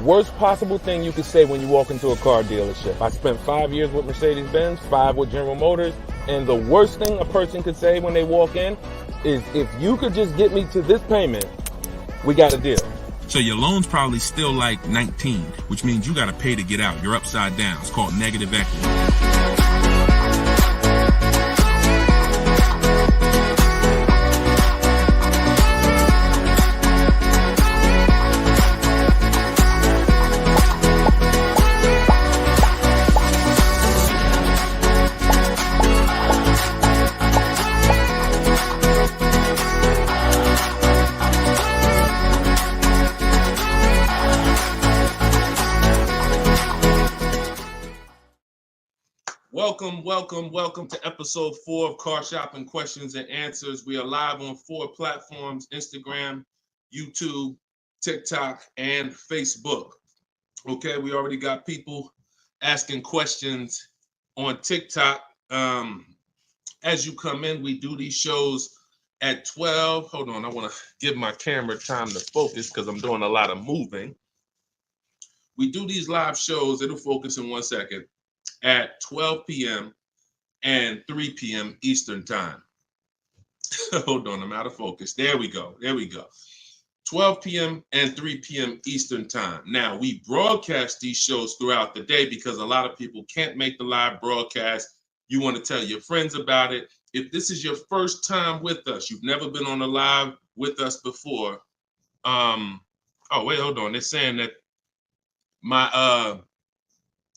worst possible thing you could say when you walk into a car dealership. I spent 5 years with Mercedes-Benz, 5 with General Motors, and the worst thing a person could say when they walk in is, if you could just get me to this payment, we got a deal. So your loan's probably still like 19, which means you got to pay to get out. You're upside down. It's called negative equity. Welcome to episode 4 of Car Shopping Questions and Answers. We are live on 4 platforms: Instagram, YouTube, TikTok, and Facebook. Okay, we already got people asking questions on TikTok. As you come in, we do these shows at 12. Hold on, I want to give my camera time to focus because I'm doing a lot of moving. We do these live shows, it'll focus in 1 second, at 12 p.m. and 3 p.m. Eastern time. Hold on, I'm out of focus. There we go. 12 p.m. and 3 p.m. Eastern time. Now, we broadcast these shows throughout the day because a lot of people can't make the live broadcast. You want to tell your friends about it. If this is your first time with us, you've never been on a live with us before. Oh, wait, hold on. They're saying that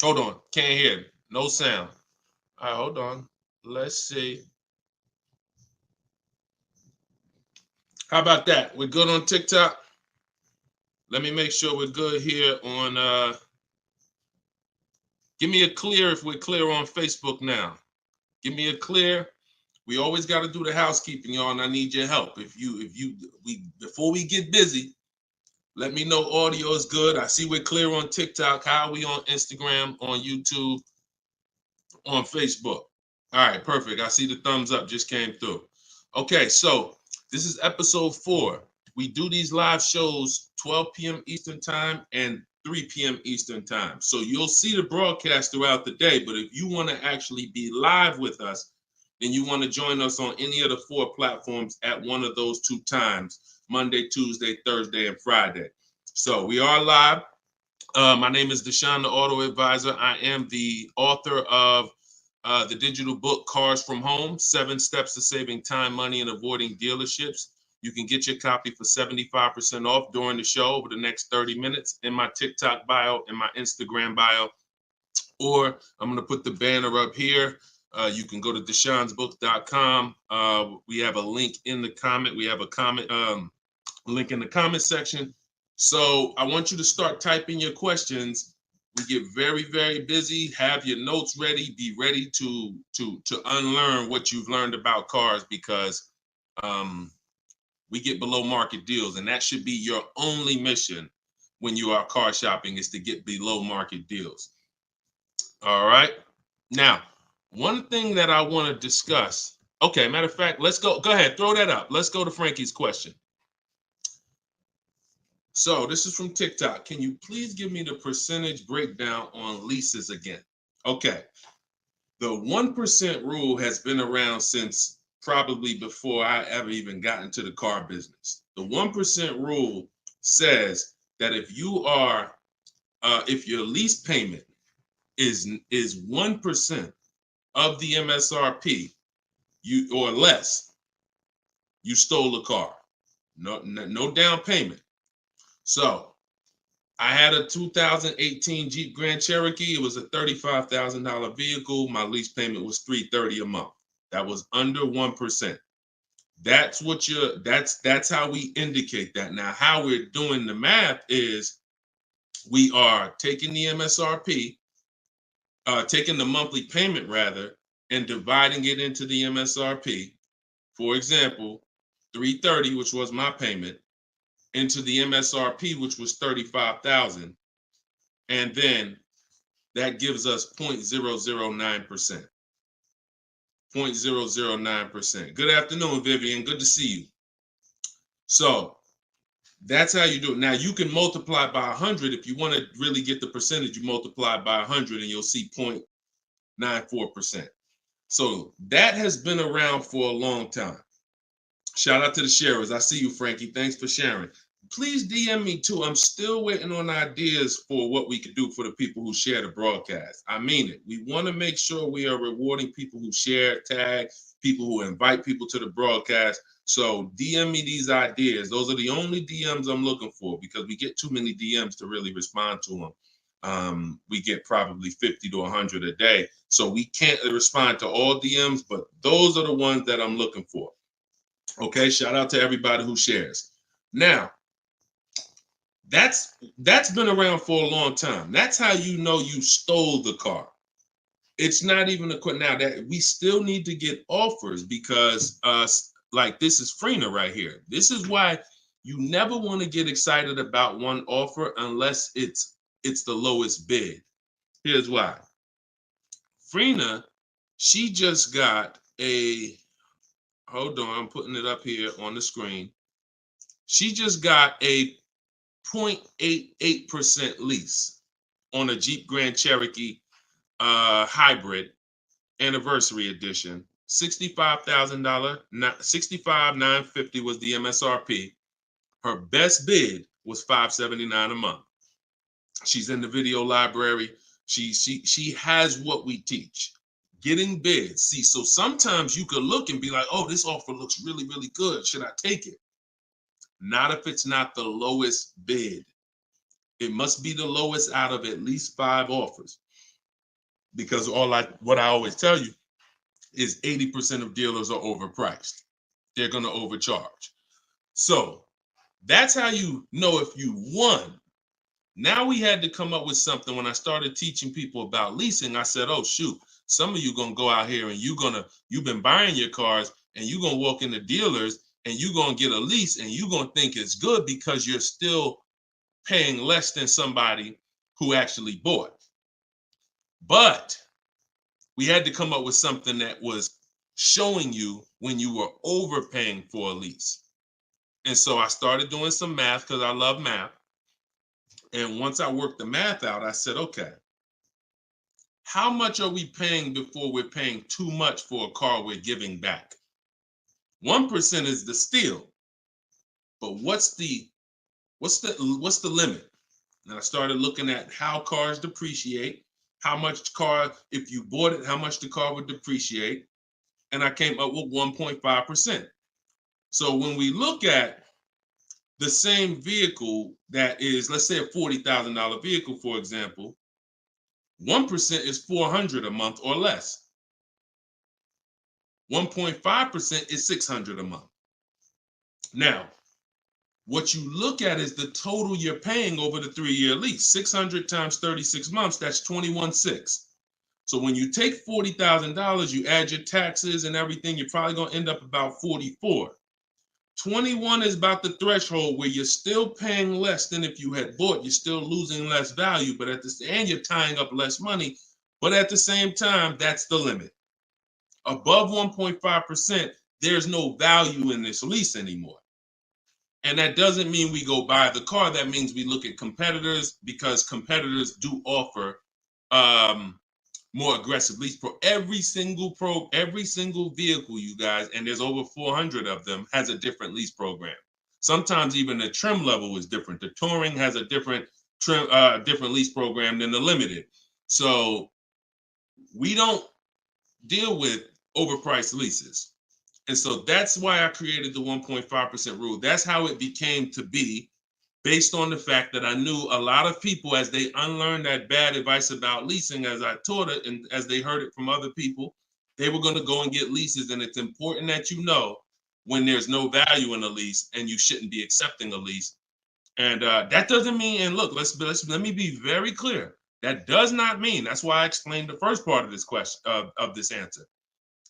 hold on, can't hear. No sound. All right, hold on. Let's see. How about that? We're good on TikTok? Let me make sure we're good here on, give me a clear if we're clear on Facebook now. Give me a clear. We always got to do the housekeeping, y'all, and I need your help. Before we get busy, let me know audio is good. I see we're clear on TikTok. How are we on Instagram, on YouTube, on Facebook? All right, perfect. I see the thumbs up just came through. Okay, so this is episode 4. We do these live shows 12 p.m. Eastern time and 3 p.m. Eastern time. So you'll see the broadcast throughout the day, but if you want to actually be live with us, then you want to join us on any of the 4 platforms at one of those 2 times: Monday, Tuesday, Thursday, and Friday. So we are live. My name is Deshone the Auto Advisor. I am the author of the digital book, Cars from Home, 7 Steps to Saving Time, Money, and Avoiding Dealerships. You can get your copy for 75% off during the show over the next 30 minutes in my TikTok bio, in my Instagram bio, or I'm going to put the banner up here. You can go to deshonesbook.com. We have a link in the comment. We have a comment link in the comment section. So I want you to start typing your questions. We get very, very busy. Have your notes ready. Be ready to unlearn what you've learned about cars, because we get below market deals, and that should be your only mission when you are car shopping, is to get below market deals. All right. Now, one thing that I want to discuss. Okay, matter of fact, let's go. Go ahead, throw that up. Let's go to Frankie's question. So this is from TikTok. Can you please give me the percentage breakdown on leases again? Okay. The 1% rule has been around since probably before I ever even got into the car business. The 1% rule says that if your lease payment is 1% of the MSRP, or less, you stole a car. No down payment. So I had a 2018 Jeep Grand Cherokee. It was a $35,000 vehicle. My lease payment was $330 a month. That was under 1%. That's how we indicate that. Now, how we're doing the math is we are taking the MSRP, taking the monthly payment rather, and dividing it into the MSRP. For example, $330, which was my payment, into the MSRP, which was $35,000, and then that gives us 0.009%. 0.009%. Good afternoon, Vivian. Good to see you. So That's how you do it. Now you can multiply by 100 if you want to really get the percentage. You multiply by 100 and you'll see 0.94%. So that has been around for a long time. Shout out to the sharers. I see you, Frankie. Thanks for sharing. Please DM me too. I'm still waiting on ideas for what we could do for the people who share the broadcast. I mean it. We want to make sure we are rewarding people who share, tag, people who invite people to the broadcast. So DM me these ideas. Those are the only DMs I'm looking for because we get too many DMs to really respond to them. We get probably 50 to 100 a day. So we can't respond to all DMs, but those are the ones that I'm looking for. Okay, shout out to everybody who shares. Now, that's been around for a long time. That's how you know you stole the car. It's not even a question now that we still need to get offers because like this is Freener right here. This is why you never want to get excited about one offer unless it's the lowest bid. Here's why. Freener, she just got a, hold on, I'm putting it up here on the screen. She just got a 0.88% lease on a Jeep Grand Cherokee hybrid anniversary edition. $65,000, $65,950 was the MSRP. Her best bid was $579 a month. She's in the video library. She has what we teach. Getting bids. See, so sometimes you could look and be like, oh, this offer looks really, really good. Should I take it? Not if it's not the lowest bid. It must be the lowest out of at least 5 offers. Because what I always tell you is 80% of dealers are overpriced. They're going to overcharge. So that's how you know if you won. Now we had to come up with something. When I started teaching people about leasing, I said, oh, shoot, some of you going to go out here and you've been buying your cars and you're going to walk into dealers and you're going to get a lease and you're going to think it's good because you're still paying less than somebody who actually bought. But we had to come up with something that was showing you when you were overpaying for a lease. And so I started doing some math because I love math. And once I worked the math out, I said, okay, how much are we paying before we're paying too much for a car we're giving back? 1% is the steal. But what's the limit? And I started looking at how cars depreciate, how much car, if you bought it, how much the car would depreciate. And I came up with 1.5%. So when we look at the same vehicle that is, let's say a $40,000 vehicle, for example, 1% is $400 a month or less. 1.5% is $600 a month. Now, what you look at is the total you're paying over the 3-year lease. 600 times 36 months, that's 21.6. So when you take $40,000, you add your taxes and everything, you're probably going to end up about 44. 21 is about the threshold where you're still paying less than if you had bought. You're still losing less value, but and you're tying up less money. But at the same time, that's the limit. Above 1.5%, there's no value in this lease anymore. And that doesn't mean we go buy the car. That means we look at competitors because competitors do offer more aggressive lease pro. Every single vehicle, you guys, and there's over 400 of them, has a different lease program. Sometimes even the trim level is different. The Touring has a different lease program than the Limited. So we don't deal with overpriced leases. And so that's why I created the 1.5% rule. That's how it became to be, based on the fact that I knew a lot of people, as they unlearned that bad advice about leasing, as I taught it and as they heard it from other people, they were going to go and get leases. And it's important that you know when there's no value in a lease and you shouldn't be accepting a lease. And that doesn't mean, and look, let me be very clear. That does not mean, that's why I explained the first part of this question, of this answer.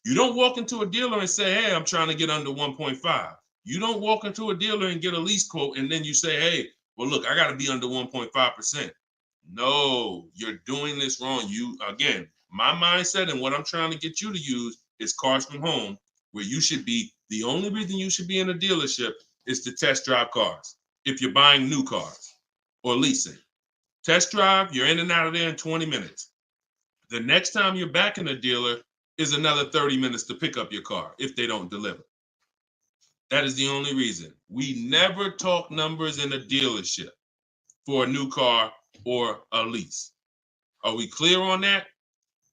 You don't walk into a dealer and say, hey, I'm trying to get under 1.5. You don't walk into a dealer and get a lease quote and then you say, hey, well, look, I got to be under 1.5%. No, you're doing this wrong. Again, my mindset and what I'm trying to get you to use is Cars from Home, where you should be, the only reason you should be in a dealership is to test drive cars. if you're buying new cars or leasing. Test drive, you're in and out of there in 20 minutes. The next time you're back in a dealer is another 30 minutes to pick up your car if they don't deliver. That is the only reason. We never talk numbers in a dealership for a new car or a lease. Are we clear on that?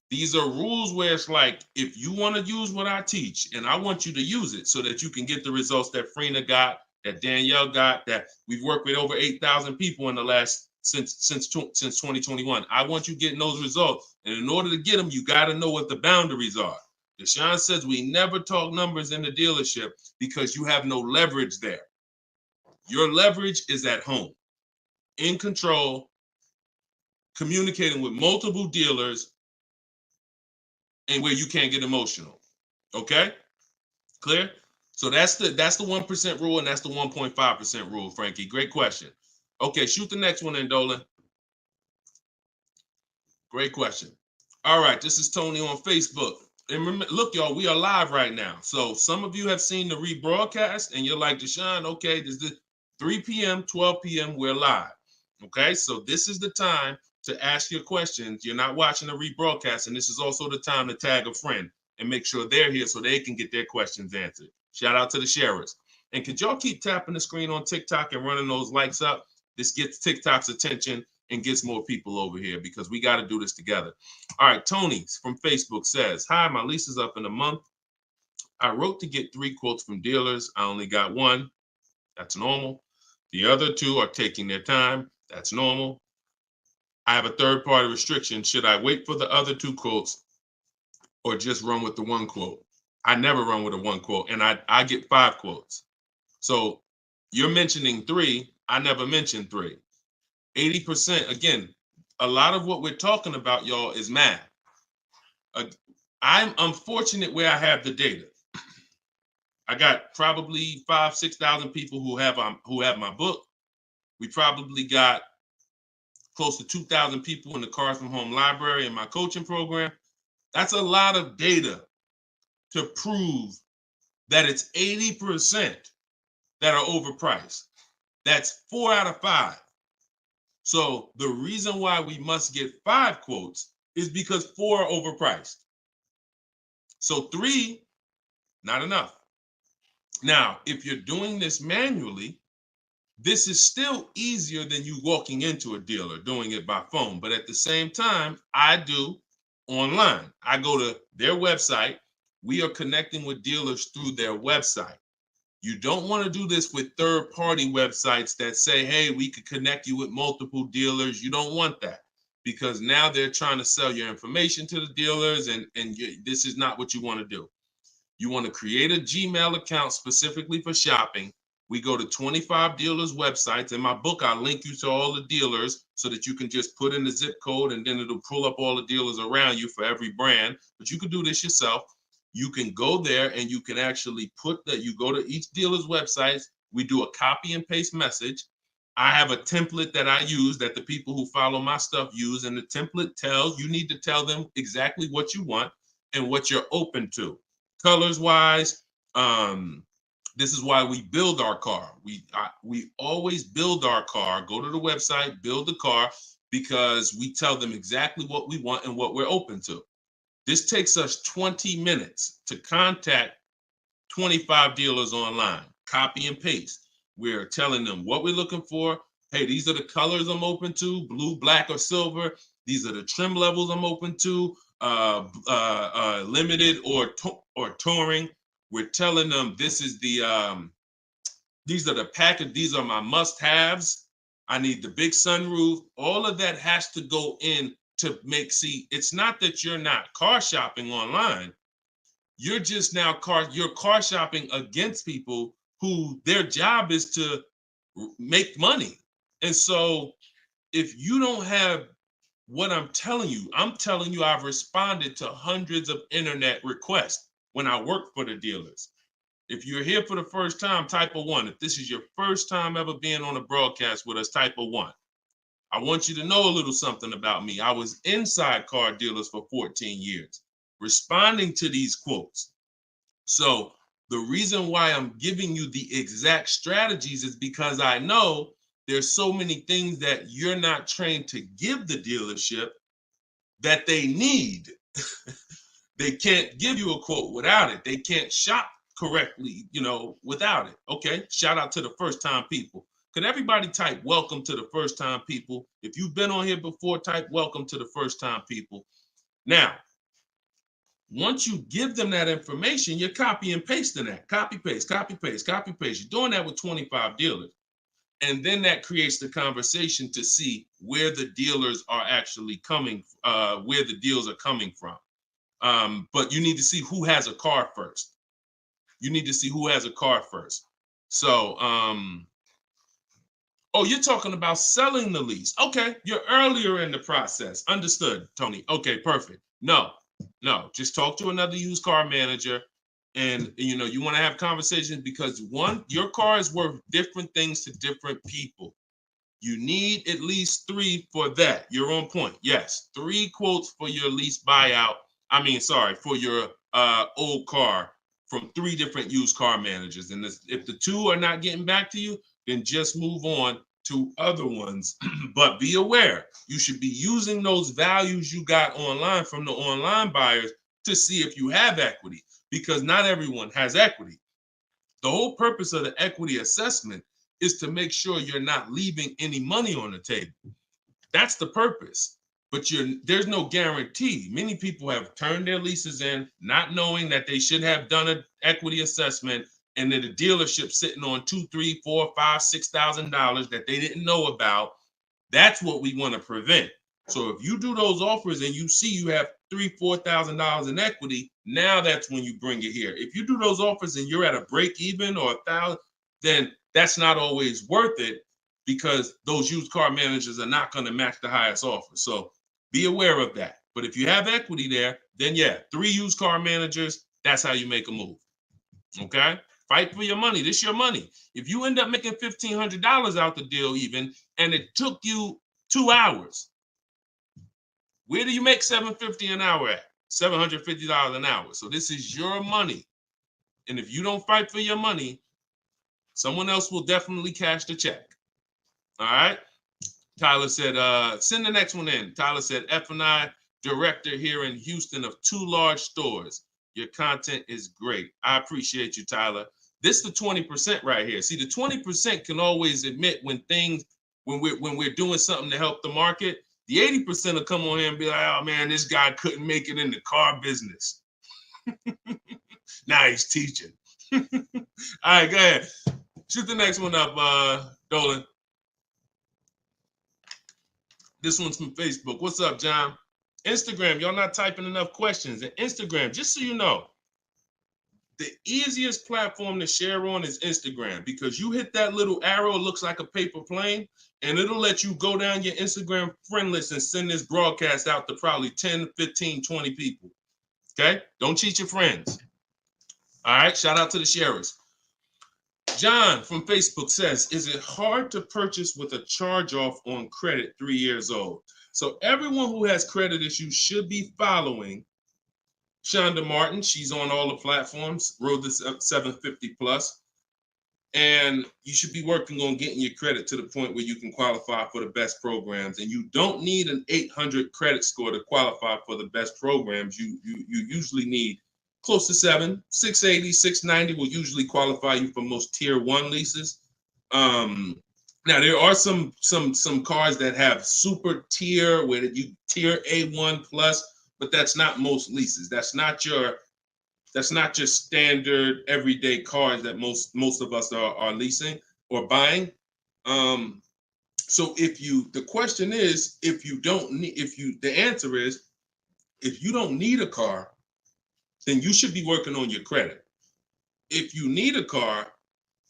These are rules where it's like, if you want to use what I teach, and I want you to use it so that you can get the results that Frina got, that Danielle got, that we've worked with over 8,000 people in the last since 2021. I want you getting those results. And in order to get them, you got to know what the boundaries are. Deshone says we never talk numbers in the dealership because you have no leverage there. Your leverage is at home, in control, communicating with multiple dealers, and where you can't get emotional. Okay? Clear? So that's the 1% rule, and that's the 1.5% rule, Frankie. Great question. Okay, shoot the next one in, Dolan. Great question. All right, this is Tony on Facebook. And remember, look, y'all, we are live right now. So some of you have seen the rebroadcast, and you're like, Deshone, okay, this is 3 p.m., 12 p.m., we're live. Okay, so this is the time to ask your questions. You're not watching the rebroadcast, and this is also the time to tag a friend and make sure they're here so they can get their questions answered. Shout out to the sharers. And could y'all keep tapping the screen on TikTok and running those likes up? This gets TikTok's attention and gets more people over here because we got to do this together. All right, Tony from Facebook says, hi, my lease is up in a month. I wrote to get 3 quotes from dealers. I only got 1. That's normal. The other 2 are taking their time. That's normal. I have a third-party restriction. Should I wait for the other 2 quotes or just run with the 1 quote? I never run with a 1 quote, and I get 5 quotes. So you're mentioning 3. I never mentioned 3. 80%, again, a lot of what we're talking about, y'all, is math. I'm unfortunate where I have the data. I got probably 5,000-6,000 people who have my book. We probably got close to 2,000 people in the Cars from Home library in my coaching program. That's a lot of data to prove that it's 80% that are overpriced. That's 4 out of 5. So the reason why we must get 5 quotes is because 4 are overpriced. So 3, not enough. Now, if you're doing this manually, this is still easier than you walking into a dealer doing it by phone. But at the same time, I do online. I go to their website. We are connecting with dealers through their website. You don't want to do this with third-party websites that say, hey, we could connect you with multiple dealers. You don't want that because now they're trying to sell your information to the dealers, and this is not what you want to do. You want to create a Gmail account specifically for shopping. We go to 25 dealers' websites. In my book, I link you to all the dealers so that you can just put in the zip code, and then it'll pull up all the dealers around you for every brand. But you can do this yourself. You can go there and you can actually you go to each dealer's websites. We do a copy and paste message. I have a template that I use that the people who follow my stuff use. And the template you need to tell them exactly what you want and what you're open to. Colors wise, this is why we build our car. We always build our car, go to the website, build the car, because we tell them exactly what we want and what we're open to. This takes us 20 minutes to contact 25 dealers online, copy and paste. We're telling them what we're looking for. Hey, these are the colors I'm open to, blue, black, or silver. These are the trim levels I'm open to, limited or touring. We're telling them this is these are the package, these are my must-haves. I need the big sunroof. All of that has to go in to it's not that you're not car shopping online. You're just now you're car shopping against people who their job is to make money. And so if you don't have what I'm telling you I've responded to hundreds of internet requests when I work for the dealers. If you're here for the first time, type a 1. If this is your first time ever being on a broadcast with us, type a 1. I want you to know a little something about me. I was inside car dealers for 14 years, responding to these quotes. So The reason why I'm giving you the exact strategies is because I know there's so many things that you're not trained to give the dealership that they need. They can't give you a quote without it. They can't shop correctly, without it. Okay, shout out to the first time people. Could everybody type welcome to the first time people? If you've been on here before, type welcome to the first time people. Now, once you give them that information, you're copy and pasting that. Copy, paste, copy, paste, copy, paste. You're doing that with 25 dealers. And then that creates the conversation to see where the dealers are actually coming, where the deals are coming from. But you need to see who has a car first. You need to see who has a car first. So, oh, you're talking about selling the lease. Okay, you're earlier in the process. Understood, Tony. Okay, perfect. No, just talk to another used car manager. And you want to have conversations because one, your car is worth different things to different people. You need at least 3 for that. You're on point. Yes, 3 quotes for your lease buyout. For your old car from 3 different used car managers. And if the 2 are not getting back to you, then just move on to other ones. But be aware, you should be using those values you got online from the online buyers to see if you have equity, because not everyone has equity. The whole purpose of the equity assessment is to make sure you're not leaving any money on the table. That's the purpose. But there's no guarantee. Many people have turned their leases in not knowing that they should have done an equity assessment, and then the dealership sitting on $2,000, $3,000, $4,000, $5,000, $6,000 that they didn't know about. That's what we want to prevent. So if you do those offers and you see you have $3,000, $4,000 in equity, now that's when you bring it here. If you do those offers and you're at a break even or $1,000, then that's not always worth it, because those used car managers are not going to match the highest offer. So be aware of that. But if you have equity there, then 3 used car managers, that's how you make a move. Okay? Fight for your money. This is your money. If you end up making $1,500 out the deal even, and it took you 2 hours, where do you make $750 an hour at? $750 an hour. So this is your money. And if you don't fight for your money, someone else will definitely cash the check. All right? Tyler said, send the next one in. Tyler said, F&I director here in Houston of 2 large stores. Your content is great. I appreciate you, Tyler. This is the 20% right here. See, the 20% can always admit when we're doing something to help the market. The 80% will come on here and be like, oh man, this guy couldn't make it in the car business. Now he's teaching. All right, go ahead. Shoot the next one up, Dolan. This one's from Facebook. What's up, John? Instagram, y'all not typing enough questions. And Instagram, just so you know, the easiest platform to share on is Instagram, because you hit that little arrow, it looks like a paper plane, and it'll let you go down your Instagram friend list and send this broadcast out to probably 10, 15, 20 people. Okay? Don't cheat your friends. All right? Shout out to the sharers. John from Facebook says, is it hard to purchase with a charge-off on credit 3 years old? So everyone who has credit issues should be following Shonda Martin. She's on all the platforms, Road to 750 plus. And you should be working on getting your credit to the point where you can qualify for the best programs. And you don't need an 800 credit score to qualify for the best programs. You usually need close to 680, 690 will usually qualify you for most tier 1 leases. Now there are some cars that have super tier where you tier A1 plus, but that's not most leases. That's not your standard everyday cars that most of us are leasing or buying. So the question is, the answer is, if you don't need a car, then you should be working on your credit. If you need a car,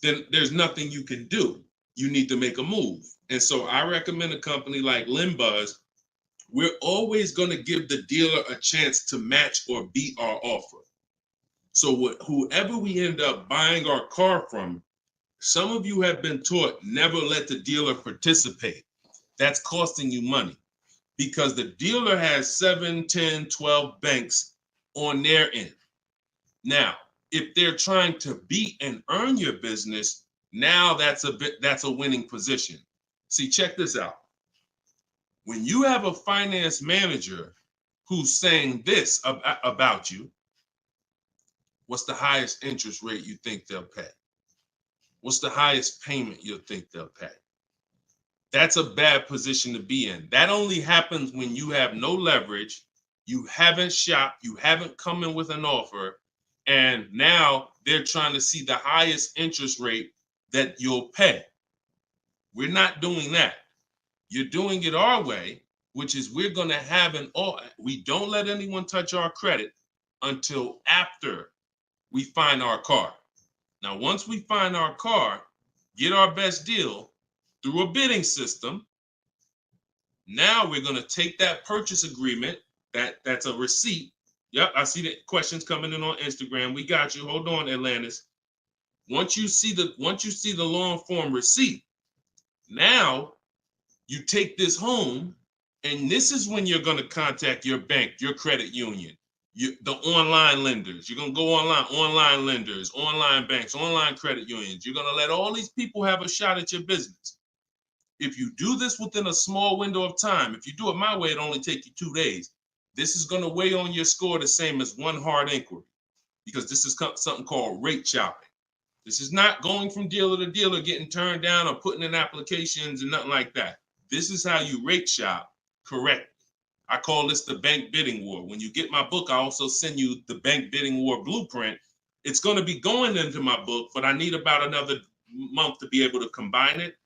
then there's nothing you can do. You need to make a move. And so I recommend a company like Limbuzz. We're always going to give the dealer a chance to match or beat our offer. So whoever we end up buying our car from, some of you have been taught never let the dealer participate. That's costing you money, because the dealer has 7, 10, 12 banks on their end. Now, If they're trying to beat and earn your business, now that's a winning position. See, check this out. When you have a finance manager who's saying this about you, what's the highest interest rate you think they'll pay? What's the highest payment you think they'll pay? That's a bad position to be in. That only happens when you have no leverage, you haven't shopped, you haven't come in with an offer, and now they're trying to see the highest interest rate that you'll pay. We're not doing that. You're doing it our way, which is we're going to have we don't let anyone touch our credit until after we find our car. Now, once we find our car, get our best deal through a bidding system, now we're going to take that purchase agreement, that's a receipt. Yep, I see the questions coming in on Instagram. We got you. Hold on, Atlantis. Once you see the long form receipt, now you take this home, and this is when you're going to contact your bank, your credit union, the online lenders. You're going to go online lenders, online banks, online credit unions. You're going to let all these people have a shot at your business. If you do this within a small window of time, if you do it my way, it only take you 2 days. This is going to weigh on your score the same as one hard inquiry, because this is something called rate shopping. This is not going from dealer to dealer, getting turned down or putting in applications and nothing like that. This is how you rate shop correctly. I call this the bank bidding war. When you get my book, I also send you the bank bidding war blueprint. It's going to be going into my book, but I need about another month to be able to combine it.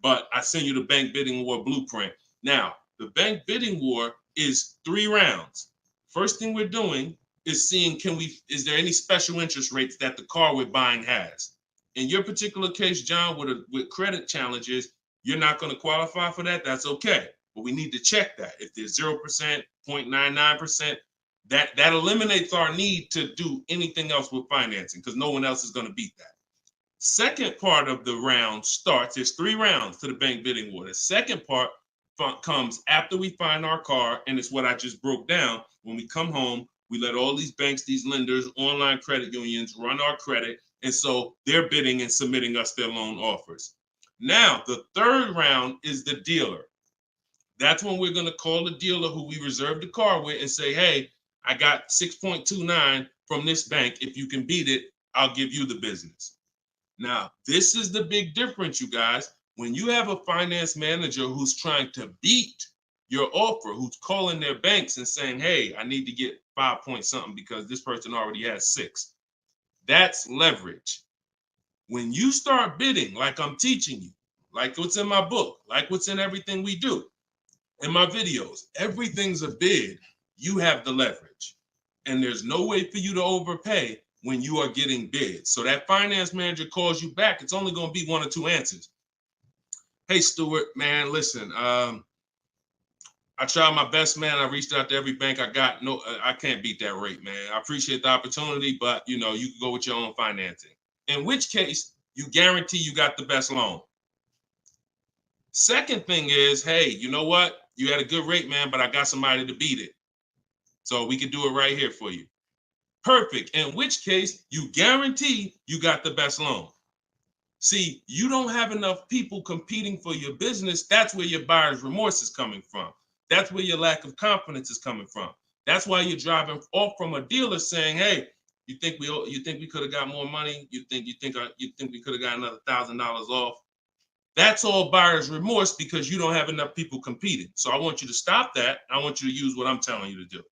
But I send you the bank bidding war blueprint. Now, the bank bidding war is 3 rounds. First thing we're doing is seeing, is there any special interest rates that the car we're buying has? In your particular case, John, with credit challenges, you're not going to qualify for that. That's okay. But we need to check that. If there's 0%, 0.99%, that eliminates our need to do anything else with financing, because no one else is going to beat that. Second part of the round starts, there's 3 rounds to the bank bidding war. The second part comes after we find our car, and it's what I just broke down. When we come home, we let all these banks, these lenders, online credit unions run our credit, and so they're bidding and submitting us their loan offers. Now, the third round is the dealer. That's when we're going to call the dealer who we reserved the car with and say, hey, I got 6.29 from this bank. If you can beat it, I'll give you the business. Now, this is the big difference, you guys. When you have a finance manager who's trying to beat your offer, who's calling their banks and saying, hey, I need to get 5 point something because this person already has 6. That's leverage. When you start bidding, like I'm teaching you, like what's in my book, like what's in everything we do, in my videos, everything's a bid. You have the leverage. And there's no way for you to overpay when you are getting bids. So that finance manager calls you back, it's only going to be 1 or 2 answers. Hey, Stuart, man, listen, I tried my best, man. I reached out to every bank I got. No, I can't beat that rate, man. I appreciate the opportunity, but you can go with your own financing. In which case, you guarantee you got the best loan. Second thing is, hey, you know what? You had a good rate, man, but I got somebody to beat it. So we can do it right here for you. Perfect. In which case, you guarantee you got the best loan. See, you don't have enough people competing for your business. That's where your buyer's remorse is coming from. That's where your lack of confidence is coming from. That's why you're driving off from a dealer saying, hey, you think we could have got more money? You think we could have got another $1,000 off? That's all buyer's remorse because you don't have enough people competing. So I want you to stop that. I want you to use what I'm telling you to do.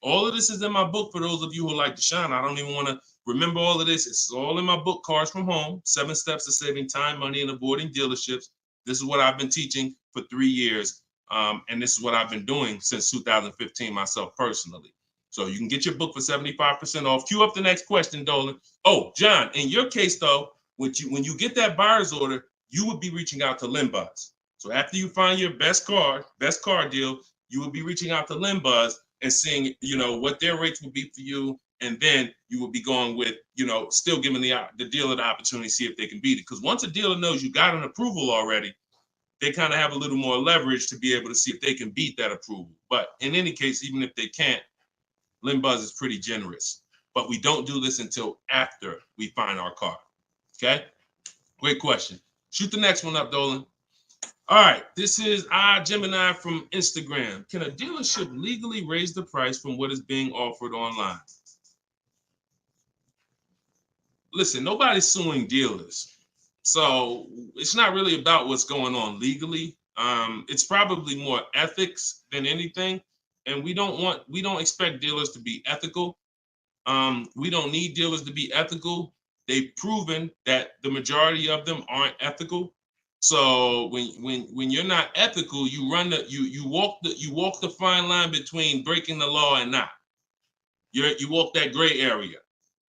All of this is in my book for those of you who like Deshone. I don't even want to remember all of this. It's all in my book, Cars from Home, 7 Steps to Saving Time, Money, and Avoiding Dealerships. This is what I've been teaching for 3 years. And this is what I've been doing since 2015 myself personally. So you can get your book for 75% off. Cue up the next question, Dolan. Oh, John, in your case, though, when you get that buyer's order, you would be reaching out to Limbuzz. So after you find your best car deal, you would be reaching out to Limbuzz and seeing, what their rates would be for you. And then you would be going with, still giving the dealer the opportunity to see if they can beat it. Because once a dealer knows you got an approval already, they kind of have a little more leverage to be able to see if they can beat that approval. But in any case, even if they can't, Limbuzz is pretty generous. but we don't do this until after we find our car. Okay? Great question. Shoot the next one up, Dolan. All right, this is Gemini from Instagram. Can a dealership legally raise the price from what is being offered online? Listen, nobody's suing dealers. So it's not really about what's going on legally. It's probably more ethics than anything. And we don't expect dealers to be ethical. We don't need dealers to be ethical. They've proven that the majority of them aren't ethical. So when you're not ethical, you walk the fine line between breaking the law and not. You walk that gray area.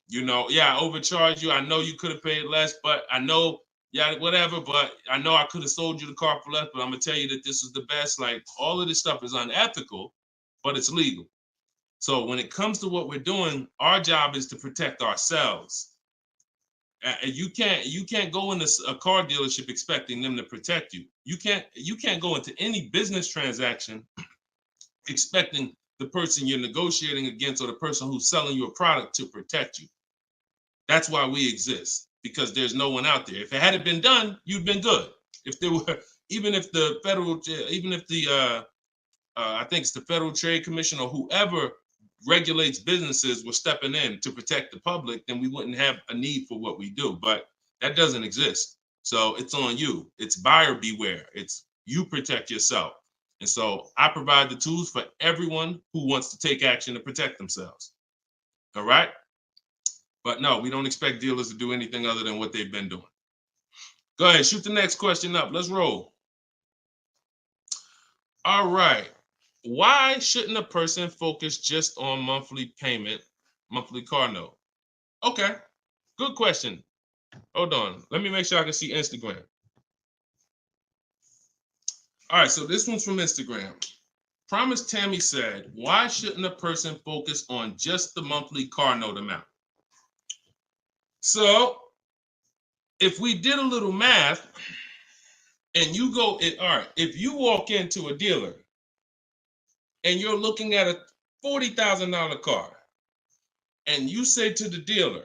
You know, yeah, I overcharged you. I know you could have paid less, but I know, yeah, whatever. But I know I could have sold you the car for less. But I'm gonna tell you that this is the best. Like, all of this stuff is unethical, but it's legal. So when it comes to what we're doing, our job is to protect ourselves. You can't go into a car dealership expecting them to protect you. You can't go into any business transaction expecting the person you're negotiating against or the person who's selling you a product to protect you. That's why we exist, because there's no one out there. If it hadn't been done, you'd been good. If there were, even if the I think it's the Federal Trade Commission or whoever regulates businesses were stepping in to protect the public, then we wouldn't have a need for what we do. But that doesn't exist. So it's on you. It's buyer beware. It's you protect yourself. And so I provide the tools for everyone who wants to take action to protect themselves. All right? But no, we don't expect dealers to do anything other than what they've been doing. Go ahead, shoot the next question up. Let's roll. All right. Why shouldn't a person focus just on monthly payment, monthly car note? Okay, good question. Hold on. Let me make sure I can see Instagram. All right, so this one's from Instagram. Promise Tammy said, why shouldn't a person focus on just the monthly car note amount? So if we did a little math and you go, all right, if you walk into a dealer and you're looking at a $40,000 car and you say to the dealer,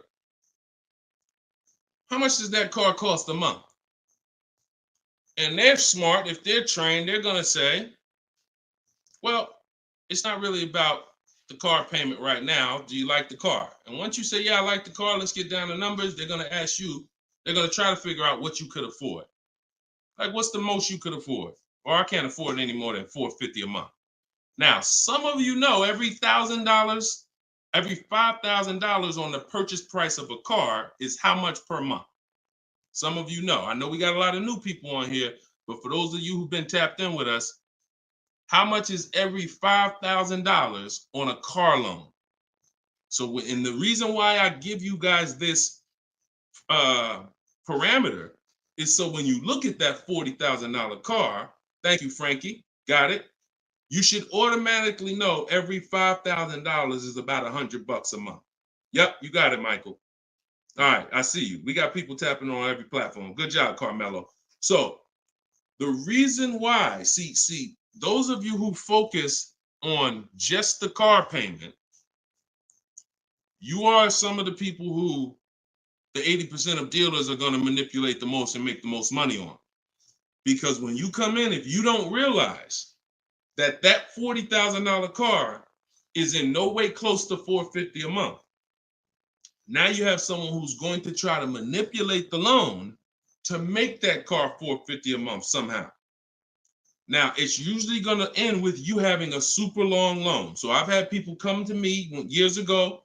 how much does that car cost a month? And they're smart, if they're trained, they're gonna say, well, it's not really about the car payment right now. Do you like the car? And once you say, yeah, I like the car, let's get down to numbers, they're gonna ask you, they're gonna try to figure out what you could afford. Like, what's the most you could afford? Or I can't afford any more than $450 a month. Now, some of you know every $1,000, every $5,000 on the purchase price of a car is how much per month. Some of you know. I know we got a lot of new people on here, but for those of you who've been tapped in with us, how much is every $5,000 on a car loan? So, and the reason why I give you guys this parameter is so when you look at that $40,000 car, thank you, Frankie, got it. You should automatically know every $5,000 is about $100 a month. Yep, you got it, Michael. All right, I see you. We got people tapping on every platform. Good job, Carmelo. So the reason why, see, those of you who focus on just the car payment, you are some of the people who the 80% of dealers are going to manipulate the most and make the most money on. Because when you come in, if you don't realize that that $40,000 car is in no way close to $450 a month, now you have someone who's going to try to manipulate the loan to make that car $450 a month somehow. Now, it's usually going to end with you having a super long loan. So I've had people come to me years ago,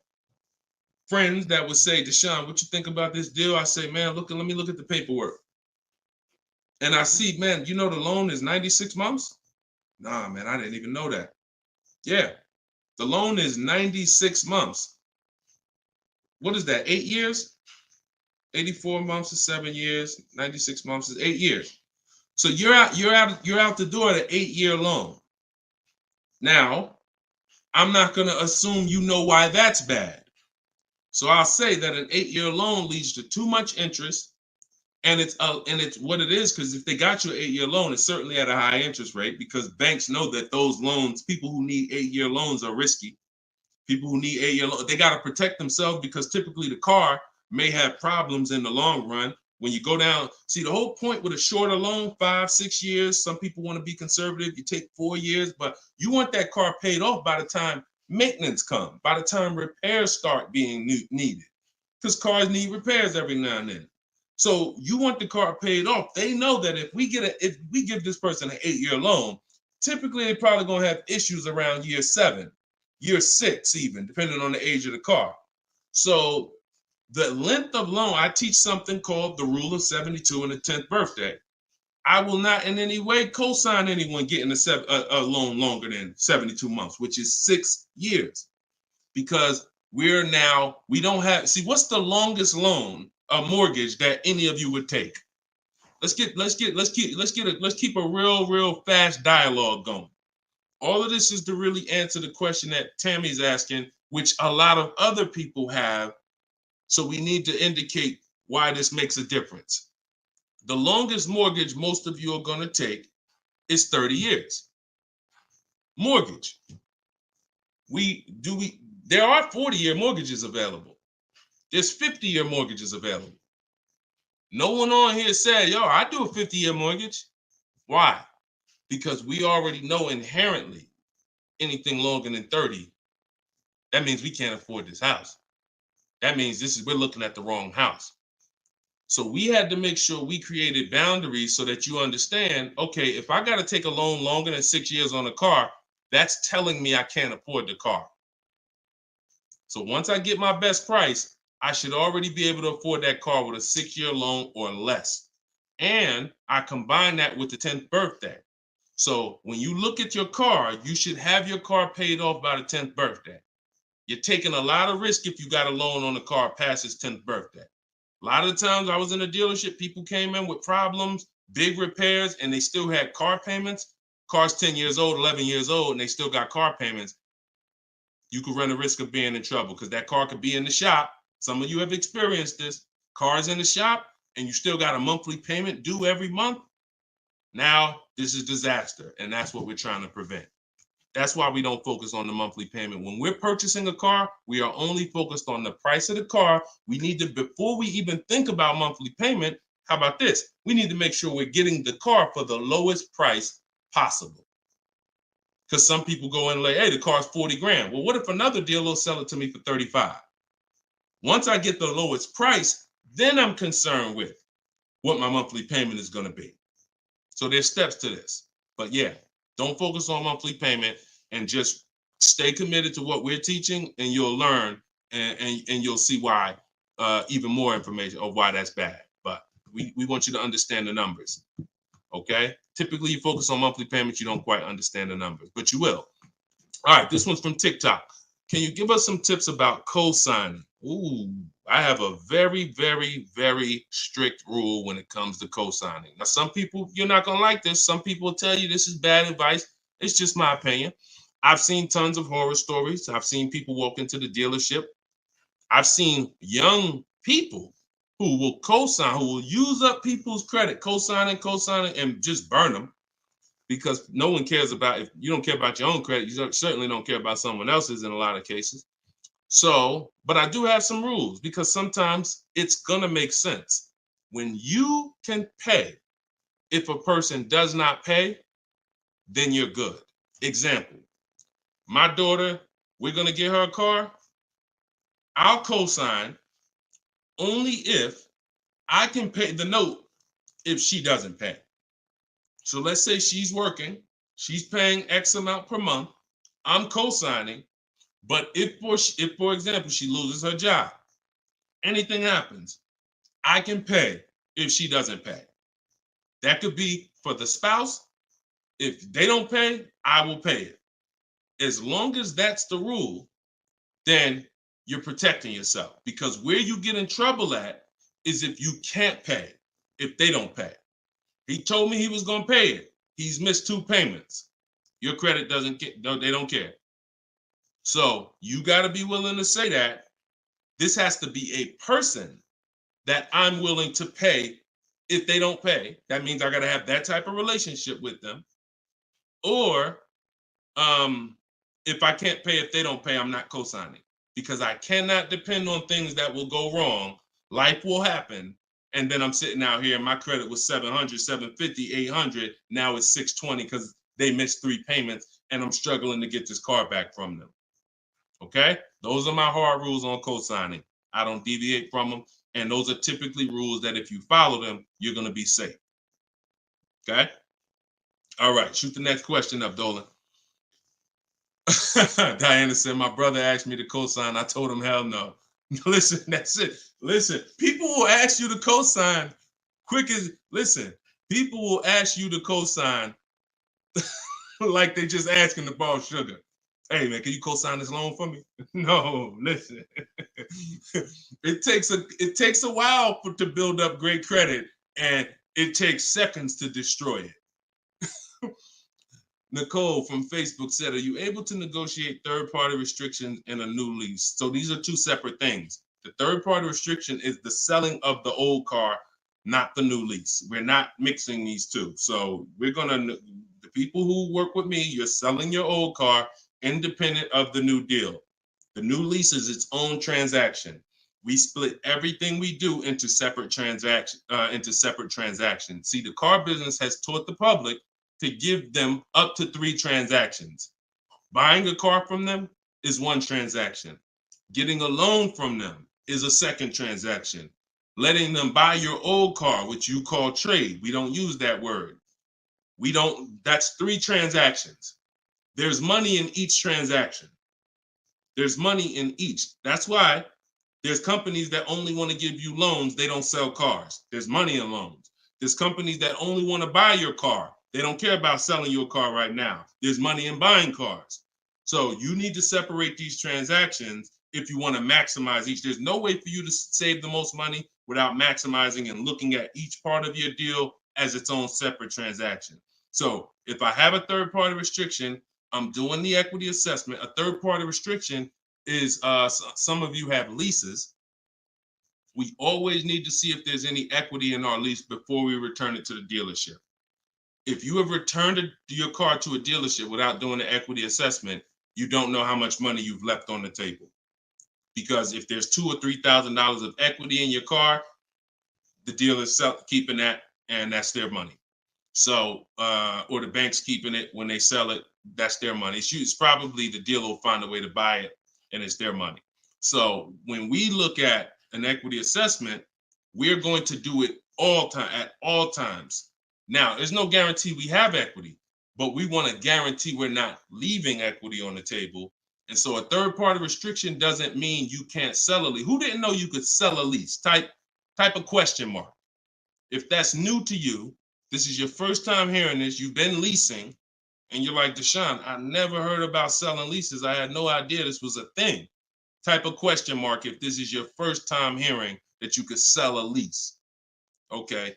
friends that would say, Deshone, what you think about this deal? I say, man, let me look at the paperwork. And I see, man, you know the loan is 96 months? Nah, man, I didn't even know that. Yeah, the loan is 96 months. What is that, 8 years? 84 months is 7 years, 96 months is 8 years. So you're out the door at an 8-year loan. Now, I'm not going to assume you know why that's bad. So I'll say that an 8-year loan leads to too much interest, and it's what it is, because if they got you an 8-year loan, it's certainly at a high interest rate, because banks know that those loans, people who need 8-year loans, are risky. People who need 8-year loan, they got to protect themselves because typically the car may have problems in the long run. When you go down, see the whole point with a shorter loan, 5-6 years. Some people want to be conservative. You take 4 years, but you want that car paid off by the time maintenance comes, by the time repairs start being needed, because cars need repairs every now and then. So you want the car paid off. They know that if we give this person an 8-year loan, typically they're probably gonna have issues around year 7, year 6, even depending on the age of the car. So the length of loan, I teach something called the rule of 72 and the 10th birthday. I will not in any way co-sign anyone getting a loan longer than 72 months, which is 6 years, because we don't have, see, what's the longest loan, a mortgage that any of you would take? Let's keep a real fast dialogue going. All of this is to really answer the question that Tammy's asking, which a lot of other people have. So we need to indicate why this makes a difference. The longest mortgage most of you are going to take is 30 years. Mortgage. There are 40-year mortgages available. There's 50-year mortgages available. No one on here said, yo, I do a 50-year mortgage. Why? Because we already know inherently anything longer than 30, that means we can't afford this house. That means we're looking at the wrong house. So we had to make sure we created boundaries so that you understand, okay, if I got to take a loan longer than 6 years on a car, that's telling me I can't afford the car. So once I get my best price, I should already be able to afford that car with a 6-year loan or less. And I combine that with the 10th birthday. So when you look at your car, you should have your car paid off by the 10th birthday. You're taking a lot of risk if you got a loan on the car past its 10th birthday. A lot of the times I was in a dealership, people came in with problems, big repairs, and they still had car payments. Car's 10 years old, 11 years old, and they still got car payments. You could run the risk of being in trouble because that car could be in the shop. Some of you have experienced this. Car's in the shop and you still got a monthly payment due every month. Now, this is disaster, and that's what we're trying to prevent. That's why we don't focus on the monthly payment. When we're purchasing a car, we are only focused on the price of the car. We need to, before we even think about monthly payment, how about this? We need to make sure we're getting the car for the lowest price possible. Because some people go in and like, hey, the car's 40 grand. Well, what if another dealer will sell it to me for 35? Once I get the lowest price, then I'm concerned with what my monthly payment is going to be. So there's steps to this. But yeah, don't focus on monthly payment and just stay committed to what we're teaching, and you'll learn and you'll see why, even more information of why that's bad. But we want you to understand the numbers. Okay? Typically, you focus on monthly payments, you don't quite understand the numbers, but you will. All right, this one's from TikTok. Can you give us some tips about co-signing? Ooh, I have a very, very, very strict rule when it comes to co-signing. Now, some people, you're not going to like this. Some people will tell you this is bad advice. It's just my opinion. I've seen tons of horror stories. I've seen people walk into the dealership. I've seen young people who will co-sign, who will use up people's credit, co-signing, and just burn them, because no one cares about, if you don't care about your own credit, you certainly don't care about someone else's in a lot of cases. So, but I do have some rules, because sometimes it's gonna make sense. When you can pay, if a person does not pay, then you're good. Example, my daughter, we're gonna get her a car. I'll co-sign only if I can pay the note if she doesn't pay. So let's say she's working, she's paying X amount per month, I'm co-signing, but if for example, she loses her job, anything happens, I can pay if she doesn't pay. That could be for the spouse. If they don't pay, I will pay it. As long as that's the rule, then you're protecting yourself, because where you get in trouble at is if you can't pay, if they don't pay. He told me he was going to pay it. He's missed 2 payments. Your credit doesn't get, no, they don't care. So you got to be willing to say that. This has to be a person that I'm willing to pay if they don't pay. That means I got to have that type of relationship with them. Or if I can't pay, if they don't pay, I'm not co-signing, because I cannot depend on things that will go wrong. Life will happen. And then I'm sitting out here and my credit was 700, 750, 800. Now it's 620 because they missed 3 payments and I'm struggling to get this car back from them. Okay? Those are my hard rules on co-signing. I don't deviate from them. And those are typically rules that if you follow them, you're going to be safe. Okay? All right. Shoot the next question up, Dolan. Diana said, my brother asked me to co-sign. I told him, hell no. Listen, that's it. Listen, people will ask you to co-sign quick as, listen, people will ask you to co-sign like they just asking to borrow sugar. Hey man, can you co-sign this loan for me? No, listen. It takes a while to build up great credit, and it takes seconds to destroy it. Nicole from Facebook said, are you able to negotiate third-party restrictions in a new lease? So these are two separate things. The third-party restriction is the selling of the old car, not the new lease. We're not mixing these two. So we're gonna, the people who work with me, you're selling your old car independent of the new deal. The new lease is its own transaction. We split everything we do into separate transactions. See, the car business has taught the public to give them up to 3 transactions. Buying a car from them is one transaction. Getting a loan from them is a second transaction. Letting them buy your old car, which you call trade. We don't use that word. That's 3 transactions. There's money in each transaction. There's money in each. That's why there's companies that only want to give you loans. They don't sell cars. There's money in loans. There's companies that only want to buy your car. They don't care about selling your car right now. There's money in buying cars. So you need to separate these transactions if you want to maximize each. There's no way for you to save the most money without maximizing and looking at each part of your deal as its own separate transaction. So if I have a third-party restriction, I'm doing the equity assessment. A third-party restriction is, some of you have leases. We always need to see if there's any equity in our lease before we return it to the dealership. If you have returned your car to a dealership without doing the equity assessment, you don't know how much money you've left on the table. Because if there's $2,000 or $3,000 of equity in your car, the dealer's keeping that, and that's their money. So, or the bank's keeping it when they sell it, that's their money. It's probably the dealer will find a way to buy it, and it's their money. So when we look at an equity assessment, we're going to do it at all times. Now, there's no guarantee we have equity, but we want to guarantee we're not leaving equity on the table. And so a third-party restriction doesn't mean you can't sell a lease. Who didn't know you could sell a lease? Type a question mark. If that's new to you, this is your first time hearing this, you've been leasing, and you're like, Deshone, I never heard about selling leases. I had no idea this was a thing. Type a question mark if this is your first time hearing that you could sell a lease. Okay.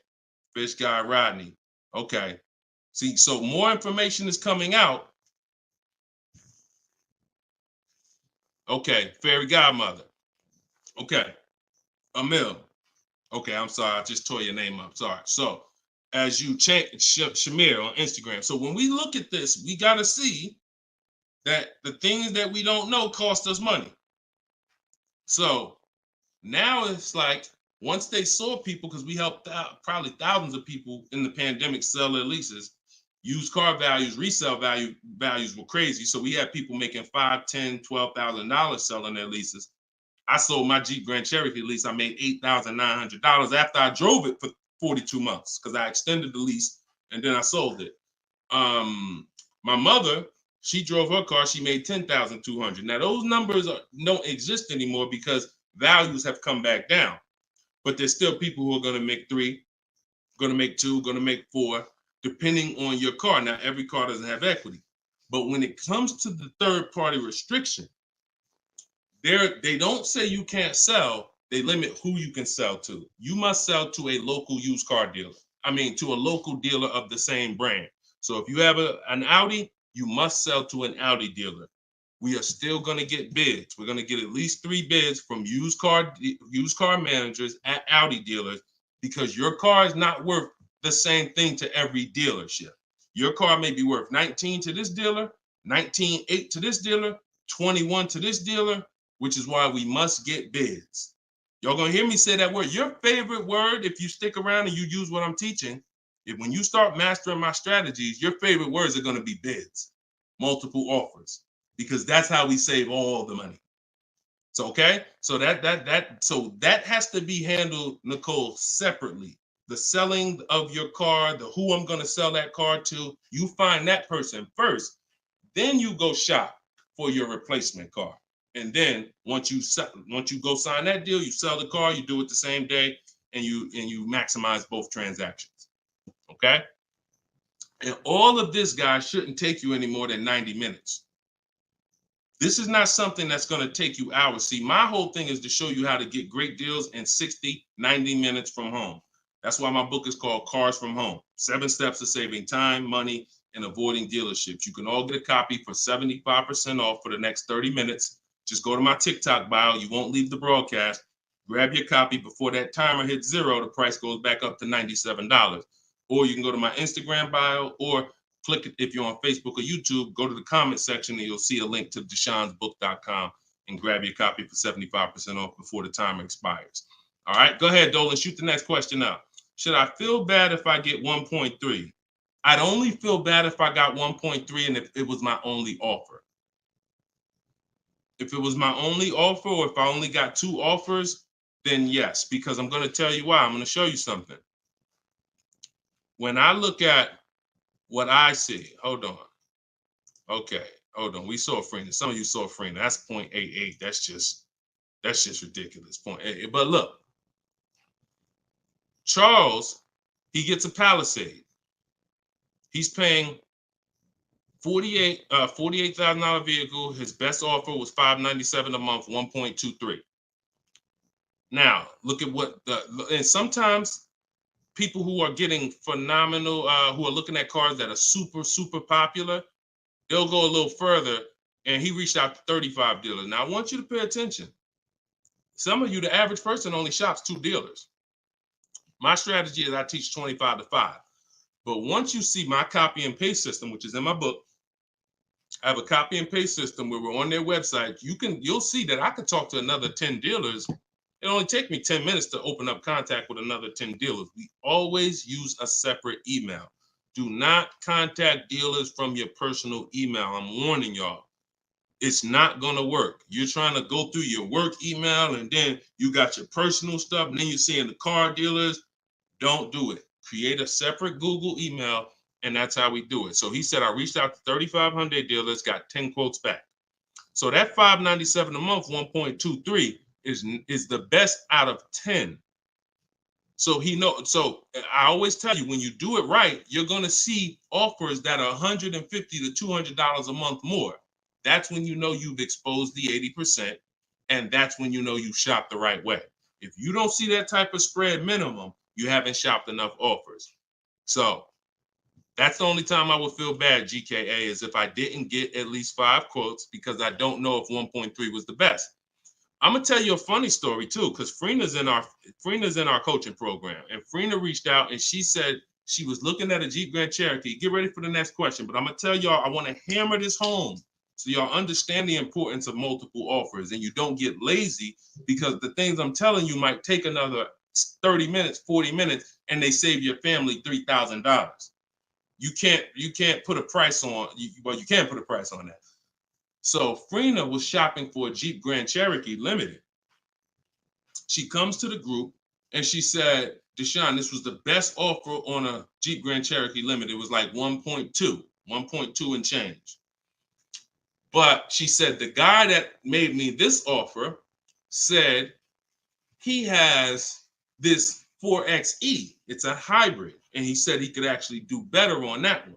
Fish Guy Rodney. Okay. See, so more information is coming out. Okay. Fairy Godmother. Okay. Emil. Okay, I'm sorry. I just tore your name up. Sorry. So as you change Shamir on Instagram. So when we look at this, we got to see that the things that we don't know cost us money. So now it's like, once they saw people, because we helped out probably thousands of people in the pandemic sell their leases, used car values, resale values were crazy. So we had people making $5,000, $10,000, $12,000 selling their leases. I sold my Jeep Grand Cherokee lease. I made $8,900 after I drove it for 42 months because I extended the lease and then I sold it. My mother, she drove her car. She made $10,200. Now those numbers don't exist anymore because values have come back down. But there's still people who are going to make 3, going to make 2, going to make 4, depending on your car. Now, every car doesn't have equity. But when it comes to the third-party restriction, they don't say you can't sell. They limit who you can sell to. You must sell to a local used car dealer. To a local dealer of the same brand. So if you have an Audi, you must sell to an Audi dealer. We are still going to get bids. We're going to get at least 3 bids from used car managers at Audi dealers because your car is not worth the same thing to every dealership. Your car may be worth 19 to this dealer, 19.8 to this dealer, 21 to this dealer, which is why we must get bids. Y'all gonna hear me say that word. Your favorite word, if you stick around and you use what I'm teaching, when you start mastering my strategies, your favorite words are gonna be bids, multiple offers, because that's how we save all the money. So okay, so that has to be handled, Nicole, separately. The selling of your car, the who I'm gonna sell that car to, you find that person first. Then you go shop for your replacement car. And then once you go sign that deal, you sell the car, you do it the same day, and you maximize both transactions. Okay? And all of this, guys, shouldn't take you any more than 90 minutes. This is not something that's going to take you hours. See, my whole thing is to show you how to get great deals in 60, 90 minutes from home. That's why my book is called Cars from Home. 7 Steps to Saving Time, Money, and Avoiding Dealerships. You can all get a copy for 75% off for the next 30 minutes. Just go to my TikTok bio. You won't leave the broadcast. Grab your copy before that timer hits 0. The price goes back up to $97. Or you can go to my Instagram bio, or click it if you're on Facebook or YouTube. Go to the comment section and you'll see a link to deshonsbook.com and grab your copy for 75% off before the timer expires. All right, go ahead, Dolan. Shoot the next question out. Should I feel bad if I get 1.3? I'd only feel bad if I got 1.3 and if it was my only offer. If it was my only offer, or if I only got 2 offers, then yes, because I'm going to tell you why. I'm going to show you something. When I look at what I see, hold on. Okay, hold on. We saw Freener. Some of you saw Freener. That's 0.88. That's just ridiculous. 0.88. But look, Charles, he gets a Palisade. He's paying $48,000 vehicle. His best offer was $597 a month, 1.23. Now, look at and sometimes people who are getting phenomenal, who are looking at cars that are super, super popular, they'll go a little further, and he reached out to 35 dealers. Now, I want you to pay attention. Some of you, the average person, only shops 2 dealers. My strategy is I teach 25 to 5. But once you see my copy and paste system, which is in my book, I have a copy and paste system where we're on their website. You'll see that I could talk to another 10 dealers. It only take me 10 minutes to open up contact with another 10 dealers. We always use a separate email. Do not contact dealers from your personal email. I'm warning y'all. It's not going to work. You're trying to go through your work email, and then you got your personal stuff, and then you're seeing the car dealers. Don't do it. Create a separate Google email, and that's how we do it. So he said, I reached out to 3,500 dealers, got 10 quotes back. So that $597 a month, 1.23 is the best out of 10. So so I always tell you, when you do it right, you're going to see offers that are $150 to $200 a month more. That's when you know you've exposed the 80%, and that's when you know you shop the right way. If you don't see that type of spread minimum, you haven't shopped enough offers. So that's the only time I would feel bad, GKA, is if I didn't get at least 5 quotes, because I don't know if 1.3 was the best. I'm gonna tell you a funny story too, because Freena's in our coaching program, and Freena reached out and she said she was looking at a Jeep Grand Cherokee. Get ready for the next question, but I'm gonna tell y'all, I want to hammer this home so y'all understand the importance of multiple offers and you don't get lazy, because the things I'm telling you might take another 30 minutes, 40 minutes, and they save your family $3,000. You can't put a price on. Well, you can put a price on that. So Freena was shopping for a Jeep Grand Cherokee Limited. She comes to the group and she said, Deshone, this was the best offer on a Jeep Grand Cherokee Limited. It was like 1.2 and change. But she said, the guy that made me this offer said he has this 4XE. It's a hybrid. And he said he could actually do better on that one.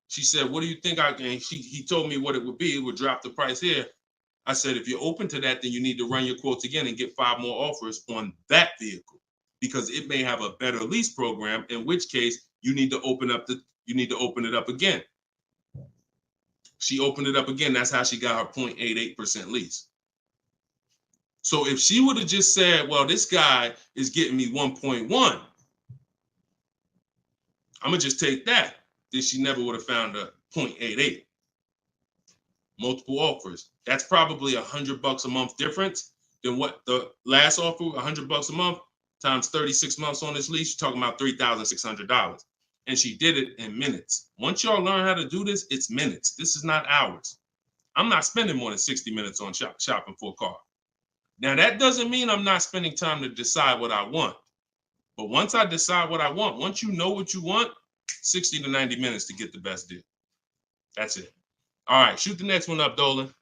She said, what do you think he told me what it would be. It would drop the price here. I said, if you're open to that, then you need to run your quotes again and get 5 more offers on that vehicle, because it may have a better lease program, in which case you need to open it up again. She opened it up again. That's how she got her 0.88% lease. So if she would have just said, well, this guy is getting me 1.1, I'm gonna just take that, then she never would have found a 0.88. multiple offers. That's probably $100 a month difference than what the last offer, $100 a month times 36 months on this lease. You're talking about $3,600. And she did it in minutes. Once y'all learn how to do this, it's minutes. This is not hours. I'm not spending more than 60 minutes on shopping for a car. Now, that doesn't mean I'm not spending time to decide what I want. But once I decide what I want, once you know what you want, 60 to 90 minutes to get the best deal. That's it. All right, shoot the next one up, Dolan.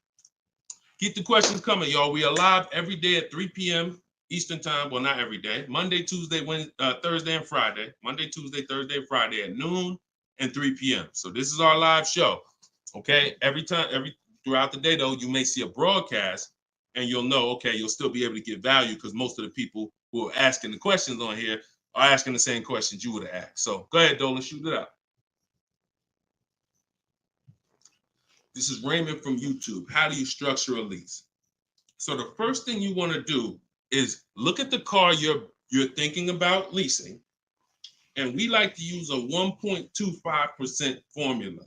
Keep the questions coming, y'all. We are live every day at 3 p.m. Eastern time. Well, not every day. Monday, Tuesday, Wednesday, Thursday, and Friday. Monday, Tuesday, Thursday, and Friday at noon and 3 p.m. So this is our live show. Okay. Throughout the day, though, you may see a broadcast and you'll know, okay, you'll still be able to get value because most of the people who are asking the questions on here are asking the same questions you would have asked. So go ahead, Dolan, shoot it out. This is Raymond from YouTube. How do you structure a lease? So the first thing you want to do is look at the car you're thinking about leasing. And we like to use a 1.25% formula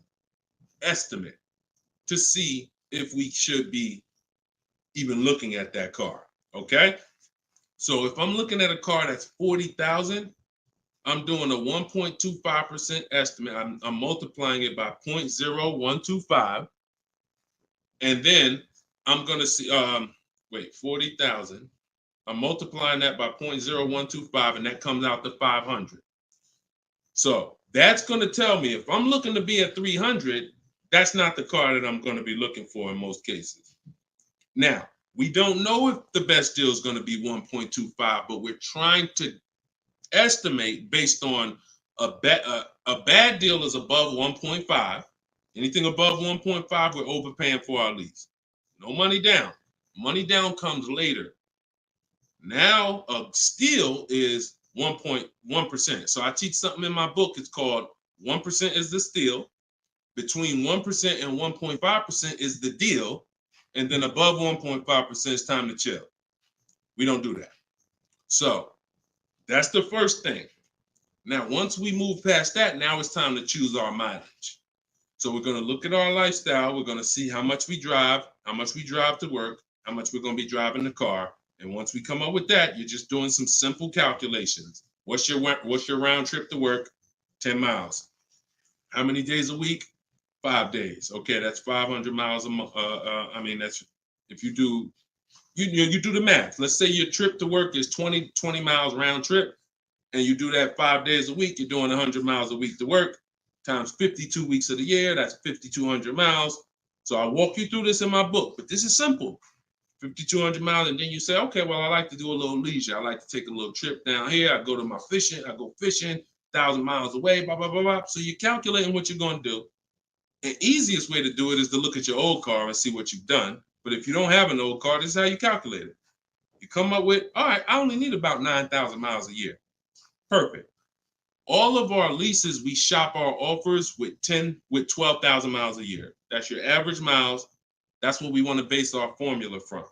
estimate to see if we should be even looking at that car. Okay. So if I'm looking at a car that's $40,000, I'm doing a 1.25% estimate. I'm multiplying it by 0.0125. And then I'm going to see, 40,000. I'm multiplying that by 0.0125, and that comes out to 500. So that's going to tell me if I'm looking to be at 300, that's not the car that I'm going to be looking for in most cases. Now, we don't know if the best deal is going to be 1.25, but we're trying to estimate based on a bad deal is above 1.5. Anything above 1.5, we're overpaying for our lease. No money down. Money down comes later. Now a steal is 1.1%. So I teach something in my book. It's called 1% is the steal. Between 1% and 1.5% is the deal. And then above 1.5% is time to chill. We don't do that. So that's the first thing. Now, once we move past that, now it's time to choose our mileage. So we're going to look at our lifestyle. We're going to see how much we drive to work, how much we're going to be driving the car. And once we come up with that, you're just doing some simple calculations. What's your round trip to work? 10 miles. How many days a week? 5 days. Okay, that's 500 miles a month. That's if you do the math. Let's say your trip to work is 20 miles round trip, and you do that 5 days a week. You're doing 100 miles a week to work. Times 52 weeks of the year, that's 5,200 miles. So I walk you through this in my book, but this is simple. 5,200 miles, and then you say, okay, well, I like to do a little leisure. I like to take a little trip down here. I go fishing, 1,000 miles away, blah, blah, blah, blah. So you're calculating what you're going to do. The easiest way to do it is to look at your old car and see what you've done. But if you don't have an old car, this is how you calculate it. You come up with, all right, I only need about 9,000 miles a year. Perfect. All of our leases, we shop our offers with 12,000 miles a year. That's your average miles. That's what we want to base our formula from.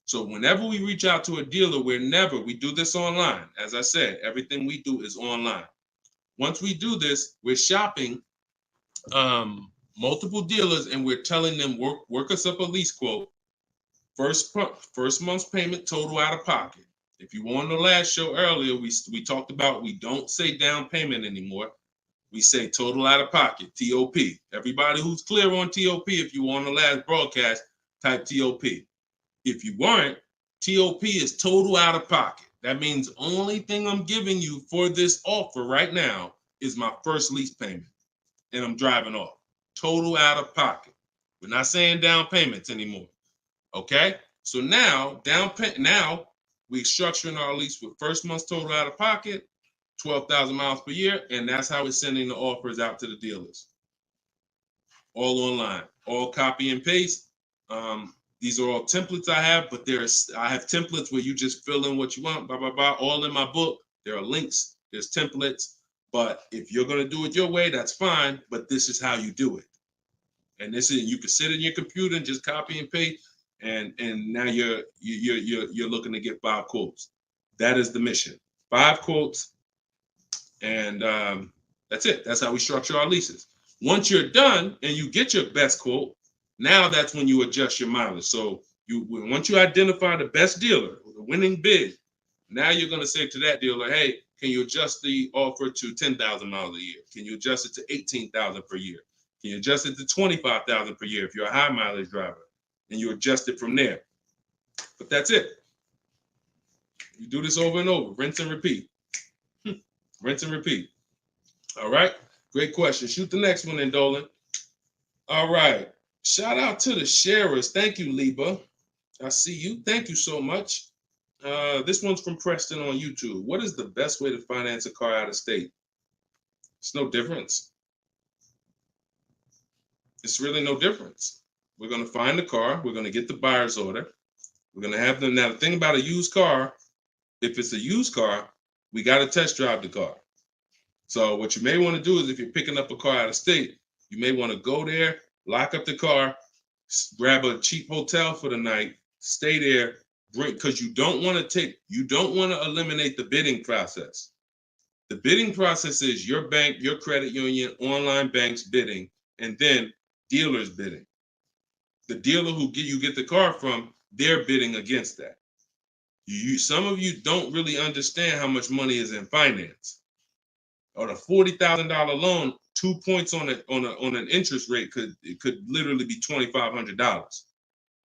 So whenever we reach out to a dealer, we do this online. As I said, everything we do is online. Once we do this, we're shopping multiple dealers and we're telling them work us up a lease quote. First month's payment, total out of pocket. If you were on the last show earlier, we talked about we don't say down payment anymore. We say total out of pocket, TOP. Everybody who's clear on TOP, if you were on the last broadcast, type TOP. If you weren't, TOP is total out of pocket. That means only thing I'm giving you for this offer right now is my first lease payment, and I'm driving off. Total out of pocket. We're not saying down payments anymore. Okay? So now, we're structuring our lease with first month's total out of pocket, 12,000 miles per year, and that's how we're sending the offers out to the dealers. All online, all copy and paste. These are all templates I have, but I have templates where you just fill in what you want, blah, blah, blah, all in my book. There are links, there's templates, but if you're going to do it your way, that's fine, but this is how you do it. And you can sit in your computer and just copy and paste. And now you're looking to get 5 quotes. That is the mission. 5 quotes, and that's it. That's how we structure our leases. Once you're done and you get your best quote, Now that's when you adjust your mileage. So once you identify the best dealer, the winning bid, now you're going to say to that dealer, hey, can you adjust the offer to 10,000 miles a year? Can you adjust it to 18,000 per year? Can you adjust it to 25,000 per year if you're a high mileage driver? And you adjust it from there. But that's it. You do this over and over, rinse and repeat. Rinse and repeat. All right. Great question. Shoot the next one in, Dolan. All right. Shout out to the sharers. Thank you, Liba. I see you. Thank you so much. This one's from Preston on YouTube. What is the best way to finance a car out of state? It's no difference. It's really no difference. We're going to find the car. We're going to get the buyer's order. We're going to have them. Now, the thing about a used car, if it's a used car, we got to test drive the car. So what you may want to do is if you're picking up a car out of state, you may want to go there, lock up the car, grab a cheap hotel for the night, stay there, because you don't want to eliminate the bidding process. The bidding process is your bank, your credit union, online banks bidding, and then dealers bidding. The dealer who you get the car from, they're bidding against that. Some of you don't really understand how much money is in finance. On a $40,000 loan, 2 points on an interest rate could literally be $2,500.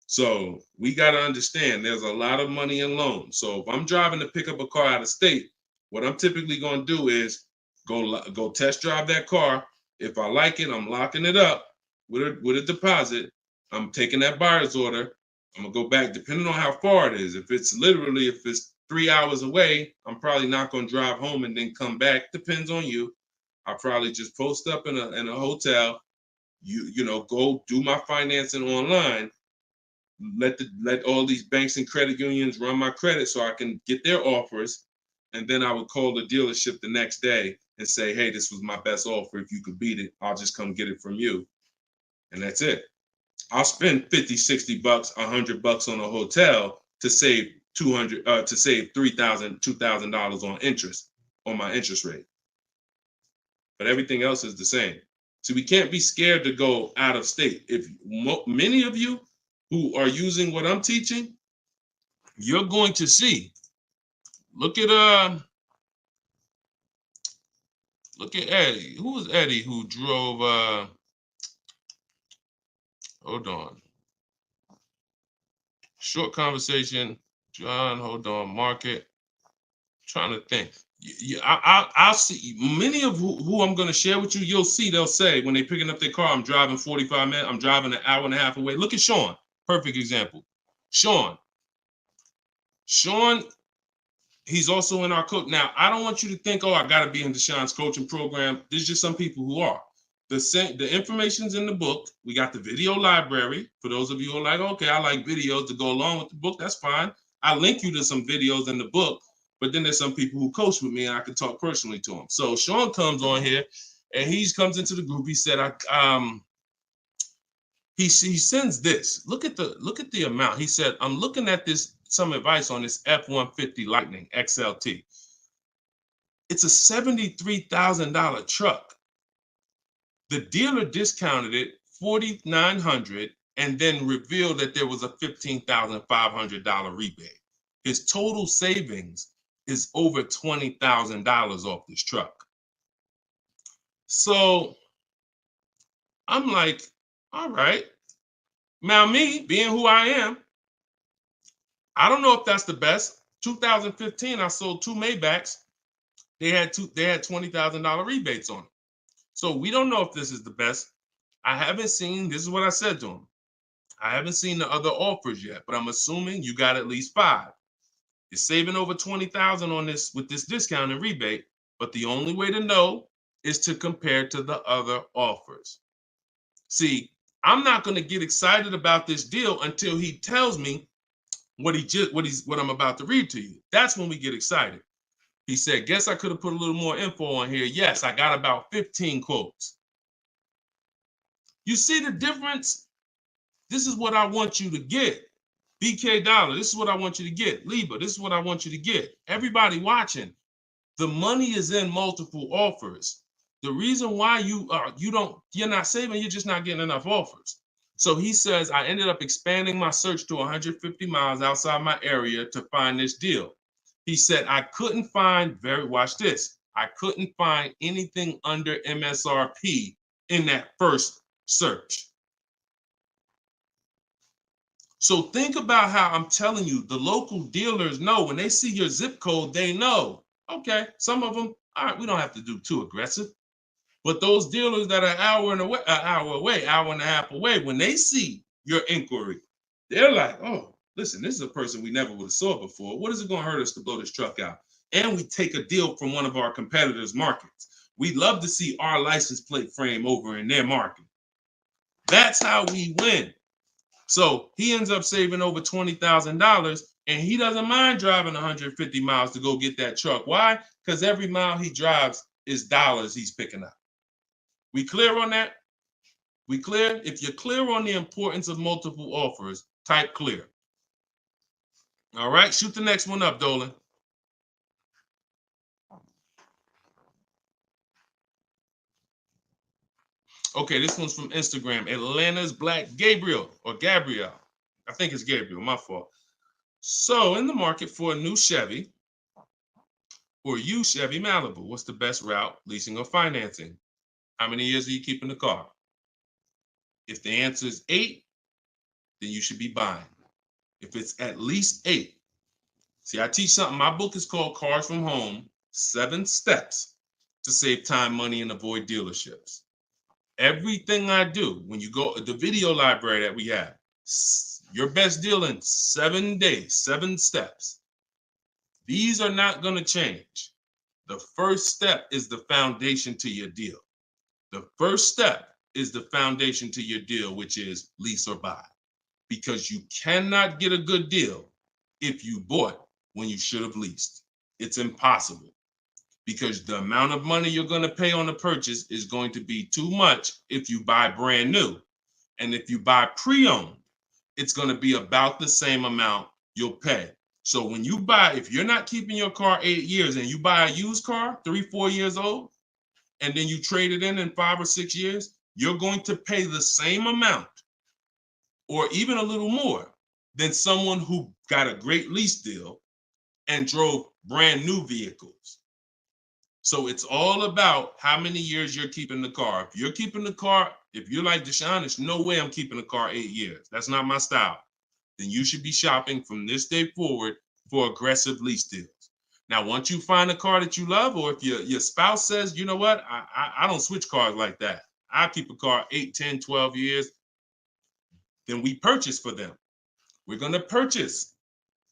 So we got to understand there's a lot of money in loans. So if I'm driving to pick up a car out of state, what I'm typically going to do is go test drive that car. If I like it, I'm locking it up with a deposit. I'm taking that buyer's order. I'm gonna go back, depending on how far it is. If it's 3 hours away, I'm probably not gonna drive home and then come back. Depends on you. I'll probably just post up in a hotel. Go do my financing online. Let all these banks and credit unions run my credit so I can get their offers, and then I would call the dealership the next day and say, hey, this was my best offer. If you could beat it, I'll just come get it from you, and that's it. I'll spend $50, $60, $100 on a hotel to save $3,000, $2,000 on interest on my interest rate. But everything else is the same. So we can't be scared to go out of state. If many of you who are using what I'm teaching, you're going to see. Look at Eddie. Who was Eddie who drove? Hold on. Short conversation. John, hold on. Market. Trying to think. I'll see many of who I'm going to share with you. You'll see they'll say when they're picking up their car, I'm driving 45 minutes. I'm driving an hour and a half away. Look at Sean. Perfect example. Sean, he's also in our coach. Now, I don't want you to think, I got to be in Deshaun's coaching program. There's just some people who are. The information's in the book. We got the video library. For those of you who are like, okay, I like videos to go along with the book. That's fine. I link you to some videos in the book. But then there's some people who coach with me and I can talk personally to them. So Sean comes on here and he comes into the group. He said, he sends this. Look at the amount. He said, I'm looking at some advice on this F-150 Lightning XLT. It's a $73,000 truck. The dealer discounted it $4,900 and then revealed that there was a $15,500 rebate. His total savings is over $20,000 off this truck. So I'm like, all right. Now me, being who I am, I don't know if that's the best. 2015, I sold 2 Maybachs. They had $20,000 rebates on it. So we don't know if this is the best. I haven't seen, this is what I said to him. I haven't seen the other offers yet, but I'm assuming you got at least 5. You're saving over $20,000 on this with this discount and rebate, but the only way to know is to compare to the other offers. See, I'm not going to get excited about this deal until he tells me what I'm about to read to you. That's when we get excited. He said, guess I could have put a little more info on here. Yes, I got about 15 quotes. You see the difference? This is what I want you to get. BK Dollar, this is what I want you to get. Liba, this is what I want you to get. Everybody watching, the money is in multiple offers. The reason why you're not saving, you're just not getting enough offers. So he says, I ended up expanding my search to 150 miles outside my area to find this deal. He said, I couldn't find, watch this, I couldn't find anything under MSRP in that first search. So think about how I'm telling you, the local dealers know when they see your zip code, they know, okay, some of them, all right, we don't have to do too aggressive. But those dealers that are an hour and a half away, when they see your inquiry, they're like, oh, listen, this is a person we never would have saw before. What is it going to hurt us to blow this truck out? And we take a deal from one of our competitors' markets. We love to see our license plate frame over in their market. That's how we win. So he ends up saving over $20,000, and he doesn't mind driving 150 miles to go get that truck. Why? Because every mile he drives is dollars he's picking up. We clear on that? We clear? If you're clear on the importance of multiple offers, type clear. All right, shoot the next one up, Dolan. Okay, this one's from Instagram. Atlanta's Black Gabriel, or Gabrielle. I think it's Gabriel, my fault. So, in the market for a new Chevy or used Chevy Malibu, what's the best route, leasing or financing? How many years are you keeping the car? If the answer is 8, then you should be buying. If it's at least 8, see, I teach something. My book is called Cars from Home, 7 Steps to Save Time, Money, and Avoid Dealerships. Everything I do, when you go, the video library that we have, your best deal in 7 days, 7 steps. These are not going to change. The first step is the foundation to your deal. The first step is the foundation to your deal, which is lease or buy. Because you cannot get a good deal if you bought when you should have leased. It's impossible, because the amount of money you're going to pay on the purchase is going to be too much if you buy brand new. And if you buy pre-owned, it's going to be about the same amount you'll pay. So when you buy, if you're not keeping your car 8 years and you buy a used car, 3-4 years old, and then you trade it in 5 or 6 years, you're going to pay the same amount or even a little more than someone who got a great lease deal and drove brand new vehicles. So it's all about how many years you're keeping the car. If you're keeping the car, if you're like Deshone, there's no way I'm keeping the car 8 years. That's not my style. Then you should be shopping from this day forward for aggressive lease deals. Now, once you find a car that you love, or if your spouse says, you know what, I don't switch cars like that. I keep a car 8, 10, 12 years. Then we purchase for them. We're going to purchase.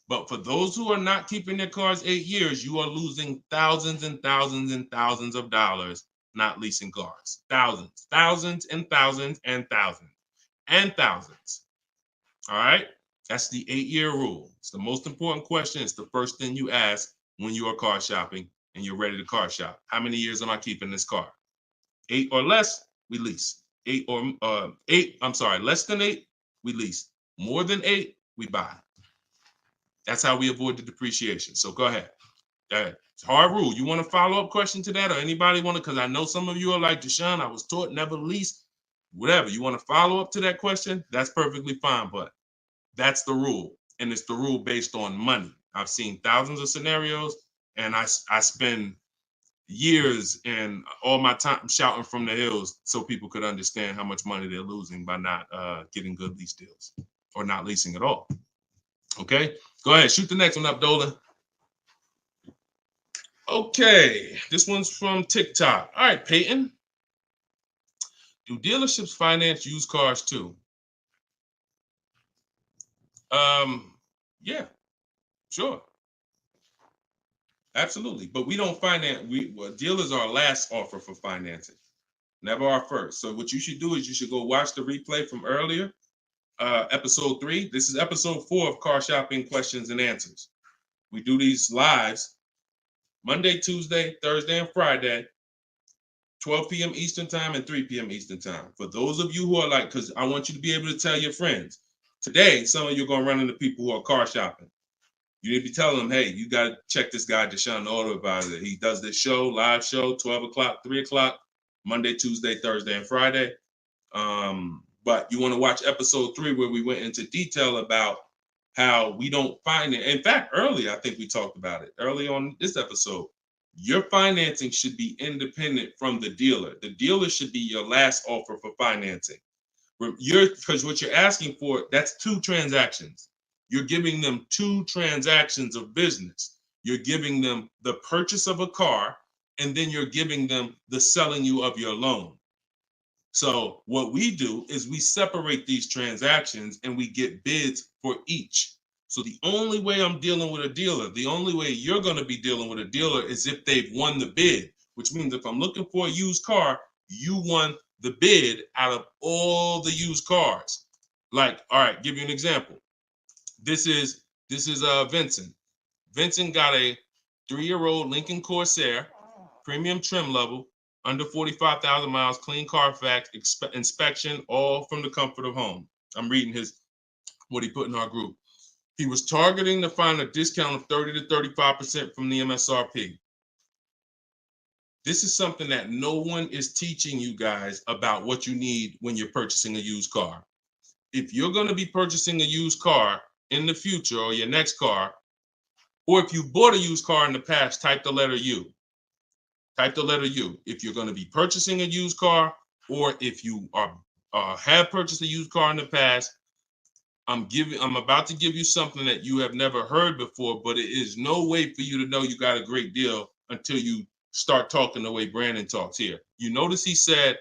But for those who are not keeping their cars 8 years, you are losing thousands and thousands and thousands of dollars not leasing cars. Thousands, thousands and thousands and thousands and thousands. All right? That's the 8-year rule. It's the most important question. It's the first thing you ask when you are car shopping and you're ready to car shop. How many years am I keeping this car? 8 or less, we lease. Less than 8, we lease. More than 8, we buy. That's how we avoid the depreciation. So go ahead. It's a hard rule. You want a follow-up question to that, or anybody want to? Because I know some of you are like, Deshone, I was taught never lease. Whatever. You want to follow up to that question? That's perfectly fine. But that's the rule. And it's the rule based on money. I've seen thousands of scenarios, and I spend years and all my time shouting from the hills so people could understand how much money they're losing by not getting good lease deals or not leasing at all. Okay, go ahead, shoot the next one up, Dolan. Okay, this one's from TikTok. All right, Peyton. Do dealerships finance used cars too? Yeah, sure. Absolutely. But we don't finance, dealers are our last offer for financing, never our first. So what you should do is you should go watch the replay from earlier, episode 3. This is episode 4 of Car Shopping Questions and Answers. We do these lives Monday, Tuesday, Thursday, and Friday, 12 p.m. Eastern time and 3 p.m. Eastern time. For those of you who are like, because I want you to be able to tell your friends. Today, some of you are going to run into people who are car shopping. You need to be telling them, hey, you got to check this guy, Deshone the Auto Advisor. He does this show, live show, 12 o'clock, 3 o'clock, Monday, Tuesday, Thursday, and Friday. But you want to watch episode 3 where we went into detail about how we don't finance. In fact, early, I think we talked about it early on this episode. Your financing should be independent from the dealer. The dealer should be your last offer for financing. Because what you're asking for, that's 2 transactions. You're giving them 2 transactions of business. You're giving them the purchase of a car, and then you're giving them the selling you of your loan. So what we do is we separate these transactions and we get bids for each. So the only way I'm dealing with a dealer, the only way you're going to be dealing with a dealer is if they've won the bid, which means if I'm looking for a used car, you won the bid out of all the used cars. Like, all right, give you an example. This is Vincent. Vincent got a 3-year-old Lincoln Corsair, premium trim level, under 45,000 miles, clean Carfax, inspection, all from the comfort of home. I'm reading what he put in our group. He was targeting to find a discount of 30 to 35% from the MSRP. This is something that no one is teaching you guys about what you need when you're purchasing a used car. If you're going to be purchasing a used car in the future or your next car, or if you bought a used car in the past, type the letter U. Type the letter U. If you're going to be purchasing a used car, or if you have purchased a used car in the past, I'm about to give you something that you have never heard before, but it is no way for you to know you got a great deal until you start talking the way Brandon talks here. You notice he said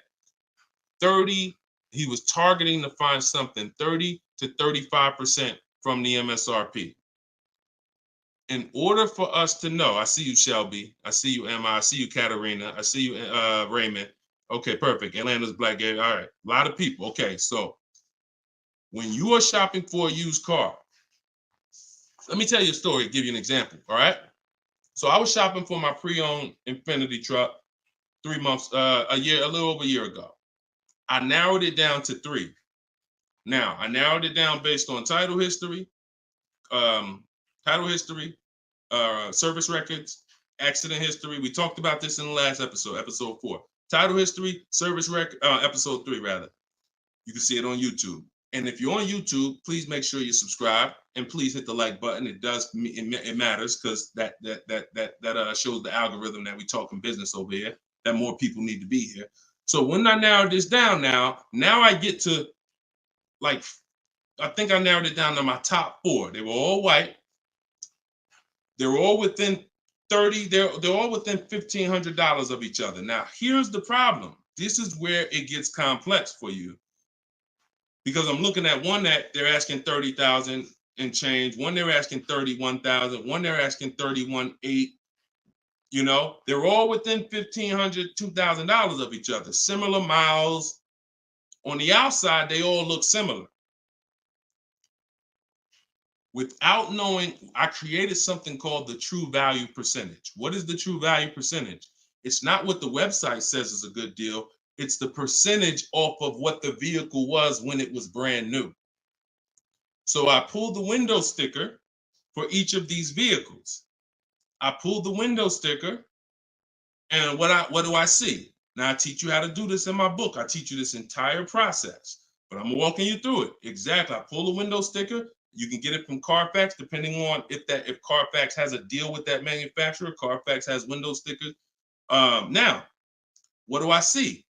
30, he was targeting to find something 30 to 35% from the MSRP. In order for us to know, I see you, Shelby. I see you, Emma. I see you, Katarina. I see you, Raymond. Okay, perfect. Atlanta's Black Gate. All right, a lot of people. Okay, so when you are shopping for a used car, let me tell you a story, give you an example, all right? So I was shopping for my pre-owned Infiniti truck 3 months, a little over a year ago. I narrowed it down to 3. Now, I narrowed it down based on title history, service records, accident history. We talked about this in the last episode, episode 4. Title history, service record, episode 3 rather. You can see it on YouTube. And if you're on YouTube, please make sure you subscribe and please hit the like button. It matters because that shows the algorithm that we talking business over here, that more people need to be here. So when I narrowed this down now I get to I think I narrowed it down to my top 4. They were all white. They were all within 30, they're all within $1,500 of each other. Now, here's the problem. This is where it gets complex for you. Because I'm looking at one that they're asking 30,000 and change, one they're asking 31,000, one they're asking 31,800. You know, they're all within $1,500, $2,000 of each other. Similar miles. On the outside, they all look similar. Without knowing, I created something called the true value percentage. What is the true value percentage? It's not what the website says is a good deal. It's the percentage off of what the vehicle was when it was brand new. So I pulled the window sticker for each of these vehicles. I pulled the window sticker, and what do I see? Now I teach you how to do this in my book. I teach you this entire process, but I'm walking you through it. Exactly. I pull the window sticker. You can get it from Carfax, depending on if Carfax has a deal with that manufacturer. Carfax has window stickers. Now, what do I see?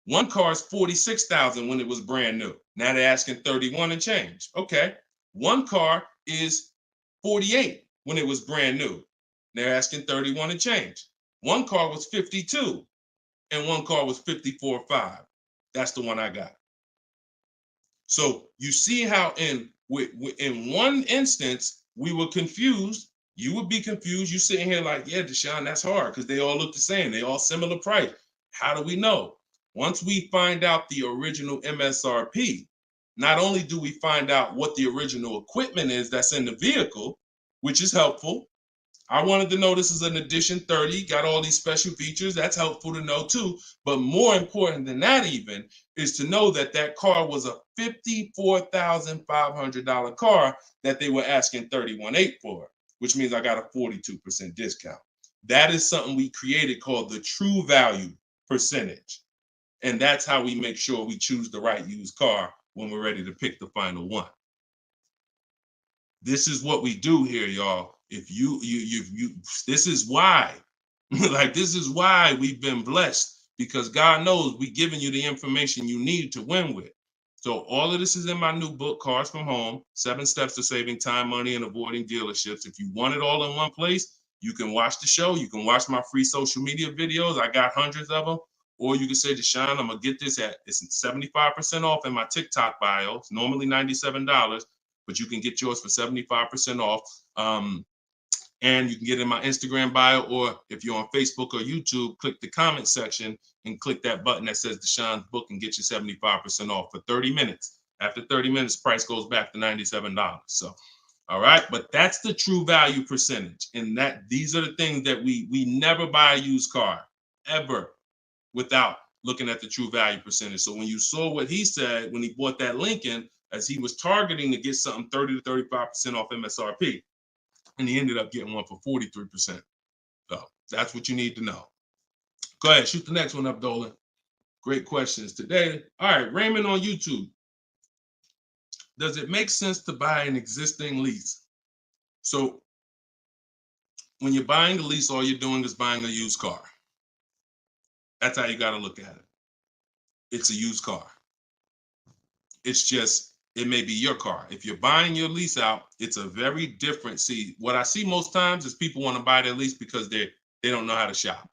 One car is 46,000 when it was brand new. Now they're asking 31 and change. Okay. One car is 48 when it was brand new. They're asking 31 and change. One car was 52 and one car was 54.5. That's the one I got. So you see how in one instance we were confused. You would be confused. You sitting here like, yeah, Deshone, that's hard because they all look the same. They all similar price. How do we know? Once we find out the original MSRP, not only do we find out what the original equipment is that's in the vehicle, which is helpful. I wanted to know this is an Edition 30, got all these special features. That's helpful to know too. But more important than that even is to know that that car was a $54,500 car that they were asking $31,800 for, which means I got a 42% discount. That is something we created called the true value percentage. And that's how we make sure we choose the right used car when we're ready to pick the final one. This is what we do here, y'all. If you this is why, like, this is why we've been blessed, because God knows we giving you the information you need to win with. So all of this is in my new book, Cars from Home, 7 Steps to Saving Time, Money, and Avoiding Dealerships. If you want it all in one place, you can watch the show. You can watch my free social media videos. I got hundreds of them. Or you can say, Deshone, I'm going to get this it's 75% off in my TikTok bio. It's normally $97, but you can get yours for 75% off. And you can get it in my Instagram bio, or if you're on Facebook or YouTube, click the comment section and click that button that says Deshone's book and get you 75% off for 30 minutes. After 30 minutes, price goes back to $97. So, all right, but that's the true value percentage. And that these are the things that we never buy a used car ever without looking at the true value percentage. So when you saw what he said when he bought that Lincoln, as he was targeting to get something 30 to 35% off MSRP, and he ended up getting one for 43%. So that's what you need to know. Go ahead, shoot the next one up, Dolan. Great questions today. All right, Raymond on YouTube. Does it make sense to buy an existing lease? So when you're buying a lease, all you're doing is buying a used car. That's how you got to look at it. It's a used car. It's just, it may be your car. If you're buying your lease out, it's a very different. See, what I see most times is people want to buy their lease because they don't know how to shop.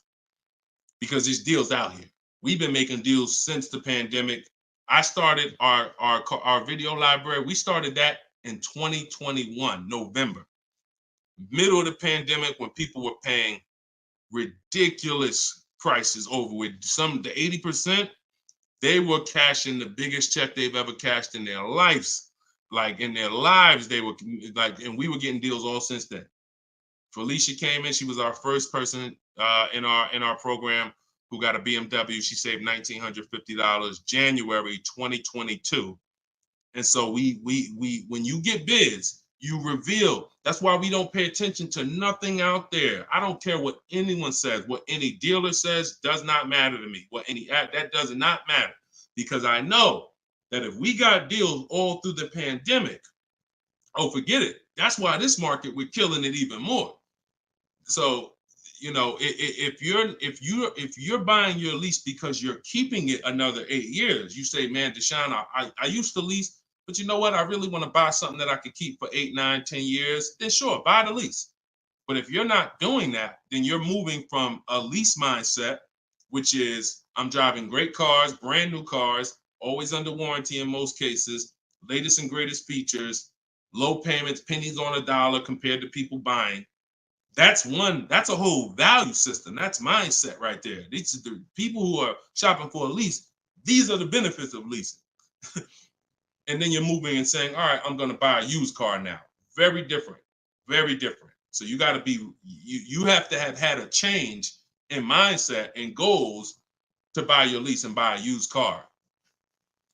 Because there's deals out here. We've been making deals since the pandemic. I started our video library. We started that in 2021, November, middle of the pandemic, when people were paying ridiculous prices over with the 80%. They were cashing the biggest check they've ever cashed in their lives. Like in their lives, they were like, and we were getting deals all since then. Felicia came in. She was our first person in our program who got a BMW. She saved $1,950 January 2022. And so we when you get bids, you reveal. That's why we don't pay attention to nothing out there. I don't care what anyone says, what any dealer says does not matter to me. That does not matter, because I know that if we got deals all through the pandemic, oh, forget it. That's why this market, we're killing it even more. So, you know, if you're buying your lease because you're keeping it another 8 years, you say, man, Deshone, I used to lease, but you know what? I really want to buy something that I could keep for 8, 9, 10 years. Then sure, buy the lease. But if you're not doing that, then you're moving from a lease mindset, which is I'm driving great cars, brand new cars, always under warranty in most cases, latest and greatest features, low payments, pennies on a dollar compared to people buying. That's a whole value system. That's mindset right there. These are the people who are shopping for a lease. These are the benefits of leasing. And then you're moving and saying, all right, I'm going to buy a used car now. Very different, very different. So you got to be, you have to have had a change in mindset and goals to buy your lease and buy a used car.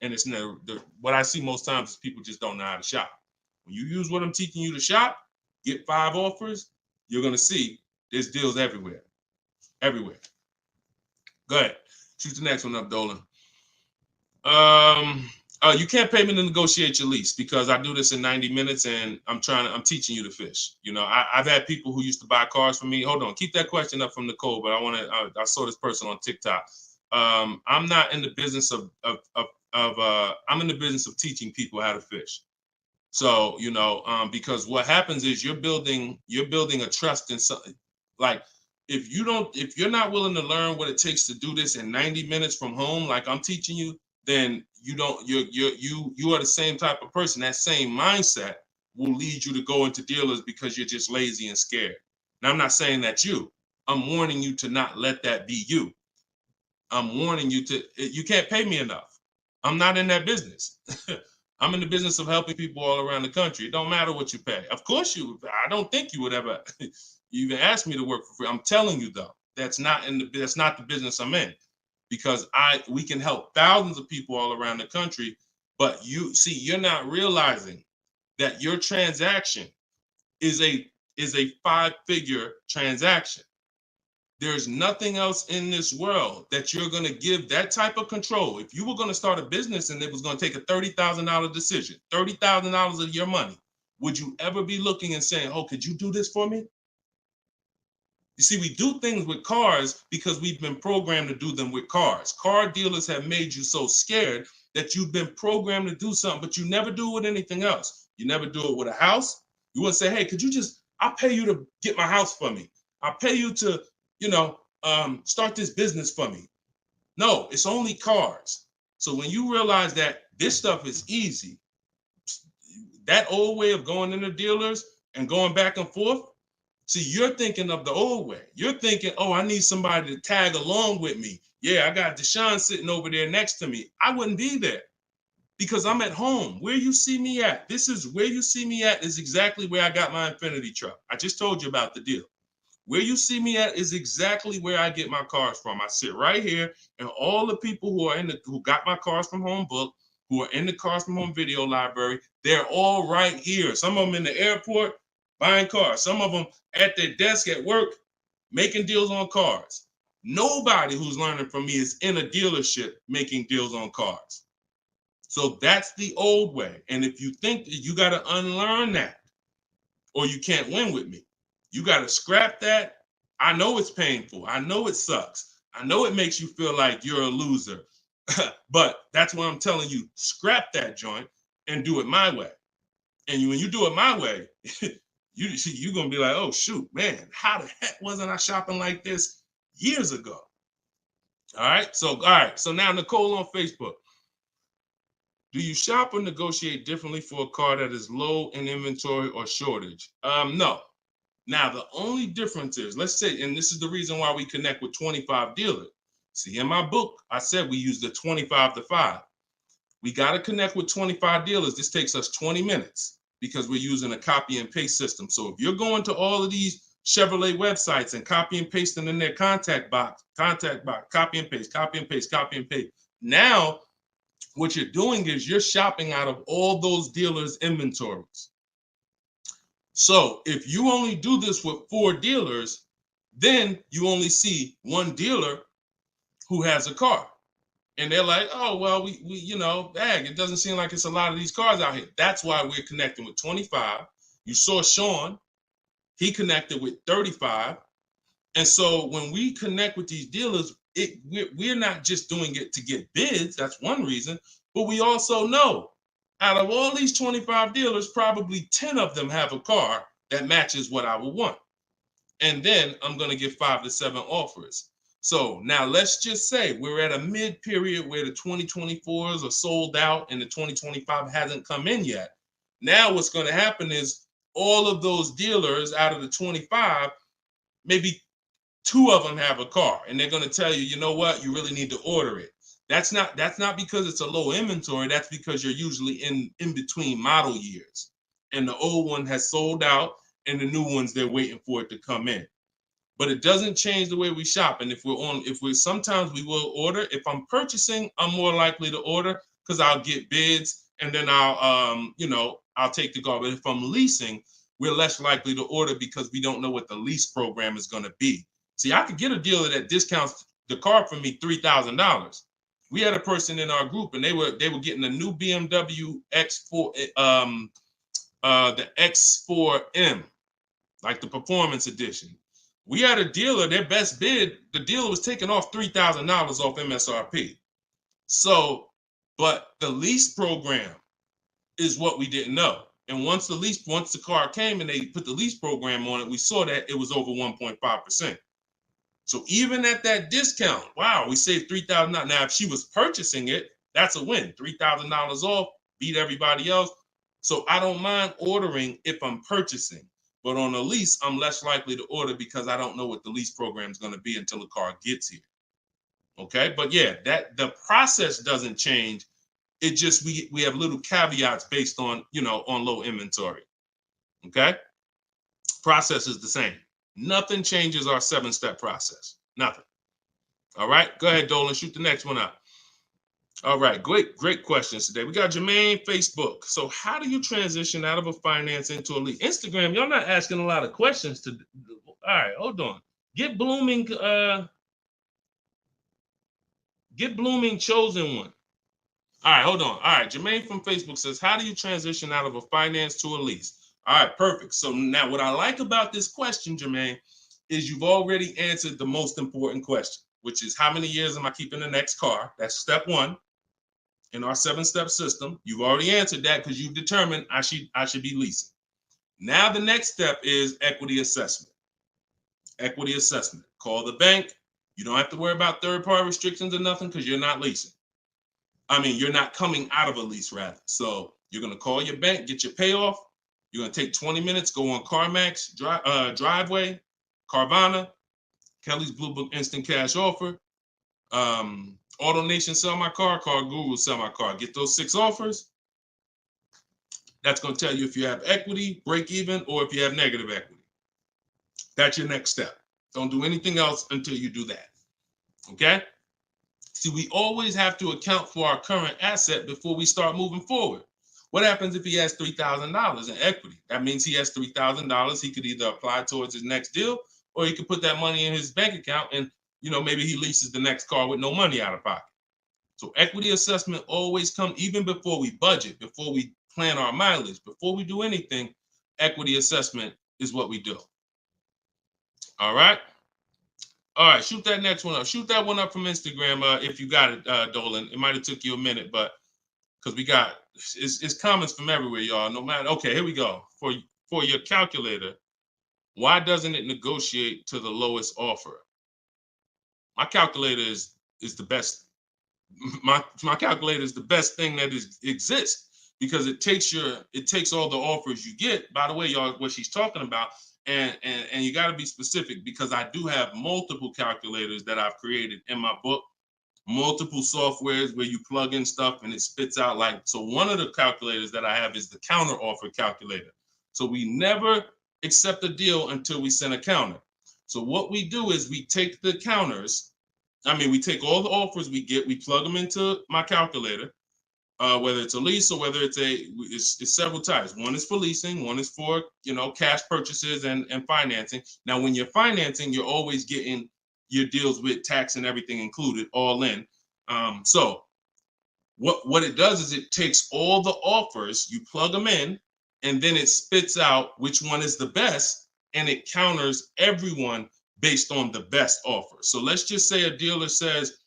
And it's never, what I see most times is people just don't know how to shop. When you use what I'm teaching you to shop, get 5 offers, you're going to see there's deals everywhere. Everywhere. Go ahead. Shoot the next one up, Dolan. You can't pay me to negotiate your lease, because I do this in 90 minutes and I'm teaching you to fish. You know, I've had people who used to buy cars from me. Hold on, keep that question up from Nicole, but I saw this person on TikTok. I'm not in the business I'm in the business of teaching people how to fish. So, you know, because what happens is you're building a trust in something. Like, if you're not willing to learn what it takes to do this in 90 minutes from home, like I'm teaching you, then you are the same type of person. That same mindset will lead you to go into dealers because you're just lazy and scared. Now, I'm not saying that's you. I'm warning you to not let that be you. I'm warning you you can't pay me enough. I'm not in that business. I'm in the business of helping people all around the country. It don't matter what you pay. Of course I don't think you would ever even ask me to work for free. I'm telling you though, that's not the business I'm in, because we can help thousands of people all around the country. But you're not realizing that your transaction is a 5-figure transaction. There's nothing else in this world that you're going to give that type of control. If you were going to start a business and it was going to take a $30,000 decision, $30,000 of your money, would you ever be looking and saying, oh, could you do this for me? You see, we do things with cars because we've been programmed to do them with cars. Car dealers have made you so scared that you've been programmed to do something, but you never do it with anything else. You never do it with a house. You wouldn't say, hey, could you just, I'll pay you to get my house for me. I'll pay you to, start this business for me. No, it's only cars. So when you realize that this stuff is easy, that old way of going into dealers and going back and forth, see, you're thinking of the old way. You're thinking, oh, I need somebody to tag along with me. Yeah, I got Deshone sitting over there next to me. I wouldn't be there because I'm at home. Where you see me at, this is where you see me at is exactly where I got my Infinity truck. I just told you about the deal. Where you see me at is exactly where I get my cars from. I sit right here, and all the people who got my Cars from Home book, who are in the Cars from Home video library, they're all right here. Some of them in the airport buying cars. Some of them at their desk at work making deals on cars. Nobody who's learning from me is in a dealership making deals on cars. So that's the old way. And if you think that you got to unlearn that or you can't win with me, you got to scrap that. I know it's painful. I know it sucks. I know it makes you feel like you're a loser. But that's what I'm telling you. Scrap that joint and do it my way. And when you do it my way, you're going to be like, oh, shoot, man, how the heck wasn't I shopping like this years ago? All right. So now Nicole on Facebook. Do you shop or negotiate differently for a car that is low in inventory or shortage? No. Now, the only difference is, let's say, and this is the reason why we connect with 25 dealers. See, in my book, I said we use the 25 to 5. We got to connect with 25 dealers. This takes us 20 minutes because we're using a copy and paste system. So if you're going to all of these Chevrolet websites and copy and pasting in their contact box, copy and paste, copy and paste, copy and paste. Now, what you're doing is you're shopping out of all those dealers' inventories. So if you only do this with 4 dealers, then you only see one dealer who has a car. And they're like, oh, well, we it doesn't seem like it's a lot of these cars out here. That's why we're connecting with 25. You saw Sean, he connected with 35. And so when we connect with these dealers, we're not just doing it to get bids. That's one reason. But we also know out of all these 25 dealers, probably 10 of them have a car that matches what I would want. And then I'm going to get 5 to 7 offers. So now let's just say we're at a mid period where the 2024s are sold out and the 2025 hasn't come in yet. Now what's going to happen is all of those dealers out of the 25, maybe 2 of them have a car, and they're going to tell you, you know what, you really need to order it. That's not because it's a low inventory. That's because you're usually in between model years, and the old one has sold out, and the new ones they're waiting for it to come in. But it doesn't change the way we shop. And sometimes we will order. If I'm purchasing, I'm more likely to order because I'll get bids, and then I'll take the car. But if I'm leasing, we're less likely to order because we don't know what the lease program is going to be. See, I could get a dealer that discounts the car for me $3,000. We had a person in our group, and they were getting a new BMW X4, the X4M, like the performance edition. We had a dealer, their best bid, the dealer was taking off $3,000 off MSRP. So, but the lease program is what we didn't know. And once the car came and they put the lease program on it, we saw that it was over 1.5%. So even at that discount, wow, we saved $3,000. Now, if she was purchasing it, that's a win. $3,000 off, beat everybody else. So I don't mind ordering if I'm purchasing. But on a lease, I'm less likely to order because I don't know what the lease program is going to be until the car gets here. Okay, but yeah, that the process doesn't change. It just we have little caveats based on on low inventory. Okay, process is the same. Nothing changes our 7-step process. Nothing. All right, go ahead, Dolan. Shoot the next one up. All right, great questions today. We got Jermaine, Facebook. So how do you transition out of a finance into a lease? Instagram, y'all not asking a lot of questions. All right, hold on. Get Blooming chosen one. All right, hold on. All right, Jermaine from Facebook says, how do you transition out of a finance to a lease? All right, perfect. So now what I like about this question, Jermaine, is you've already answered the most important question, which is how many years am I keeping the next car? That's step one in our 7-step system. You've already answered that because you've determined I should be leasing. Now the next step is equity assessment. Equity assessment. Call the bank. You don't have to worry about third-party restrictions or nothing because you're not leasing. I mean, you're not coming out of a lease, rather. So you're going to call your bank, get your payoff. You're going to take 20 minutes, go on CarMax, Driveway, Carvana, Kelly's Blue Book Instant Cash Offer, AutoNation Sell My Car, Car Guru Sell My Car. Get those 6 offers. That's going to tell you if you have equity, break even, or if you have negative equity. That's your next step. Don't do anything else until you do that. Okay? See, we always have to account for our current asset before we start moving forward. What happens if he has $3,000 in equity? That means he has $3,000. He could either apply towards his next deal, or he could put that money in his bank account and, maybe he leases the next car with no money out of pocket. So equity assessment always comes even before we budget, before we plan our mileage, before we do anything. Equity assessment is what we do. All right. All right, shoot that next one up. Shoot that one up from Instagram if you got it, Dolan. It might have took you a minute, but because we got it's comments from everywhere, y'all. No matter. Okay, here we go. For your calculator, why doesn't it negotiate to the lowest offer? My calculator is the best. My calculator is the best thing that exists because it takes all the offers you get. By the way, y'all, what she's talking about. And you got to be specific because I do have multiple calculators that I've created in my book, multiple softwares where you plug in stuff and it spits out so one of the calculators that I have is the counter offer calculator. So we never accept a deal until we send a counter. So what we do is we take the counters. We take all the offers we get, we plug them into my calculator. Whether it's a lease or whether it's several types. One is for leasing, one is for cash purchases and financing. Now, when you're financing, you're always getting your deals with tax and everything included, all in. So what it does is it takes all the offers, you plug them in, and then it spits out which one is the best, and it counters everyone based on the best offer. So let's just say a dealer says,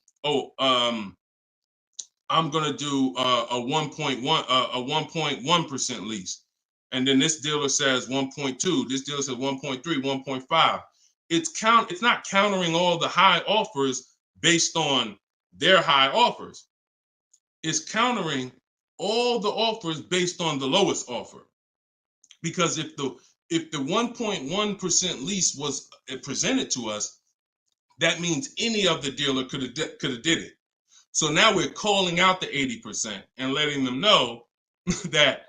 I'm gonna do a 1.1% lease, and then this dealer says 1.2. This dealer says 1.3, 1.5. It's not countering all the high offers based on their high offers. It's countering all the offers based on the lowest offer. Because if the 1.1% lease was presented to us, that means any of the dealer could have did it. So now we're calling out the 80% and letting them know that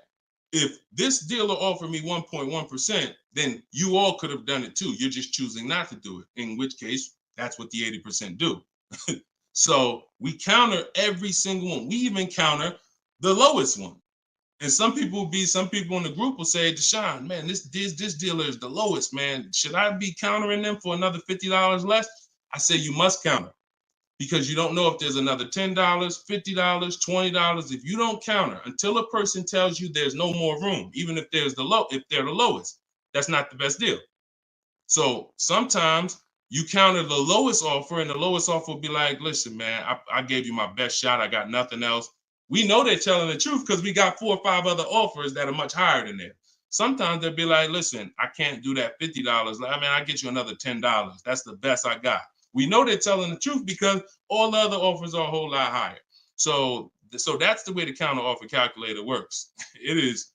if this dealer offered me 1.1%, then you all could have done it too. You're just choosing not to do it, in which case that's what the 80% do. So we counter every single one. We even counter the lowest one. And some people in the group will say, Deshone, man, this dealer is the lowest, man. Should I be countering them for another $50 less? I say you must counter. Because you don't know if there's another $10, $50, $20. If you don't counter until a person tells you there's no more room, even if they're the lowest, that's not the best deal. So sometimes you counter the lowest offer, and the lowest offer will be like, listen, man, I gave you my best shot. I got nothing else. We know they're telling the truth because we got 4 or 5 other offers that are much higher than that. Sometimes they'll be like, listen, I can't do that $50. I'll get you another $10. That's the best I got. We know they're telling the truth because all the other offers are a whole lot higher. So that's the way the counter offer calculator works. It's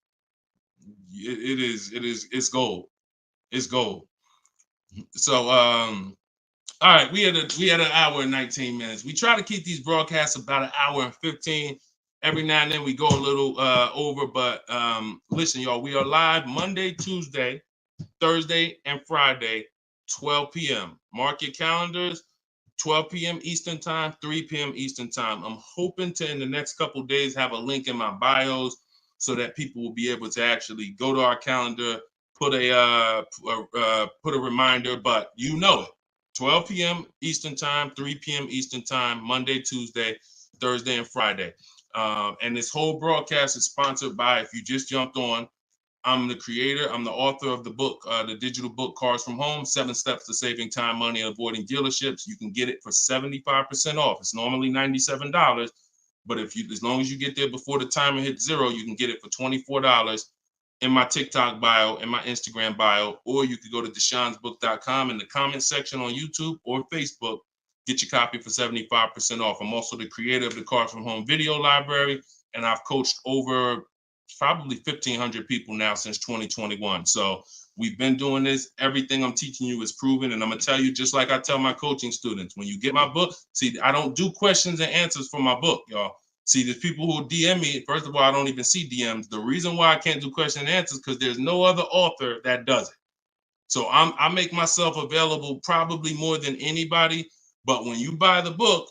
gold. It's gold. So all right, we had an hour and 19 minutes. We try to keep these broadcasts about an hour and 15. Every now and then we go a little over, but listen, y'all, we are live Monday, Tuesday, Thursday, and Friday, 12 p.m. Mark your calendars, 12 p.m. Eastern time, 3 p.m. Eastern time. I'm hoping to, in the next couple of days, have a link in my bios so that people will be able to actually go to our calendar, put a reminder, but you know it. 12 p.m. Eastern time, 3 p.m. Eastern time, Monday, Tuesday, Thursday, and Friday. And this whole broadcast is sponsored by, if you just jumped on, I'm the creator, I'm the author of the book, the digital book, Cars from Home, 7 Steps to Saving Time, Money, and Avoiding Dealerships. You can get it for 75% off. It's normally $97, but as long as you get there before the timer hits 0, you can get it for $24 in my TikTok bio, in my Instagram bio, or you could go to deshonesbook.com in the comment section on YouTube or Facebook. Get your copy for 75% off. I'm also the creator of the Cars from Home video library, and I've coached over probably 1,500 people now since 2021. So we've been doing this. Everything I'm teaching you is proven. And I'm going to tell you, just like I tell my coaching students, when you get my book, see, I don't do questions and answers for my book, y'all. See, there's people who DM me. First of all, I don't even see DMs. The reason why I can't do question and answers because there's no other author that does it. So I make myself available probably more than anybody. But when you buy the book,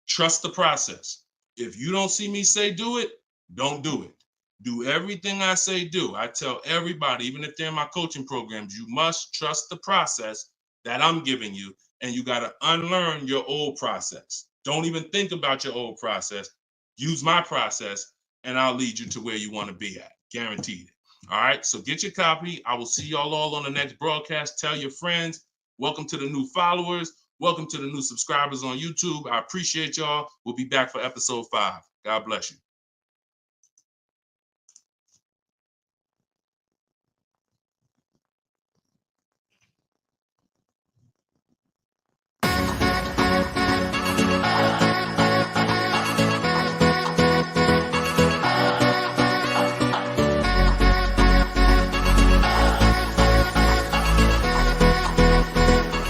trust the process. If you don't see me say do it, don't do it. Do everything I say do. I tell everybody, even if they're in my coaching programs, you must trust the process that I'm giving you, and you got to unlearn your old process. Don't even think about your old process. Use my process, and I'll lead you to where you want to be at. Guaranteed. All right, so get your copy. I will see y'all all on the next broadcast. Tell your friends. Welcome to the new followers. Welcome to the new subscribers on YouTube. I appreciate y'all. We'll be back for episode 5. God bless you.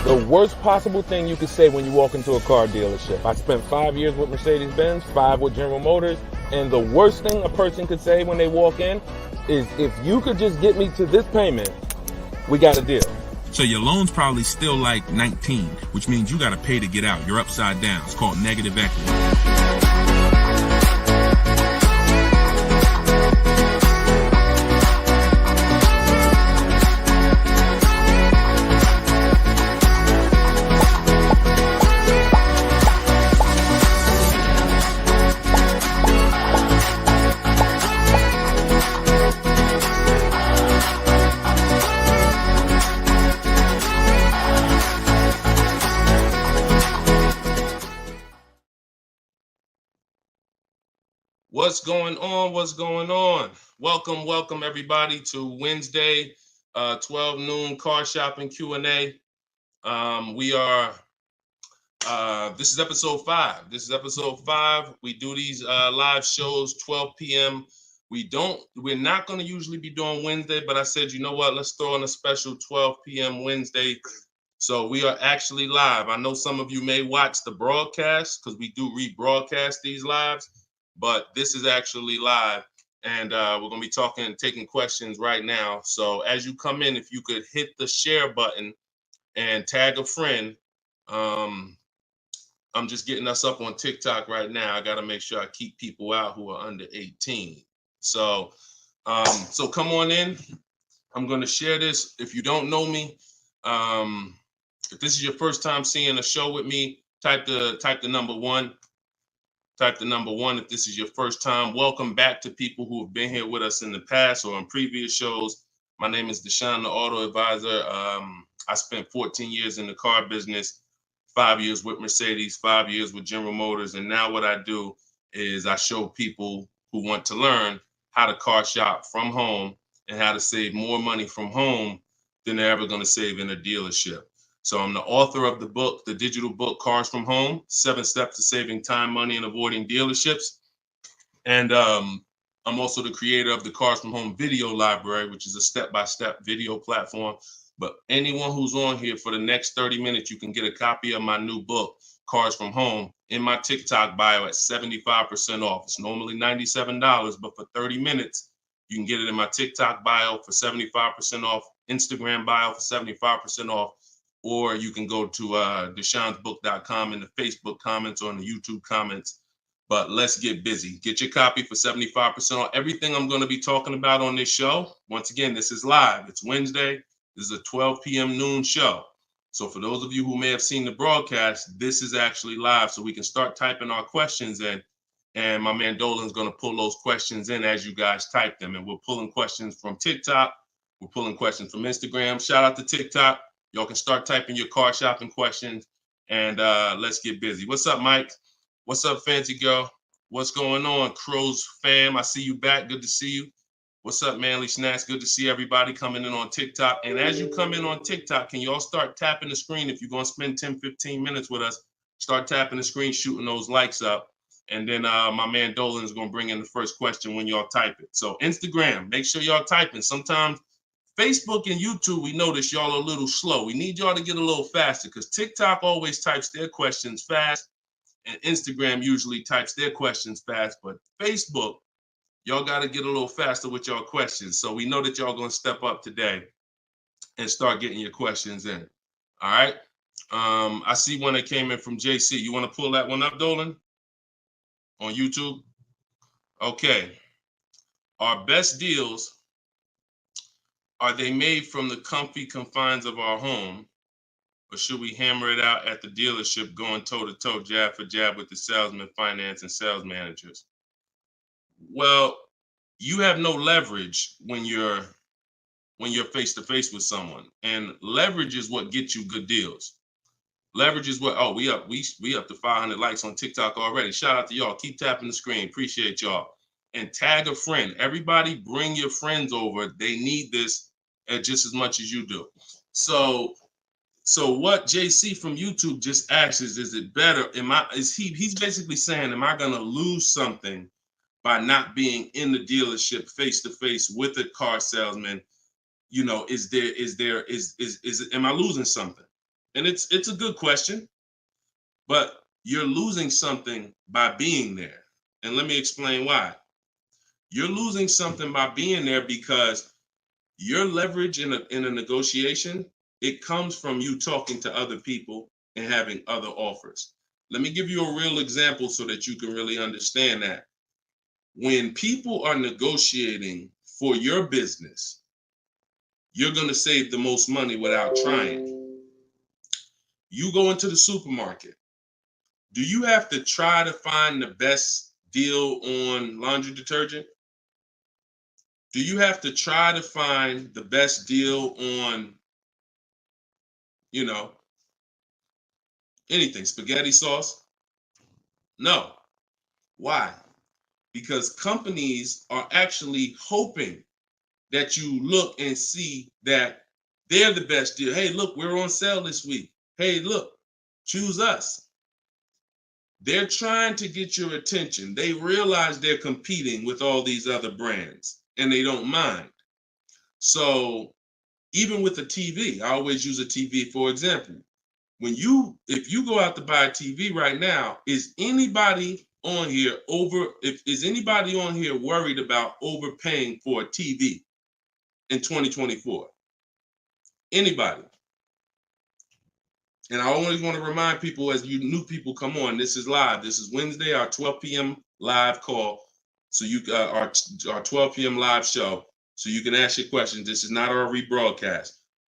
The worst possible thing you could say when you walk into a car dealership. I spent 5 years with Mercedes-Benz, 5 with General Motors, and the worst thing a person could say when they walk in is, if you could just get me to this payment, we got a deal. So your loan's probably still like 19, which means you got to pay to get out. You're upside down. It's called negative equity. What's going on? What's going on? Welcome everybody to Wednesday, 12 noon car shopping Q&A. This is episode 5. We do these live shows 12 p.m. We're not going to usually be doing Wednesday, but I said, you know what? Let's throw in a special 12 p.m. Wednesday. So we are actually live. I know some of you may watch the broadcast because we do rebroadcast these lives, but this is actually live, and we're going to be taking questions right now. So as you come in, if you could hit the share button and tag a friend. I'm just getting us up on TikTok right now. I got to make sure I keep people out who are under 18. So come on in. I'm going to share this. If you don't know me, if this is your first time seeing a show with me, type the number 1. Type the number 1 if this is your first time. Welcome back to people who have been here with us in the past or on previous shows. My name is Deshone the Auto Advisor. I spent 14 years in the car business, 5 years with Mercedes, 5 years with General Motors. And now what I do is I show people who want to learn how to car shop from home and how to save more money from home than they're ever going to save in a dealership. So I'm the author of the book, the digital book, Cars from Home, 7 Steps to Saving Time, Money, and Avoiding Dealerships. And I'm also the creator of the Cars from Home video library, which is a step-by-step video platform. But anyone who's on here for the next 30 minutes, you can get a copy of my new book, Cars from Home, in my TikTok bio at 75% off. It's normally $97, but for 30 minutes, you can get it in my TikTok bio for 75% off, Instagram bio for 75% off. Or you can go to deshonesbook.com in the Facebook comments or in the YouTube comments. But let's get busy. Get your copy for 75% off. Everything I'm going to be talking about on this show, once again, this is live. It's Wednesday. This is a 12 p.m. noon show. So for those of you who may have seen the broadcast, this is actually live, so we can start typing our questions in. And my man Dolan's going to pull those questions in as you guys type them. And we're pulling questions from TikTok. We're pulling questions from Instagram. Shout out to TikTok. Y'all can start typing your car shopping questions, and let's get busy. What's up, Mike? What's up, Fancy Girl? What's going on, Crows fam? I see you back. Good to see you. What's up, Manly Snacks? Good to see everybody coming in on TikTok. And as you come in on TikTok, can y'all start tapping the screen? If you're going to spend 10, 15 minutes with us, start tapping the screen, shooting those likes up. And then my man Dolan is going to bring in the first question when y'all type it. So Instagram, make sure y'all typing. Sometimes Facebook and YouTube, we notice y'all are a little slow. We need y'all to get a little faster because TikTok always types their questions fast, and Instagram usually types their questions fast. But Facebook, y'all got to get a little faster with y'all questions. So we know that y'all going to step up today and start getting your questions in. All right. I see one that came in from JC. You want to pull that one up, Dolan? On YouTube? Okay. Our best deals, are they made from the comfy confines of our home, or should we hammer it out at the dealership going toe-to-toe, jab for jab with the salesman, finance, and sales managers? Well, you have no leverage when you're face-to-face with someone. And leverage is what gets you good deals. Leverage is what, oh, we up to 500 likes on TikTok already. Shout out to y'all. Keep tapping the screen. Appreciate y'all. And tag a friend. Everybody bring your friends over. They need this just as much as you do. So what JC from YouTube just asks is it better? He's basically saying, am I gonna lose something by not being in the dealership face-to-face with a car salesman? You know, am I losing something? And it's a good question, but you're losing something by being there. And let me explain why. You're losing something by being there because your leverage in a negotiation, it comes from you talking to other people and having other offers. Let me give you a real example so that you can really understand that. When people are negotiating for your business, you're going to save the most money without trying. You go into the supermarket. Do you have to try to find the best deal on laundry detergent? Do you have to try to find the best deal on, anything, spaghetti sauce? No. Why? Because companies are actually hoping that you look and see that they're the best deal. Hey, look, we're on sale this week. Hey, look, choose us. They're trying to get your attention. They realize they're competing with all these other brands and they don't mind. So even with a TV, I always use a TV for example. If you go out to buy a TV right now, is anybody on here worried about overpaying for a TV in 2024? Anybody? And I always want to remind people, as you new people come on, this is live. This is Wednesday, our 12 p.m. live call. So our 12 p.m. live show. So you can ask your questions. This is not our rebroadcast.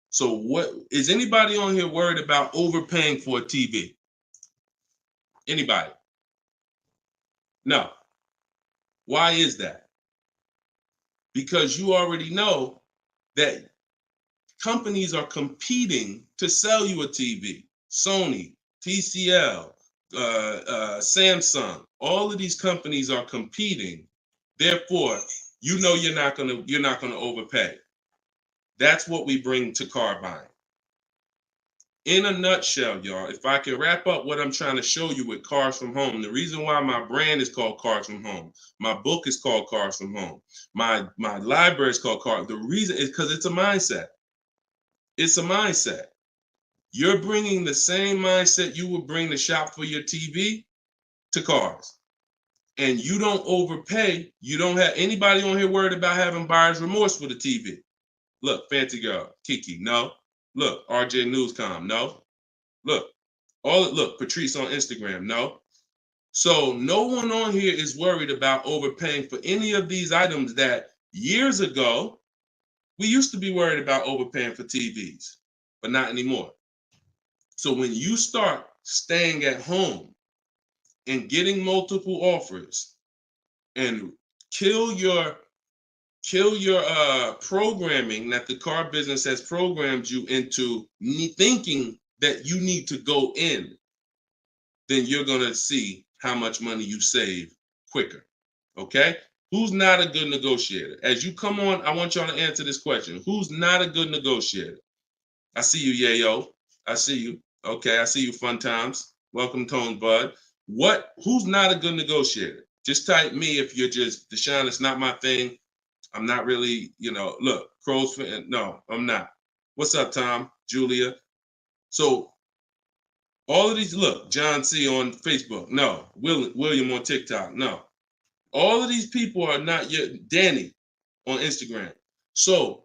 So what is anybody on here worried about overpaying for a TV? Anybody? No. Why is that? Because you already know that companies are competing to sell you a TV. Sony, TCL, Samsung, all of these companies are competing. Therefore, you're not gonna overpay. That's what we bring to car buying. In a nutshell, y'all, if I can wrap up what I'm trying to show you with Cars from Home, the reason why my brand is called Cars from Home, my book is called Cars from Home, my library is called Cars. The reason is because it's a mindset. It's a mindset. You're bringing the same mindset you would bring to shop for your TV to cars. And you don't overpay. You don't have anybody on here worried about having buyer's remorse for the TV. Look, Fancy Girl, Kiki, no. Look, RJ Newscom, no. Look, Patrice on Instagram, no. So no one on here is worried about overpaying for any of these items that years ago, we used to be worried about overpaying for TVs, but not anymore. So when you start staying at home and getting multiple offers and kill your programming that the car business has programmed you into thinking that you need to go in, then you're going to see how much money you save quicker. Okay? Who's not a good negotiator? As you come on, I want y'all to answer this question. Who's not a good negotiator? I see you, Yayo. I see you. Okay, I see you, Fun Times. Welcome, Tone Bud. Who's not a good negotiator? Just type me if you're just, Deshone, it's not my thing. I'm not really, look, Crow's fan. No, I'm not. What's up, Tom? Julia? So all of these, look, John C on Facebook. No. William on TikTok. No. All of these people are not yet. Danny on Instagram. So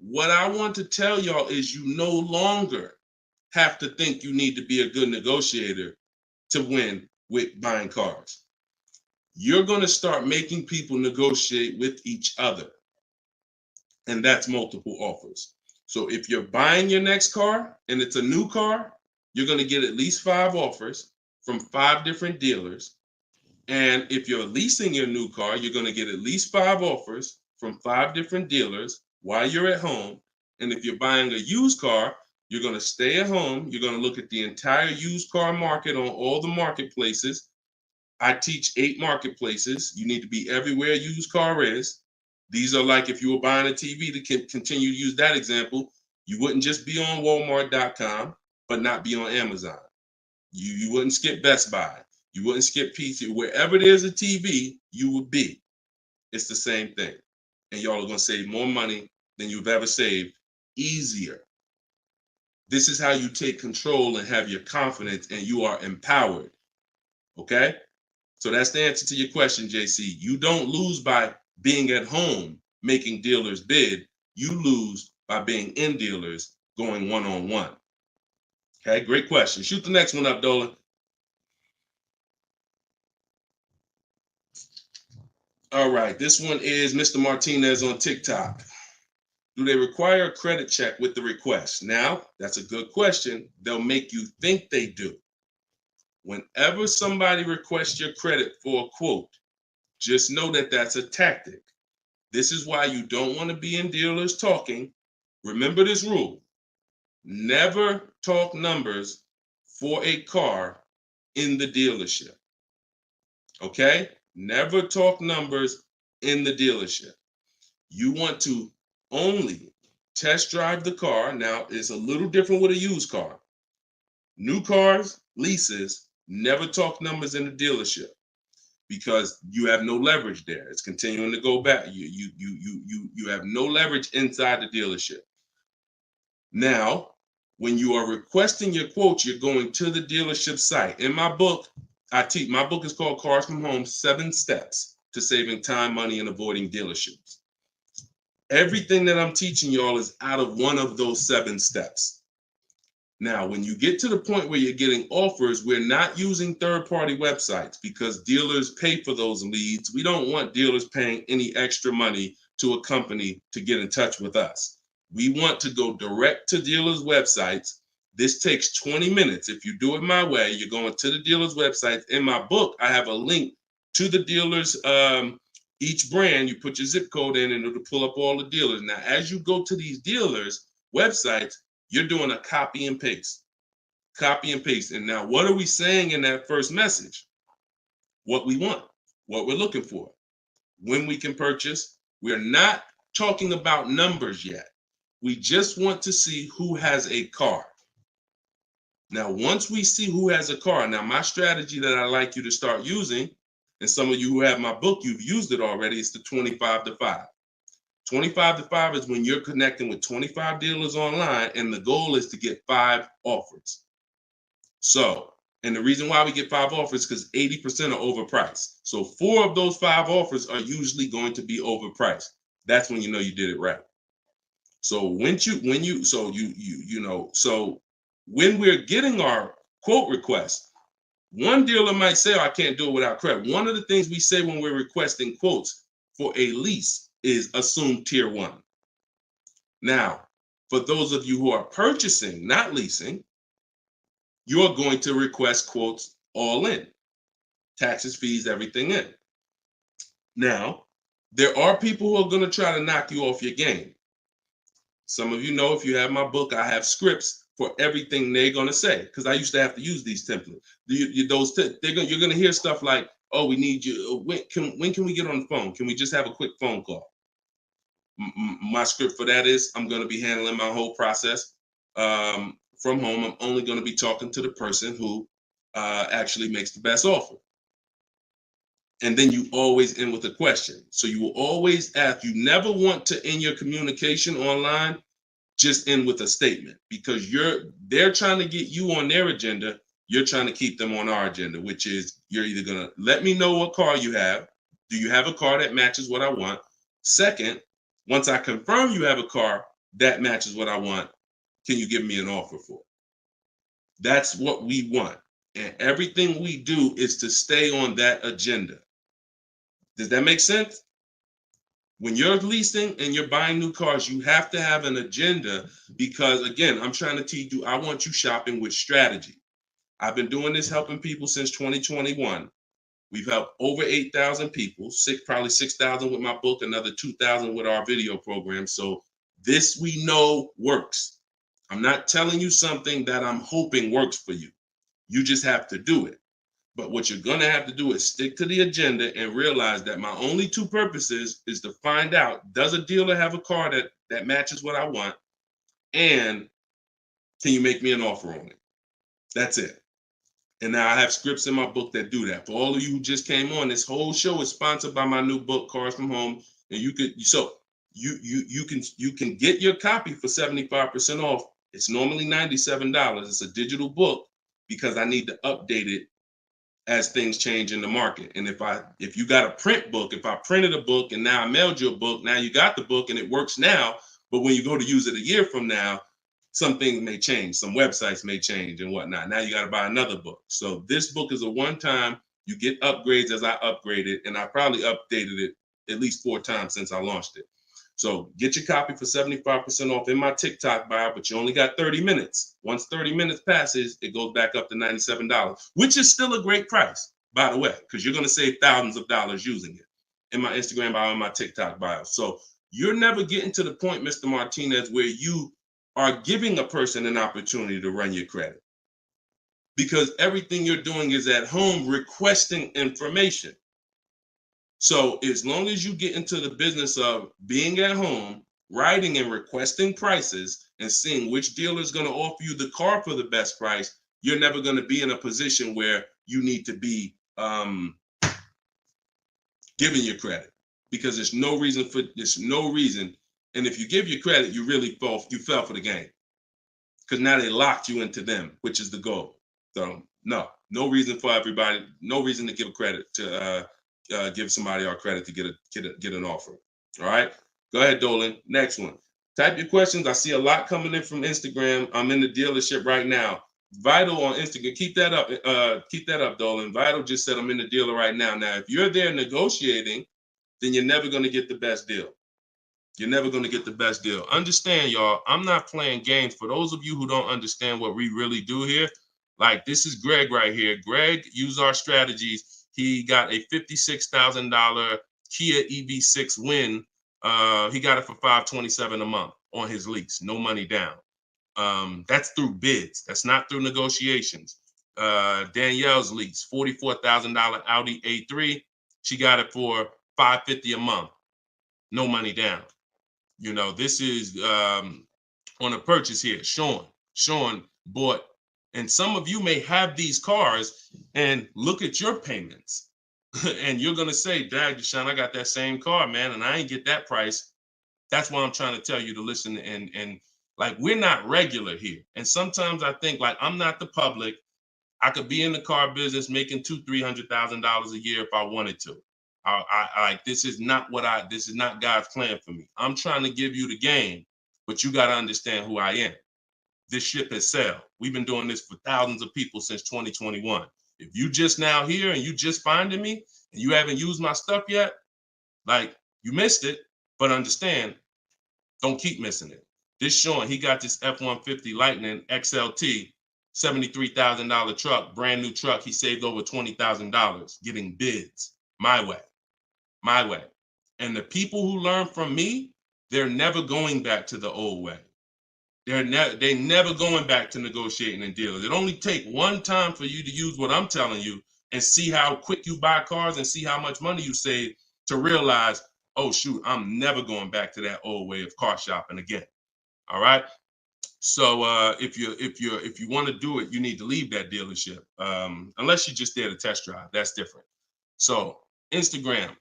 what I want to tell y'all is you no longer have to think you need to be a good negotiator to win with buying cars. You're going to start making people negotiate with each other. And that's multiple offers. So if you're buying your next car and it's a new car, you're going to get at least 5 offers from 5 different dealers. And if you're leasing your new car, you're going to get at least 5 offers from 5 different dealers while you're at home. And if you're buying a used car, you're going to stay at home. You're going to look at the entire used car market on all the marketplaces. I teach 8 marketplaces. You need to be everywhere a used car is. These are like if you were buying a TV, to continue to use that example, you wouldn't just be on Walmart.com, but not be on Amazon. You wouldn't skip Best Buy. You wouldn't skip PC. Wherever there's a TV, you would be. It's the same thing. And y'all are going to save more money than you've ever saved, easier. This is how you take control and have your confidence, and you are empowered. Okay? So that's the answer to your question, JC. You don't lose by being at home making dealers bid. You lose by being in dealers going one-on-one. Okay, great question. Shoot the next one up, Dolan. All right, this one is Mr. Martinez on TikTok. Do they require a credit check with the request? Now, that's a good question. They'll make you think they do. Whenever somebody requests your credit for a quote, just know that that's a tactic. This is why you don't want to be in dealers talking. Remember this rule. Never talk numbers for a car in the dealership. Okay? Never talk numbers in the dealership. You want to only test drive the car. Now, it's a little different with a used car. New cars, leases, never talk numbers in the dealership because you have no leverage there. It's continuing to go back. You have no leverage inside the dealership. Now, when you are requesting your quote, you're going to the dealership site. In my book, my book is called Cars from Home, 7 Steps to Saving Time, Money, and Avoiding Dealerships. Everything that I'm teaching y'all is out of one of those 7 steps. Now, when you get to the point where you're getting offers, we're not using third-party websites because dealers pay for those leads. We don't want dealers paying any extra money to a company to get in touch with us. We want to go direct to dealers' websites. This takes 20 minutes. If you do it my way, you're going to the dealer's website. In my book, I have a link to the dealers, each brand. You put your zip code in and it'll pull up all the dealers. Now, as you go to these dealers' websites, you're doing a copy and paste. Copy and paste. And now, what are we saying in that first message? What we want, what we're looking for, when we can purchase. We're not talking about numbers yet. We just want to see who has a car. Now, once we see who has a car, now my strategy that I like you to start using, and some of you who have my book, you've used it already, is the 25 to 5. 25 to 5 is when you're connecting with 25 dealers online, and the goal is to get 5 offers. So, and the reason why we get 5 offers is because 80% are overpriced. So 4 of those 5 offers are usually going to be overpriced. That's when you know you did it right. So when we're getting our quote request, one dealer might say, oh, I can't do it without credit. One of the things we say when we're requesting quotes for a lease is assume tier 1. Now, for those of you who are purchasing, not leasing, you're going to request quotes all in, taxes, fees, everything in. Now, there are people who are going to try to knock you off your game. Some of you know, if you have my book, I have scripts for everything they're going to say, because I used to have to use these templates. You're going to hear stuff like, oh, we need you. When can we get on the phone? Can we just have a quick phone call? My script for that is, I'm going to be handling my whole process from home. I'm only going to be talking to the person who actually makes the best offer. And then you always end with a question. So you will always ask. You never want to end your communication online just end with a statement, because they're trying to get you on their agenda. You're trying to keep them on our agenda, which is, you're either going to let me know what car you have. Do you have a car that matches what I want? Second, once I confirm you have a car that matches what I want, can you give me an offer for it? That's what we want. And everything we do is to stay on that agenda. Does that make sense? When you're leasing and you're buying new cars, you have to have an agenda, because, again, I'm trying to teach you, I want you shopping with strategy. I've been doing this, helping people since 2021. We've helped over 8,000 people, probably 6,000 with my book, another 2,000 with our video program. So this, we know, works. I'm not telling you something that I'm hoping works for you. You just have to do it. But what you're going to have to do is stick to the agenda and realize that my only two purposes is to find out, does a dealer have a car that matches what I want? And can you make me an offer on it? That's it. And now I have scripts in my book that do that. For all of you who just came on, this whole show is sponsored by my new book, Cars from Home. And you can get your copy for 75% off. It's normally $97. It's a digital book, because I need to update it as things change in the market. And if you got a print book, if I printed a book and now I mailed you a book, now you got the book and it works now, but when you go to use it a year from now, some things may change, some websites may change and whatnot. Now you got to buy another book. So this book is a one-time, you get upgrades as I upgrade it, and I probably updated it at least 4 times since I launched it. So get your copy for 75% off in my TikTok bio, but you only got 30 minutes. Once 30 minutes passes, it goes back up to $97, which is still a great price, by the way, because you're going to save thousands of dollars using it in my Instagram bio and my TikTok bio. So you're never getting to the point, Mr. Martinez, where you are giving a person an opportunity to run your credit, because everything you're doing is at home requesting information. So as long as you get into the business of being at home, writing and requesting prices and seeing which dealer is going to offer you the car for the best price, you're never going to be in a position where you need to be giving your credit, because there's no reason. And if you give your credit, you really fell for the game, because now they locked you into them, which is the goal. So no reason for everybody, no reason to give credit to give somebody our credit to get an offer. All right, go ahead, Dolan. Next one. Type your questions. I see a lot coming in from Instagram. I'm in the dealership right now. Vital on Instagram. Keep that up. Keep that up, Dolan. Vital just said I'm in the dealer right now. Now, if you're there negotiating, then you're never going to get the best deal. You're never going to get the best deal. Understand, y'all, I'm not playing games. For those of you who don't understand what we really do here, like, this is Greg right here. Greg used our strategies. He got a $56,000 Kia EV6 win. He got it for $527 a month on his lease, no money down. That's through bids. That's not through negotiations. Danielle's lease, $44,000 Audi A3. She got it for $550 a month, no money down. You know, this is on a purchase here. Sean bought, and some of you may have these cars and look at your payments. And you're going to say, Dad, Deshone, I got that same car, man, and I ain't get that price. That's why I'm trying to tell you to listen. And like, we're not regular here. And sometimes I think, like, I'm not the public. I could be in the car business making $200,000-$300,000 a year if I wanted to. This is not God's plan for me. I'm trying to give you the game, but you got to understand who I am. This ship has sailed. We've been doing this for thousands of people since 2021. If you just now here and you just finding me and you haven't used my stuff yet, like, you missed it, but understand, don't keep missing it. This Sean, he got this F-150 Lightning XLT $73,000 truck, brand new truck. He saved over $20,000 getting bids my way. And the people who learn from me, they're never going back to the old way. They're never going back to negotiating and dealing. It only take one time for you to use what I'm telling you and see how quick you buy cars and see how much money you save to realize, oh shoot, I'm never going back to that old way of car shopping again. All right. So if you want to do it, you need to leave that dealership. Unless you're just there to test drive, that's different. So Instagram.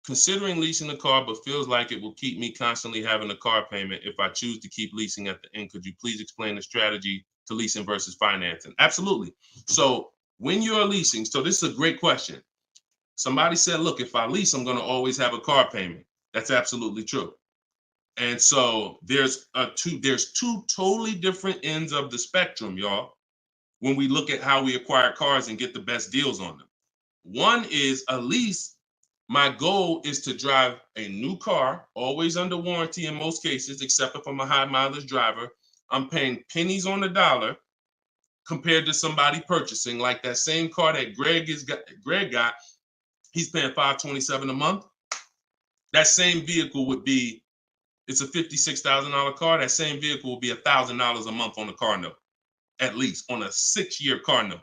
Considering leasing a car, but feels like it will keep me constantly having a car payment if I choose to keep leasing at the end. Could you please explain the strategy to leasing versus financing? Absolutely. So when you're leasing, so this is a great question. Somebody said, look, if I lease, I'm going to always have a car payment. That's absolutely true. And so there's two totally different ends of the spectrum, y'all, when we look at how we acquire cars and get the best deals on them. One is a lease. My goal is to drive a new car, always under warranty in most cases, except if I'm a high mileage driver. I'm paying pennies on the dollar compared to somebody purchasing like that same car that Greg got. He's paying $527 a month. That same vehicle would be, it's a $56,000 car. That same vehicle will be $1,000 a month on the car note, at least on a 6-year car note.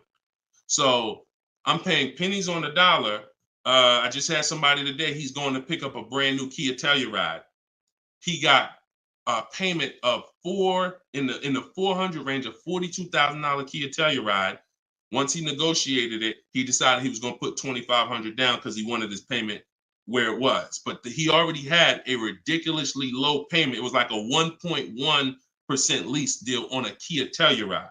So I'm paying pennies on the dollar. I just had somebody today, he's going to pick up a brand new Kia Telluride. He got a payment of in the 400 range of $42,000 Kia Telluride. Once he negotiated it, he decided he was going to put $2,500 down because he wanted his payment where it was. But he already had a ridiculously low payment. It was like a 1.1% lease deal on a Kia Telluride.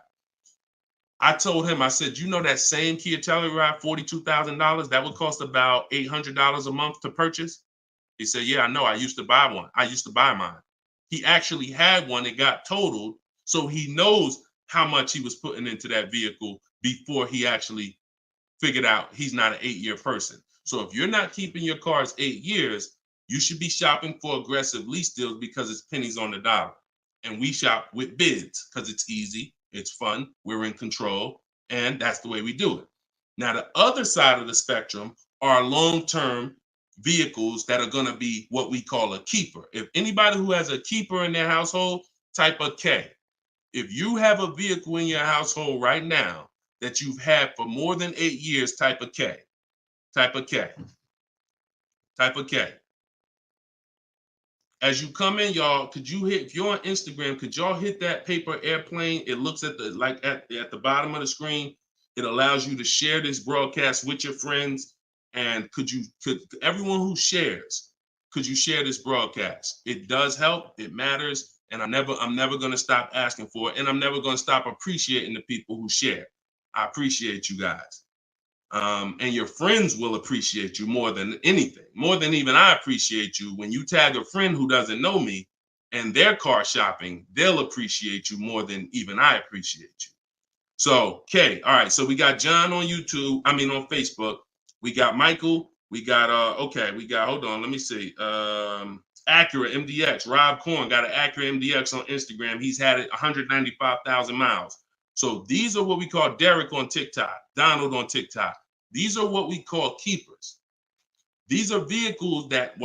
I told him, I said, you know that same Kia Telluride, $42,000, that would cost about $800 a month to purchase? He said, yeah, I know. I used to buy one. I used to buy mine. He actually had one. It got totaled. So he knows how much he was putting into that vehicle before he actually figured out he's not an 8-year person. So if you're not keeping your cars 8 years, you should be shopping for aggressive lease deals because it's pennies on the dollar. And we shop with bids because it's easy. It's fun. We're in control. And that's the way we do it. Now, the other side of the spectrum are long-term vehicles that are going to be what we call a keeper. If anybody who has a keeper in their household, type a K. If you have a vehicle in your household right now that you've had for more than 8 years, type a K. Type a K. Type a K. As you come in, y'all, if you're on Instagram, could y'all hit that paper airplane? It looks at the bottom of the screen. It allows you to share this broadcast with your friends. And could everyone who shares, could you share this broadcast? It does help. It matters. And I'm never going to stop asking for it. And I'm never going to stop appreciating the people who share. I appreciate you guys. And your friends will appreciate you more than anything, more than even I appreciate you. When you tag a friend who doesn't know me and they're car shopping, they'll appreciate you more than even I appreciate you. So, okay, all right. So we got John on on Facebook. We got Michael. We got hold on, let me see. Acura MDX. Rob Korn got an Acura MDX on Instagram. He's had it 195,000 miles. So these are what we call Derek on TikTok, Donald on TikTok. These are what we call keepers. These are vehicles that,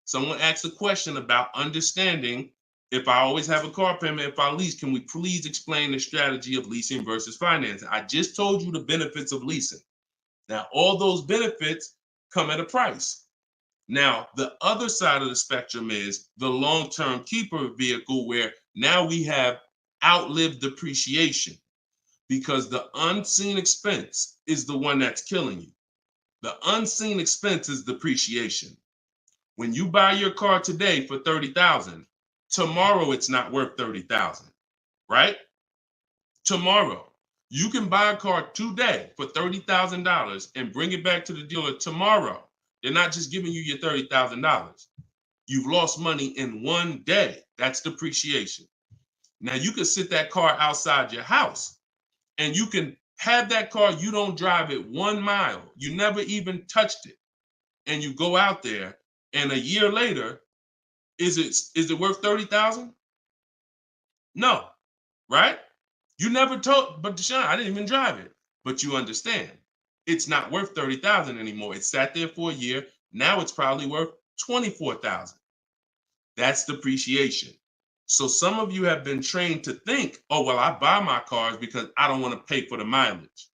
someone asked a question about understanding if I always have a car payment, if I lease, can we please explain the strategy of leasing versus financing? I just told you the benefits of leasing. Now, all those benefits come at a price. Now, the other side of the spectrum is the long-term keeper vehicle where now we have outlived depreciation because the unseen expense is the one that's killing you. The unseen expense is depreciation. When you buy your car today for $30,000, tomorrow it's not worth $30,000, right? Tomorrow. You can buy a car today for $30,000 and bring it back to the dealer tomorrow. They're not just giving you your $30,000. You've lost money in one day. That's depreciation. Now you can sit that car outside your house and you can have that car. You don't drive it 1 mile. You never even touched it. And you go out there and a year later, is it worth $30,000? No, right? You never told, but Deshone, I didn't even drive it. But you understand, it's not worth $30,000 anymore. It sat there for a year. Now it's probably worth $24,000. That's depreciation. So some of you have been trained to think, oh, well, I buy my cars because I don't want to pay for the mileage.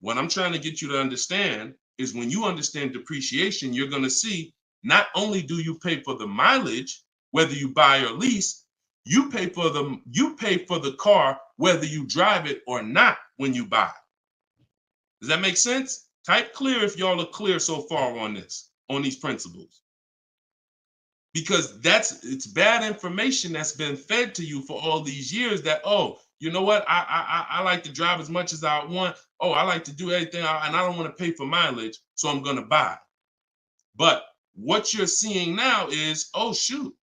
What I'm trying to get you to understand is when you understand depreciation, you're going to see not only do you pay for the mileage, whether you buy or lease, you pay for the car whether you drive it or not when you buy. Does that make sense? Type clear if y'all are clear so far on this, on these principles. Because it's bad information that's been fed to you for all these years that, oh, you know what? I like to drive as much as I want. Oh, I like to do everything and I don't want to pay for mileage, so I'm going to buy. But what you're seeing now is, oh, shoot.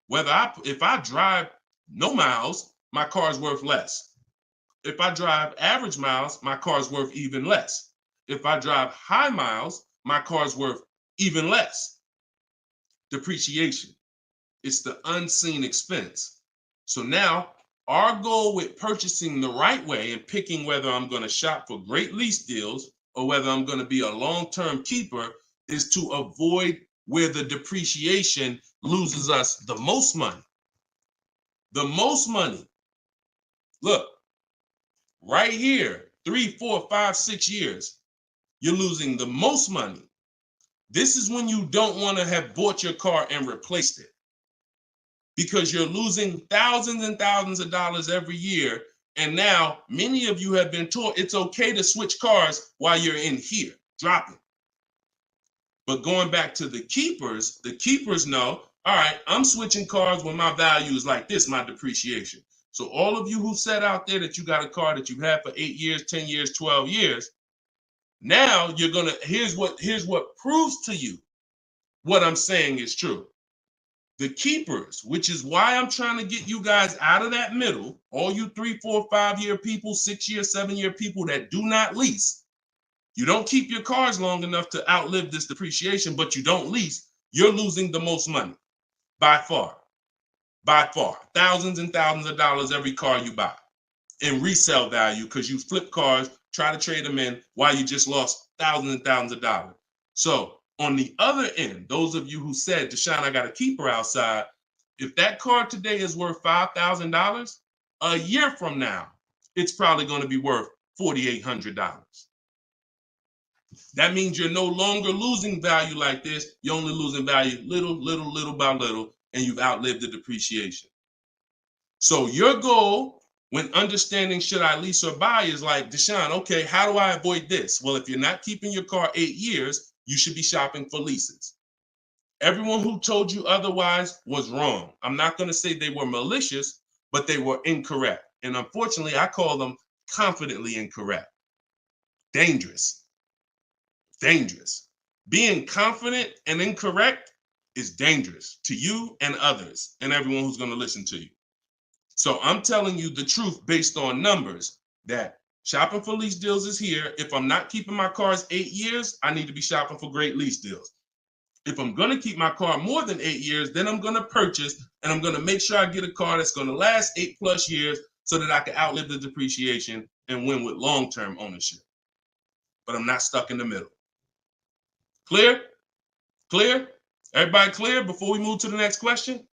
If I drive no miles, my car's worth less. If I drive average miles, my car's worth even less. If I drive high miles, my car's worth even less. Depreciation. It's the unseen expense. So now our goal with purchasing the right way and picking whether I'm going to shop for great lease deals or whether I'm going to be a long-term keeper is to avoid where the depreciation loses us the most money. The most money. Look, right here, 3, 4, 5, 6 years, you're losing the most money. This is when you don't want to have bought your car and replaced it, because you're losing thousands and thousands of dollars every year. And now many of you have been taught it's okay to switch cars while you're in here, dropping. But going back to the keepers know, all right, I'm switching cars when my value is like this, my depreciation. So all of you who said out there that you got a car that you've had for 8 years, 10 years, 12 years, now you're gonna, here's what proves to you what I'm saying is true. The keepers, which is why I'm trying to get you guys out of that middle, all you 3, 4, 5 year people, 6 year, 7 year people that do not lease. You don't keep your cars long enough to outlive this depreciation, but you don't lease. You're losing the most money by far, thousands and thousands of dollars every car you buy in resale value, because you flip cars, try to trade them in while you just lost thousands and thousands of dollars. So on the other end, those of you who said, Deshone, I got a keeper outside, if that car today is worth $5,000, a year from now, it's probably going to be worth $4,800. That means you're no longer losing value like this. You're only losing value little by little, and you've outlived the depreciation. So your goal when understanding should I lease or buy is like, Deshone, okay, how do I avoid this? Well, if you're not keeping your car 8 years, you should be shopping for leases. Everyone who told you otherwise was wrong. I'm not going to say they were malicious, but they were incorrect. And unfortunately, I call them confidently incorrect. Dangerous. Being confident and incorrect is dangerous to you and others and everyone who's going to listen to you. So I'm telling you the truth based on numbers, that shopping for lease deals is here. If I'm not keeping my cars 8 years, I need to be shopping for great lease deals. If I'm going to keep my car more than 8 years, then I'm going to purchase and I'm going to make sure I get a car that's going to last 8+ years so that I can outlive the depreciation and win with long-term ownership. But I'm not stuck in the middle. Clear? Clear? Everybody clear before we move to the next question?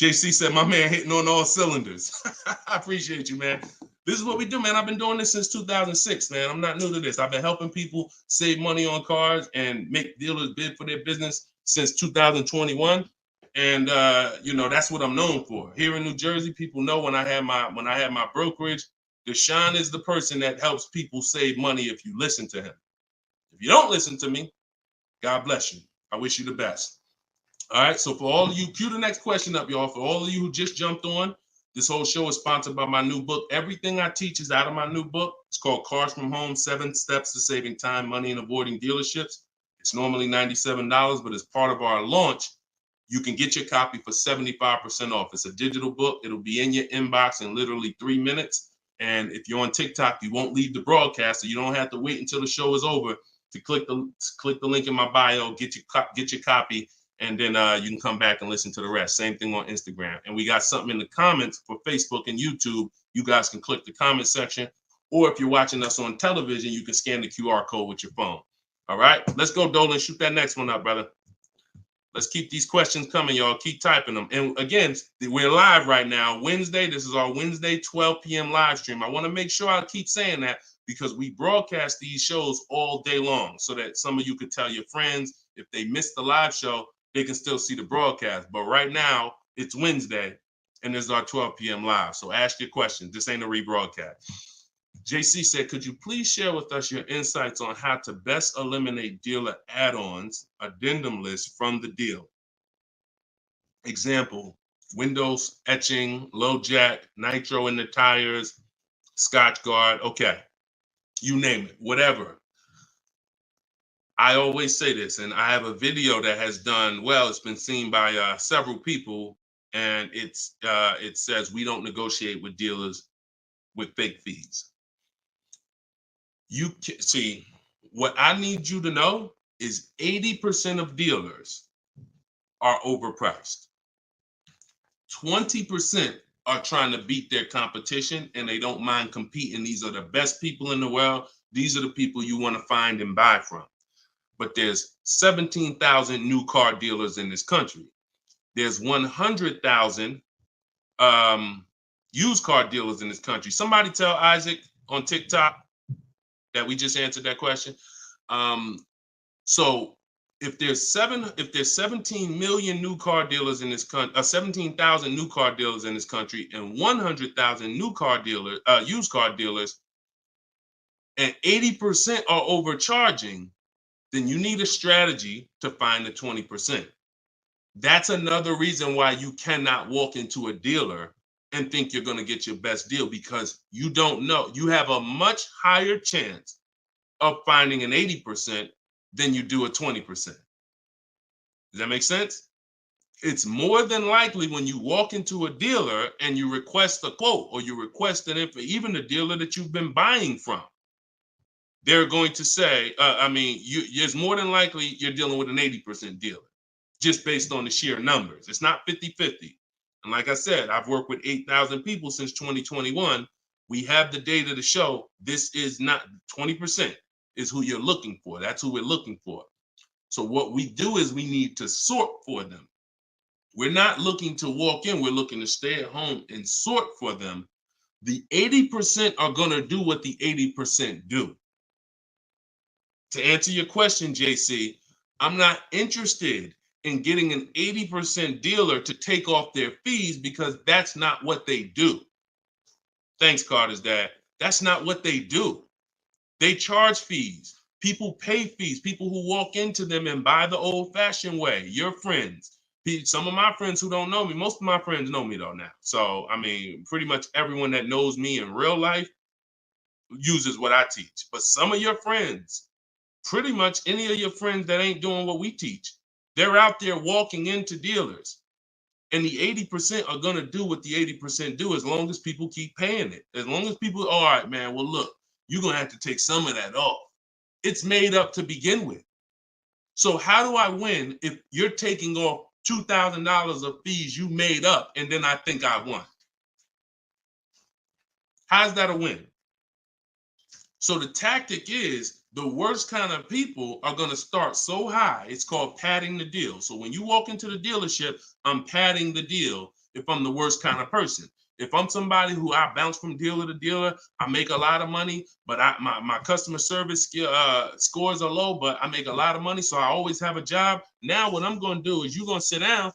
JC said, my man hitting on all cylinders. I appreciate you, man. This is what we do, man. I've been doing this since 2006, man. I'm not new to this. I've been helping people save money on cars and make dealers bid for their business since 2021. And that's what I'm known for. Here in New Jersey, people know when I had my brokerage, Deshone is the person that helps people save money if you listen to him. If you don't listen to me, God bless you. I wish you the best. All right, so for all of you, cue the next question up, y'all. For all of you who just jumped on, this whole show is sponsored by my new book. Everything I teach is out of my new book. It's called Cars from Home, 7 Steps to Saving Time, Money, and Avoiding Dealerships. It's normally $97, but as part of our launch, you can get your copy for 75% off. It's a digital book. It'll be in your inbox in literally 3 minutes. And if you're on TikTok, you won't leave the broadcast, so you don't have to wait until the show is over to click the link in my bio, get your copy, and then you can come back and listen to the rest. Same thing on Instagram. And we got something in the comments for Facebook and YouTube. You guys can click the comment section, or if you're watching us on television, you can scan the QR code with your phone. All right, let's go, Dolan. Shoot that next one up, brother. Let's keep these questions coming, y'all. Keep typing them. And again, we're live right now, Wednesday. This is our Wednesday 12 p.m. live stream. I want to make sure I keep saying that because we broadcast these shows all day long so that some of you could tell your friends if they missed the live show, they can still see the broadcast. But right now, it's Wednesday, and this is our 12 p.m. live. So ask your questions. This ain't a rebroadcast. JC said, could you please share with us your insights on how to best eliminate dealer add-ons, addendum lists from the deal? Example, windows etching, low jack, nitro in the tires, Scotch guard. Okay, you name it, whatever. I always say this, and I have a video that has done well. It's been seen by several people, and it says we don't negotiate with dealers with fake fees. You can see, what I need you to know is 80% of dealers are overpriced. 20% are trying to beat their competition, and they don't mind competing. These are the best people in the world. These are the people you want to find and buy from. But there's 17,000 new car dealers in this country. There's 100,000 used car dealers in this country. Somebody tell Isaac on TikTok that we just answered that question. So if there's 17 million new car dealers in this country, 17,000 new car dealers in this country, and 100,000 new car dealers, used car dealers, and 80% are overcharging, then you need a strategy to find the 20%. That's another reason why you cannot walk into a dealer and think you're going to get your best deal, because you don't know. You have a much higher chance of finding an 80% than you do a 20%. Does that make sense? It's more than likely when you walk into a dealer and you request a quote, or you request an info, even the dealer that you've been buying from, they're going to say, it's more than likely you're dealing with an 80% dealer, just based on the sheer numbers. It's not 50-50. And like I said, I've worked with 8,000 people since 2021. We have the data to show this is not 20% is who you're looking for. That's who we're looking for. So what we do is we need to sort for them. We're not looking to walk in. We're looking to stay at home and sort for them. The 80% are going to do what the 80% do. To answer your question, JC, I'm not interested in getting an 80% dealer to take off their fees, because that's not what they do. Thanks, Carter's dad. That's not what they do. They charge fees. People pay fees. People who walk into them and buy the old-fashioned way. Your friends. Some of my friends who don't know me, most of my friends know me though now. So, pretty much everyone that knows me in real life uses what I teach. But some of your friends, pretty much any of your friends that ain't doing what we teach, they're out there walking into dealers. And the 80% are going to do what the 80% do, as long as people keep paying it. As long as people, all right, man, well, look, you're going to have to take some of that off. It's made up to begin with. So how do I win if you're taking off $2,000 of fees you made up, and then I think I won? How's that a win? So the tactic is, the worst kind of people are going to start so high. It's called padding the deal. So when you walk into the dealership, I'm padding the deal if I'm the worst kind of person. If I'm somebody who I bounce from dealer to dealer, I make a lot of money, but my customer service scores are low, but I make a lot of money, so I always have a job. Now what I'm going to do is, you're going to sit down,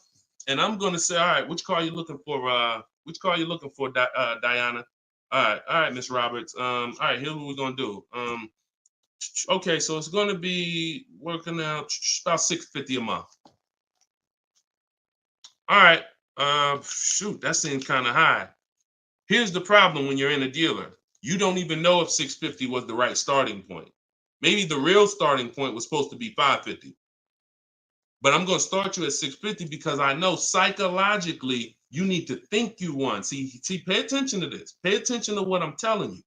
and I'm going to say, all right, which car are you looking for? Which car are you looking for, Diana? All right, Miss Roberts. All right, here's what we're going to do. Okay, so it's going to be working out about $650 a month. All right. Shoot, that seems kind of high. Here's the problem when you're in a dealer. You don't even know if $650 was the right starting point. Maybe the real starting point was supposed to be $550. But I'm going to start you at $650 because I know psychologically you need to think you won. See, pay attention to this. Pay attention to what I'm telling you.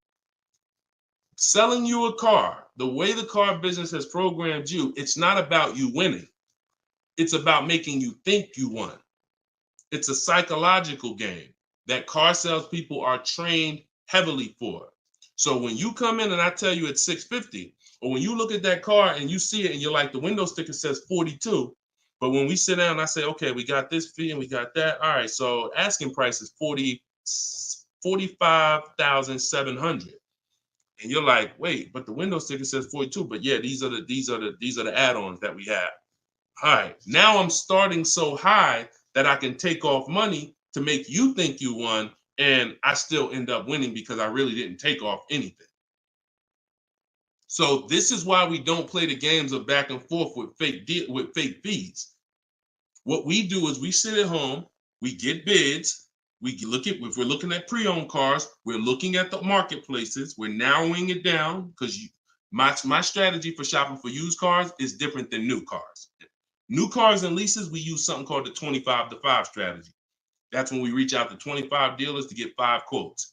Selling you a car, the way the car business has programmed you, it's not about you winning. It's about making you think you won. It's a psychological game that car salespeople are trained heavily for. So when you come in and I tell you it's 650, or when you look at that car and you see it and you're like, the window sticker says 42, but when we sit down and I say, okay, we got this fee and we got that. All right, so asking price is 45,700. And you're like, wait, but the window sticker says 42. But yeah, these are the add-ons that we have. All right, now I'm starting so high that I can take off money to make you think you won, and I still end up winning because I really didn't take off anything. So this is why we don't play the games of back and forth with fake fees. What we do is we sit at home, we get bids, we look at, if we're looking at pre-owned cars, we're looking at the marketplaces, we're narrowing it down, because my strategy for shopping for used cars is different than new cars. New cars and leases, we use something called the 25 to 5 strategy. That's when we reach out to 25 dealers to get 5 quotes.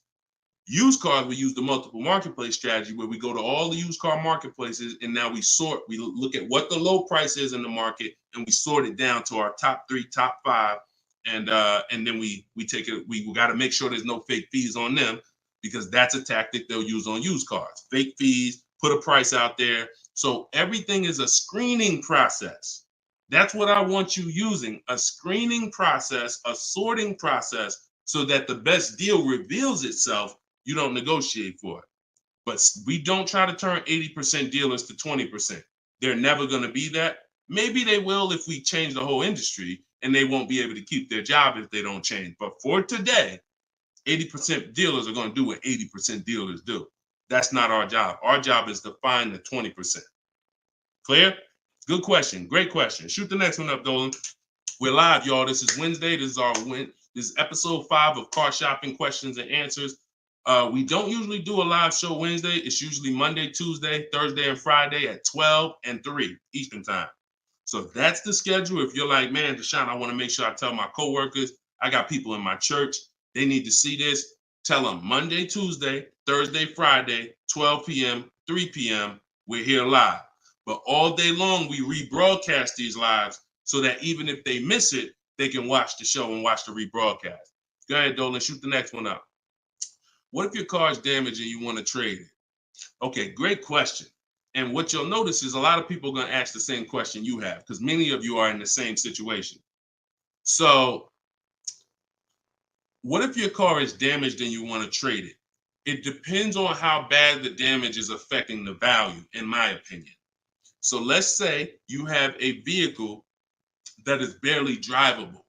Used cars, we use the multiple marketplace strategy, where we go to all the used car marketplaces and now we look at what the low price is in the market and we sort it down to our top 3, top 5. And then we take it, we got to make sure there's no fake fees on them, because that's a tactic they'll use on used cars. Fake fees, put a price out there. So everything is a screening process. That's what I want you using, a screening process, a sorting process, so that the best deal reveals itself. You don't negotiate for it. But we don't try to turn 80% dealers to 20%. They're never going to be that. Maybe they will if we change the whole industry, and they won't be able to keep their job if they don't change. But for today, 80% dealers are going to do what 80% dealers do. That's not our job. Our job is to find the 20%. Clear? Good question. Great question. Shoot the next one up, Dolan. We're live, y'all. This is Wednesday. This is episode 5 of Car Shopping Questions and Answers. We don't usually do a live show Wednesday. It's usually Monday, Tuesday, Thursday, and Friday at 12 and 3 Eastern time. So that's the schedule. If you're like, man, Deshone, I want to make sure I tell my coworkers, I got people in my church, they need to see this. Tell them Monday, Tuesday, Thursday, Friday, 12 p.m., 3 p.m., we're here live. But all day long, we rebroadcast these lives so that even if they miss it, they can watch the show and watch the rebroadcast. Go ahead, Dolan, shoot the next one up. What if your car is damaged and you want to trade it? Okay, great question. And what you'll notice is a lot of people are going to ask the same question you have, because many of you are in the same situation. So what if your car is damaged and you want to trade it? It depends on how bad the damage is affecting the value, in my opinion. So let's say you have a vehicle that is barely drivable.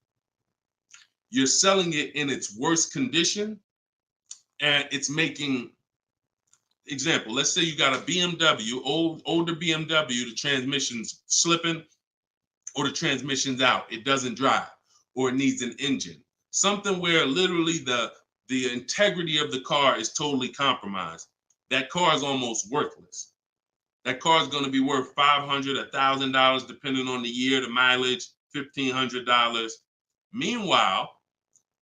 You're selling it in its worst condition, and it's making, example, let's say you got a BMW, older BMW, the transmission's slipping, or the transmission's out, it doesn't drive, or it needs an engine. Something where literally the integrity of the car is totally compromised. That car is almost worthless. That car is going to be worth $500, $1,000, depending on the year, the mileage, $1,500. Meanwhile,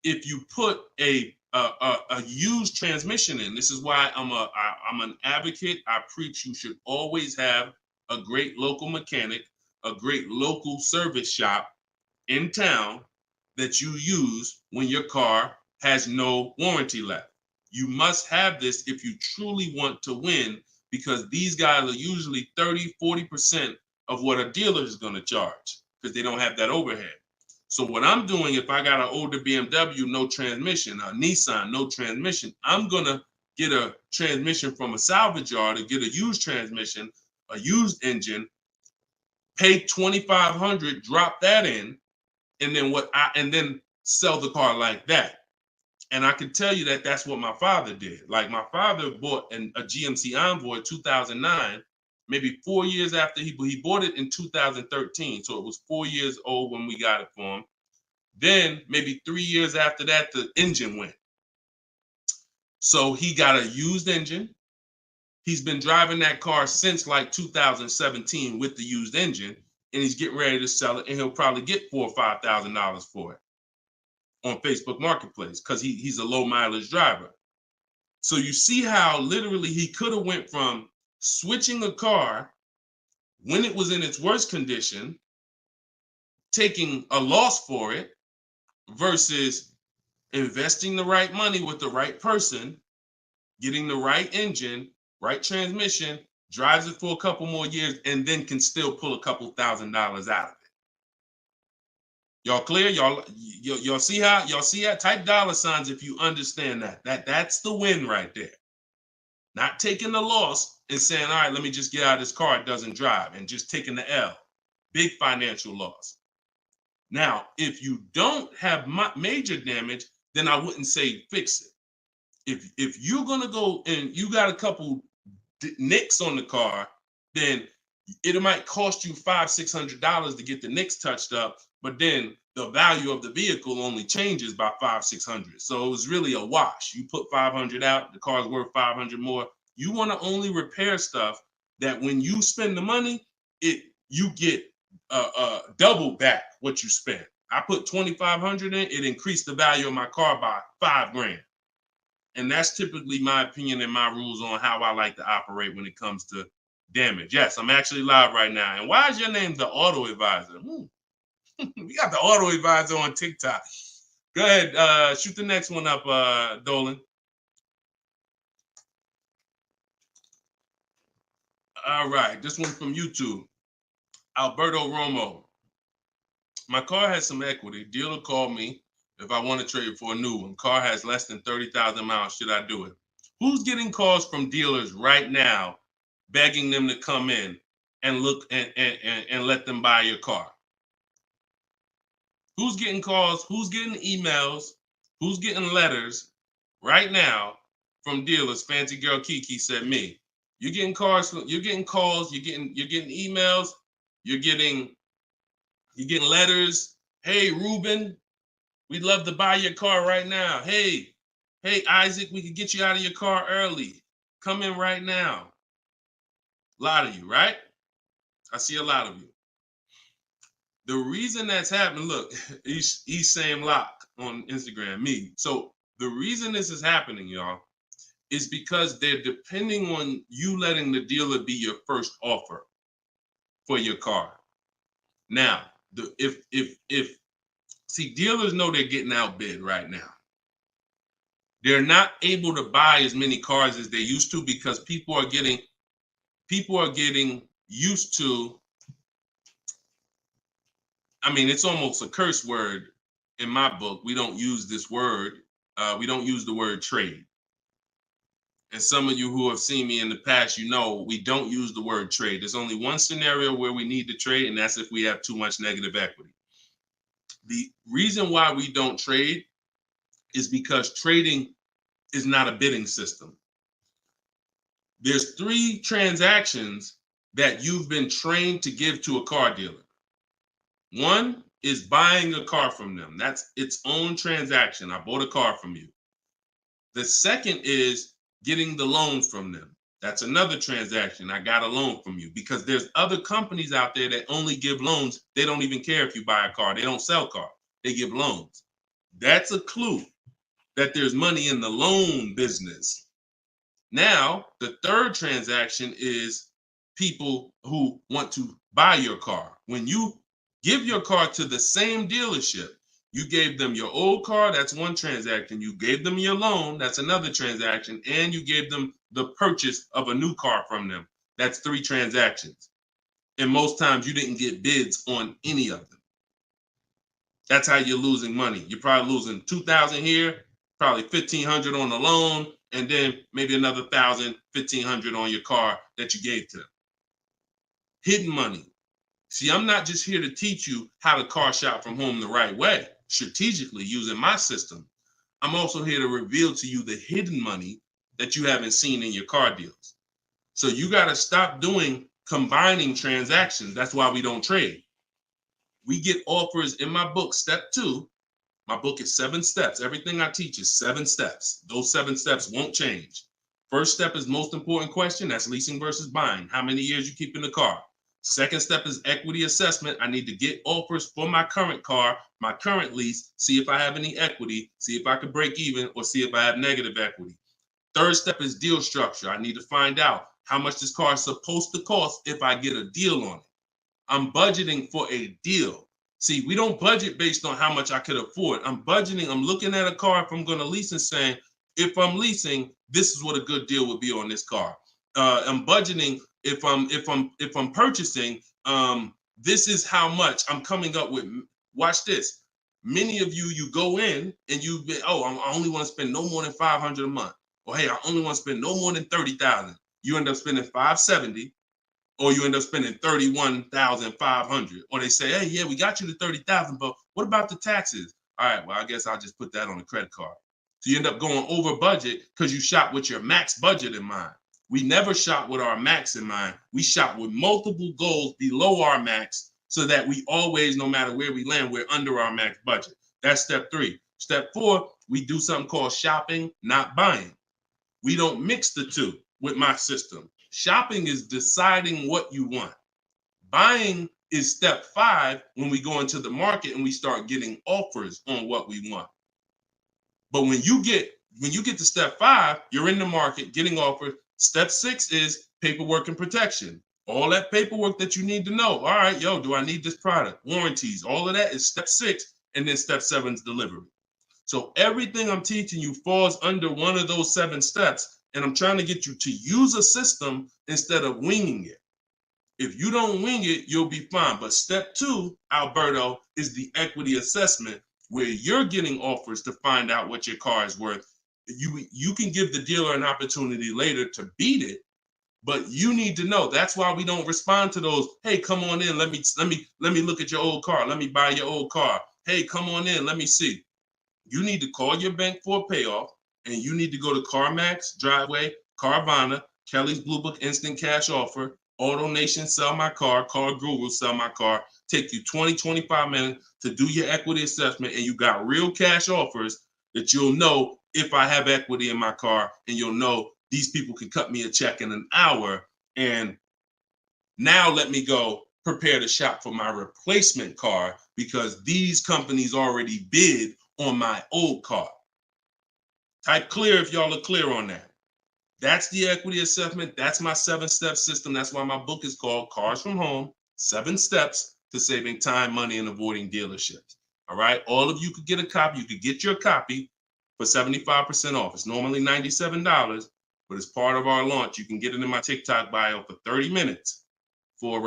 if you put a used transmission in, this is why I'm an advocate. I preach you should always have a great local mechanic, a great local service shop in town that you use when your car has no warranty left. You must have this if you truly want to win, because these guys are usually 30, 40% of what a dealer is going to charge, because they don't have that overhead. So what I'm doing, if I got an older BMW, no transmission, a Nissan, no transmission, I'm going to get a transmission from a salvage yard to get a used transmission, a used engine, pay $2,500, drop that in, and then sell the car like that. And I can tell you that that's what my father did. Like, my father bought a GMC Envoy 2009, maybe 4 years after he bought it in 2013. So it was 4 years old when we got it for him. Then maybe 3 years after that, the engine went. So he got a used engine. He's been driving that car since like 2017 with the used engine, and he's getting ready to sell it, and he'll probably get $4,000 or $5,000 for it on Facebook Marketplace, because he's a low mileage driver. So you see how literally he could have went from switching a car when it was in its worst condition taking a loss for it versus investing the right money with the right person, getting the right engine, right transmission, drives it for a couple more years, and then can still pull a couple $1,000s out of it. Y'all clear? Y'all see how? Y'all see how? Type dollar signs if you understand that. That's the win right there. Not taking the loss and saying, all right, let me just get out of this car, it doesn't drive, and just taking the L. Big financial loss. Now, if you don't have major damage, then I wouldn't say fix it. If you're gonna go and you got a couple nicks on the car, then it might cost you $500-600 to get the nicks touched up, but then the value of the vehicle only changes by $500-600. So it was really a wash. You put 500 out, the car's worth 500 more. You want to only repair stuff that when you spend the money, you get double back what you spent. I put 2,500 in, it increased the value of my car by $5,000. And that's typically my opinion and my rules on how I like to operate when it comes to damage. Yes, I'm actually live right now. And why is your name the Auto Advisor? We got the Auto Advisor on TikTok. Go ahead, shoot the next one up, Dolan. All right, this one from YouTube. Alberto Romo. My car has some equity. Dealer called me if I want to trade it for a new one. Car has less than 30,000 miles. Should I do it? Who's getting calls from dealers right now begging them to come in and look and let them buy your car? Who's getting calls? Who's getting emails? Who's getting letters right now from dealers? Fancy Girl Kiki said me. You're getting calls, you're getting emails, you're getting letters. Hey, Ruben, we'd love to buy your car right now. Hey, Isaac, we could get you out of your car early. Come in right now. A lot of you, right? I see a lot of you. The reason that's happening, look, he's saying lock on Instagram, me. So the reason this is happening, y'all, is because they're depending on you letting the dealer be your first offer for your car. Now, see, dealers know they're getting outbid right now. They're not able to buy as many cars as they used to because people are getting used to, I mean, it's almost a curse word in my book. We don't use this word. We don't use the word trade. And some of you who have seen me in the past, you know we don't use the word trade. There's only one scenario where we need to trade, and that's if we have too much negative equity. The reason why we don't trade is because trading is not a bidding system. There's 3 transactions that you've been trained to give to a car dealer. One is buying a car from them. That's its own transaction. I bought a car from you. The second is getting the loan from them. That's another transaction. I got a loan from you, because there's other companies out there that only give loans. They don't even care if you buy a car. They don't sell cars. They give loans. That's a clue that there's money in the loan business. Now, the third transaction is people who want to buy your car. When you give your car to the same dealership, you gave them your old car, that's one transaction. You gave them your loan, that's another transaction. And you gave them the purchase of a new car from them. That's 3 transactions. And most times you didn't get bids on any of them. That's how you're losing money. You're probably losing $2,000 here, probably $1,500 on the loan, and then maybe another $1,000, $1,500 on your car that you gave to them. Hidden money. See, I'm not just here to teach you how to car shop from home the right way, strategically using my system. I'm also here to reveal to you the hidden money that you haven't seen in your car deals. So you got to stop doing combining transactions. That's why we don't trade. We get offers in my book, step 2. My book is 7 steps. Everything I teach is 7 steps. Those 7 steps won't change. First step is most important question. That's leasing versus buying. How many years you keep in the car? Second step is equity assessment. I need to get offers for my current car, my current lease, see if I have any equity, see if I can break even, or see if I have negative equity. Third step is deal structure. I need to find out how much this car is supposed to cost if I get a deal on it. I'm budgeting for a deal. See, we don't budget based on how much I could afford. I'm budgeting, I'm looking at a car if I'm going to lease and saying, if I'm leasing, this is what a good deal would be on this car. I'm budgeting if I'm purchasing, this is how much I'm coming up with. Watch this. Many of you go in and I only want to spend no more than $500 a month. Or hey, I only want to spend no more than $30,000. You end up spending $570, or you end up spending $31,500. Or they say, hey, yeah, we got you to $30,000, but what about the taxes? All right, well, I guess I'll just put that on a credit card. So you end up going over budget because you shop with your max budget in mind. We never shop with our max in mind. We shop with multiple goals below our max so that we always, no matter where we land, we're under our max budget. That's step 3. Step 4, we do something called shopping, not buying. We don't mix the two with my system. Shopping is deciding what you want. Buying is step 5 when we go into the market and we start getting offers on what we want. But when you get to step 5, you're in the market getting offers. Step 6 is paperwork and protection. All that paperwork that you need to know. All right, do I need this product? Warranties, all of that is step 6. And then step 7 is delivery. So everything I'm teaching you falls under one of those 7 steps. And I'm trying to get you to use a system instead of winging it. If you don't wing it, you'll be fine. But step 2, Alberto, is the equity assessment, where you're getting offers to find out what your car is worth. You can give the dealer an opportunity later to beat it, but you need to know. That's why we don't respond to those. Hey, come on in. Let me look at your old car. Let me buy your old car. Hey, come on in. Let me see. You need to call your bank for a payoff, and you need to go to CarMax, Driveway, Carvana, Kelly's Blue Book Instant Cash Offer, AutoNation, Sell My Car, Car Google, Sell My Car. Take you 20, 25 minutes to do your equity assessment, and you got real cash offers that you'll know if I have equity in my car, and you'll know these people can cut me a check in an hour. And now let me go prepare to shop for my replacement car because these companies already bid on my old car. Type clear if y'all are clear on that. That's the equity assessment. That's my 7-step system. That's why my book is called Cars from Home, 7 Steps to Saving Time, Money, and Avoiding Dealerships. All right. All of you could get a copy. You could get your copy for 75% off. It's normally $97, but as part of our launch, you can get it in my TikTok bio for 30 minutes for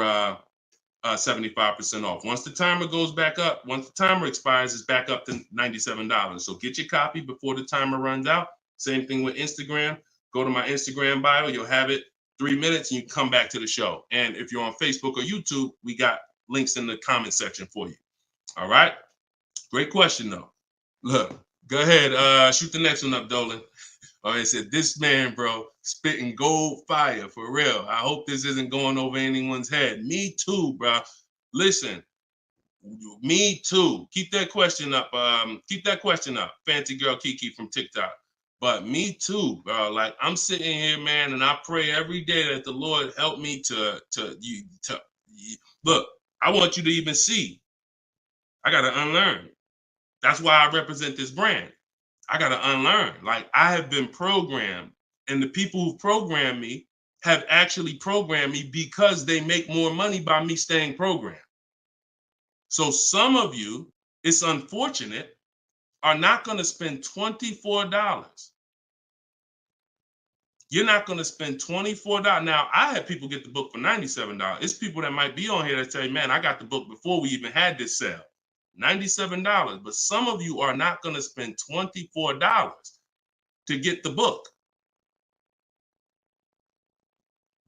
75% off. Once the timer goes back up, once the timer expires, it's back up to $97. So get your copy before the timer runs out. Same thing with Instagram. Go to my Instagram bio. You'll have it 3 minutes and you come back to the show. And if you're on Facebook or YouTube, we got links in the comment section for you. All right. Great question, though. Look, go ahead. Shoot the next one up, Dolan. It said, this man, bro, spitting gold fire for real. I hope this isn't going over anyone's head. Me too, bro. Listen, me too. Keep that question up. Fancy girl Kiki from TikTok. But me too, bro. Like, I'm sitting here, man, and I pray every day that the Lord help me to look. I want you to even see. I gotta unlearn. That's why I represent this brand. I got to unlearn. Like, I have been programmed, and the people who programmed me have actually programmed me because they make more money by me staying programmed. So some of you, it's unfortunate, are not going to spend $24. You're not going to spend $24. Now, I had people get the book for $97. It's people that might be on here that say, man, I got the book before we even had this sale. $97, but some of you are not going to spend $24 to get the book.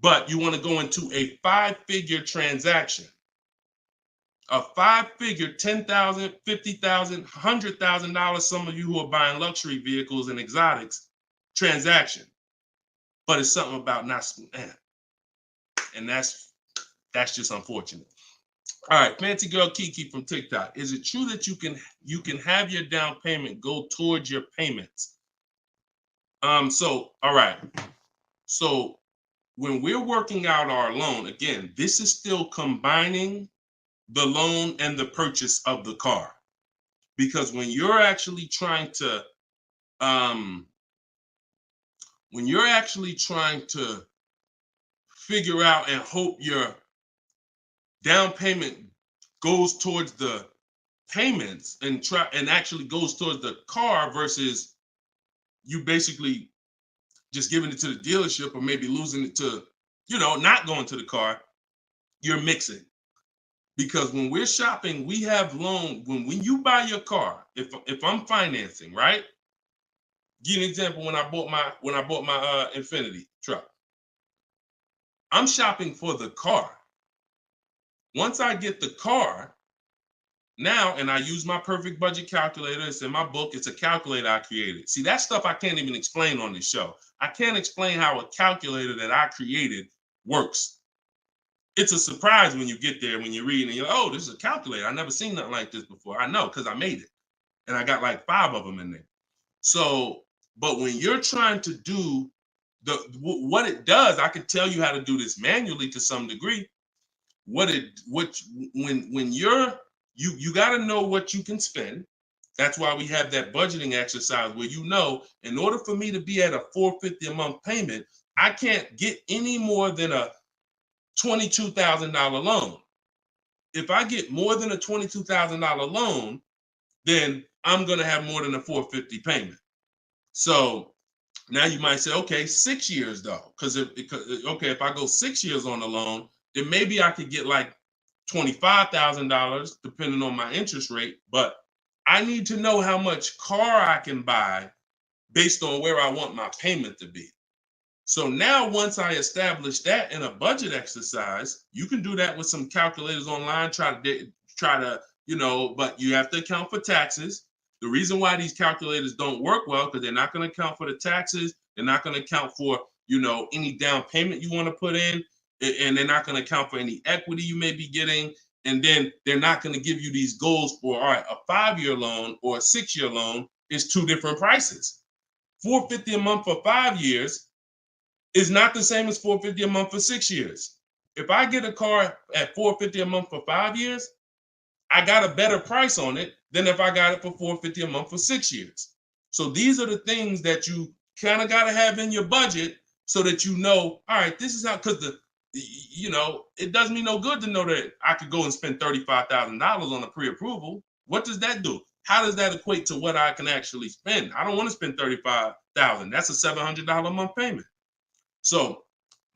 But you want to go into a 5-figure transaction, a 5-figure, $10,000, $50,000, $100,000. Some of you who are buying luxury vehicles and exotics transaction, but it's something about not, and that's just unfortunate. All right, fancy girl Kiki from TikTok. Is it true that you can have your down payment go towards your payments? So all right. So when we're working out our loan, again, this is still combining the loan and the purchase of the car. Because when you're actually trying to figure out and hope your down payment goes towards the payments and actually goes towards the car versus you basically just giving it to the dealership or maybe losing it to, not going to the car, you're mixing. Because when we're shopping, we have loan. When you buy your car, if I'm financing, right? Give you an example. When I bought my Infiniti truck, I'm shopping for the car. Once I get the car, now, and I use my perfect budget calculator. It's in my book. It's a calculator I created. See, that stuff I can't even explain on this show. I can't explain how a calculator that I created works. It's a surprise when you get there, when you're reading and you're like, oh, this is a calculator. I've never seen nothing like this before. I know, because I made it. And I got like 5 of them in there. So, but when you're trying to do what it does, I can tell you how to do this manually to some degree. When you got to know what you can spend. That's why we have that budgeting exercise where in order for me to be at a $450 a month payment, I can't get any more than a $22,000 loan. If I get more than a $22,000 loan, then I'm going to have more than a $450 payment. So now you might say, okay, 6 years though, because if I go 6 years on the loan, then maybe I could get like $25,000 depending on my interest rate. But I need to know how much car I can buy based on where I want my payment to be. So now once I establish that in a budget exercise, you can do that with some calculators online, try to, but you have to account for taxes. The reason why these calculators don't work well, because they're not going to account for the taxes. They're not going to account for, any down payment you want to put in, and they're not going to account for any equity you may be getting. And then they're not going to give you these goals for, all right, a 5-year loan or a 6-year loan is 2 different prices. $450 a month for 5 years is not the same as $450 a month for 6 years. If I get a car at $450 a month for 5 years, I got a better price on it than if I got it for $450 a month for 6 years. So these are the things that you kind of got to have in your budget so that all right, this is how, because it does me no good to know that I could go and spend $35,000 on a pre-approval. What does that do? How does that equate to what I can actually spend? I don't want to spend $35,000. That's a $700 a month payment. So,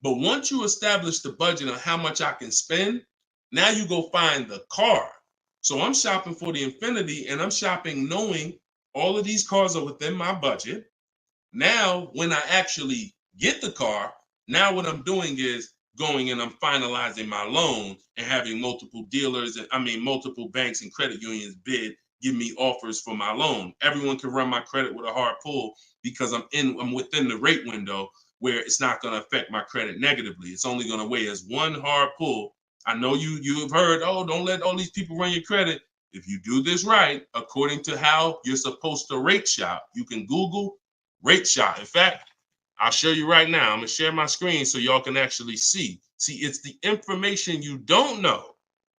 but once you establish the budget on how much I can spend, now you go find the car. So I'm shopping for the Infiniti, and I'm shopping knowing all of these cars are within my budget. Now, when I actually get the car, now what I'm doing is going and I'm finalizing my loan and having multiple dealers, multiple banks and credit unions give me offers for my loan. Everyone can run my credit with a hard pull because I'm within the rate window where it's not going to affect my credit negatively. It's only going to weigh as one hard pull. I know you have heard, oh, don't let all these people run your credit. If you do this right, according to how you're supposed to rate shop, you can Google rate shop. In fact, I'll show you right now. I'm going to share my screen so y'all can actually see. See, it's the information you don't know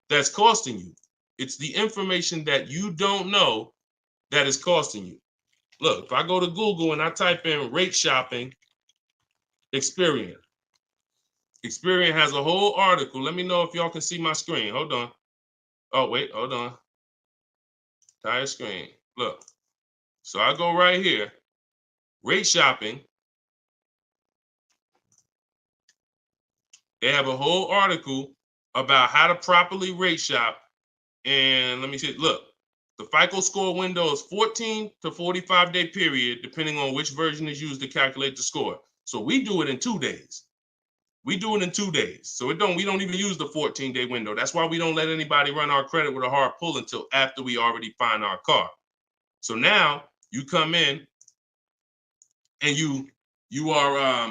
that's costing you. It's the information that you don't know that is costing you. Look, if I go to Google and I type in rate shopping, Experian. Experian has a whole article. Let me know if y'all can see my screen. Hold on. Oh, wait, hold on. Entire screen. Look. So I go right here. Rate shopping. They have a whole article about how to properly rate shop. And let me see. Look, the FICO score window is 14 to 45-day period, depending on which version is used to calculate the score. So we do it in 2 days. We do it in 2 days. So we don't even use the 14-day window. That's why we don't let anybody run our credit with a hard pull until after we already find our car. So now you come in and you are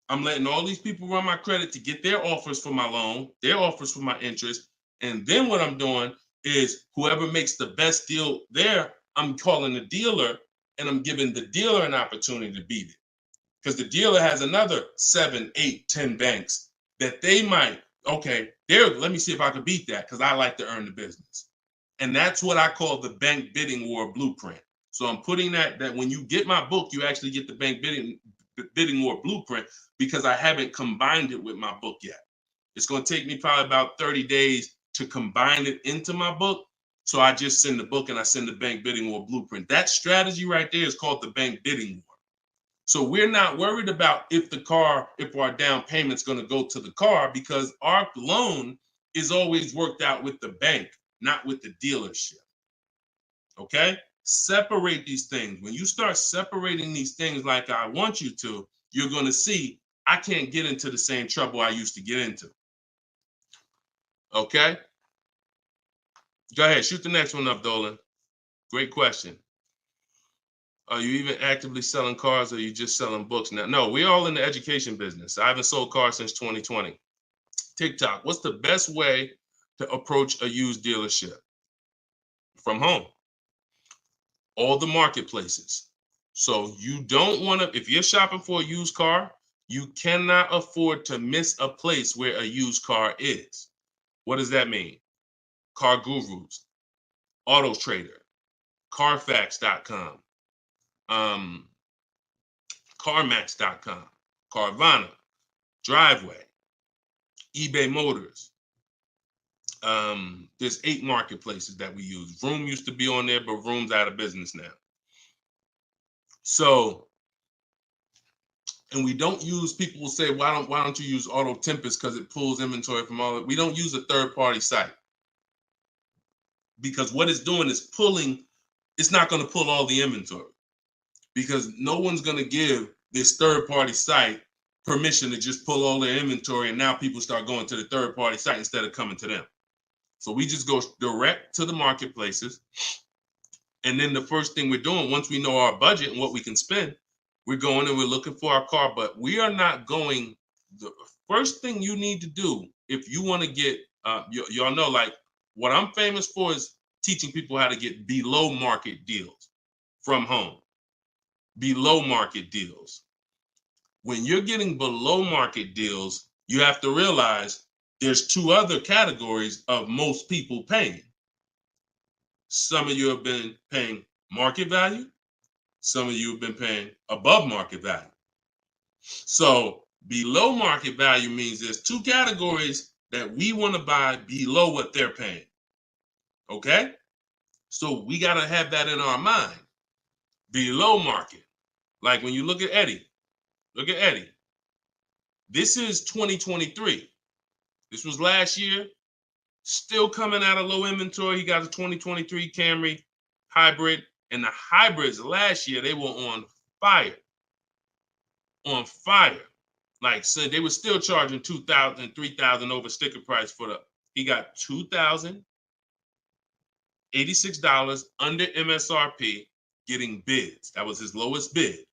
I'm letting all these people run my credit to get their offers for my loan, their offers for my interest. And then what I'm doing is whoever makes the best deal there, I'm calling the dealer and I'm giving the dealer an opportunity to beat it. Because the dealer has another 7, 8, 10 banks that they might, let me see if I can beat that because I like to earn the business. And that's what I call the bank bidding war blueprint. So I'm putting that when you get my book, you actually get the bank bidding war blueprint because I haven't combined it with my book yet. It's going to take me probably about 30 days to combine it into my book. So I just send the book and I send the bank bidding war blueprint. That strategy right there is called the bank bidding war. So we're not worried about if our down payment's going to go to the car, because our loan is always worked out with the bank, not with the dealership. Okay? Separate these things. When you start separating these things like I want you to, you're going to see I can't get into the same trouble I used to get into. Okay? Go ahead. Shoot the next one up, Dolan. Great question. Are you even actively selling cars, or are you just selling books now? No, we're all in the education business. I haven't sold cars since 2020. TikTok, what's the best way to approach a used dealership? From home. All the marketplaces. So you don't want to, if you're shopping for a used car, you cannot afford to miss a place where a used car is. What does that mean? Car Gurus, Auto Trader, Carfax.com, CarMax.com, Carvana, Driveway, eBay Motors. There's 8 marketplaces that we use. Vroom used to be on there, but Vroom's out of business now. So, and we don't use, people will say, why don't you use Auto Tempest because it pulls inventory from all of it. We don't use a third-party site, because what it's doing is pulling, it's not going to pull all the inventory, because no one's going to give this third-party site permission to just pull all their inventory, and now people start going to the third-party site instead of coming to them. So we just go direct to the marketplaces. And then the first thing we're doing, once we know our budget and what we can spend, we're going and we're looking for our car. But we are not going, the first thing you need to do if you want to get, y'all know, like, what I'm famous for is teaching people how to get below market deals from home. Below market deals. When you're getting below market deals, you have to realize there's 2 other categories of most people paying. Some of you have been paying market value. Some of you have been paying above market value. So below market value means there's 2 categories that we want to buy below what they're paying. Okay? So we got to have that in our mind. Below market. Like when you look at Eddie. Look at Eddie. This is 2023. This was last year. Still coming out of low inventory. He got a 2023 Camry hybrid. And the hybrids last year, they were on fire. On fire. Like, so they were still charging $2,000, $3,000 over sticker price for the, he got $2,086 under MSRP getting bids. That was his lowest bid.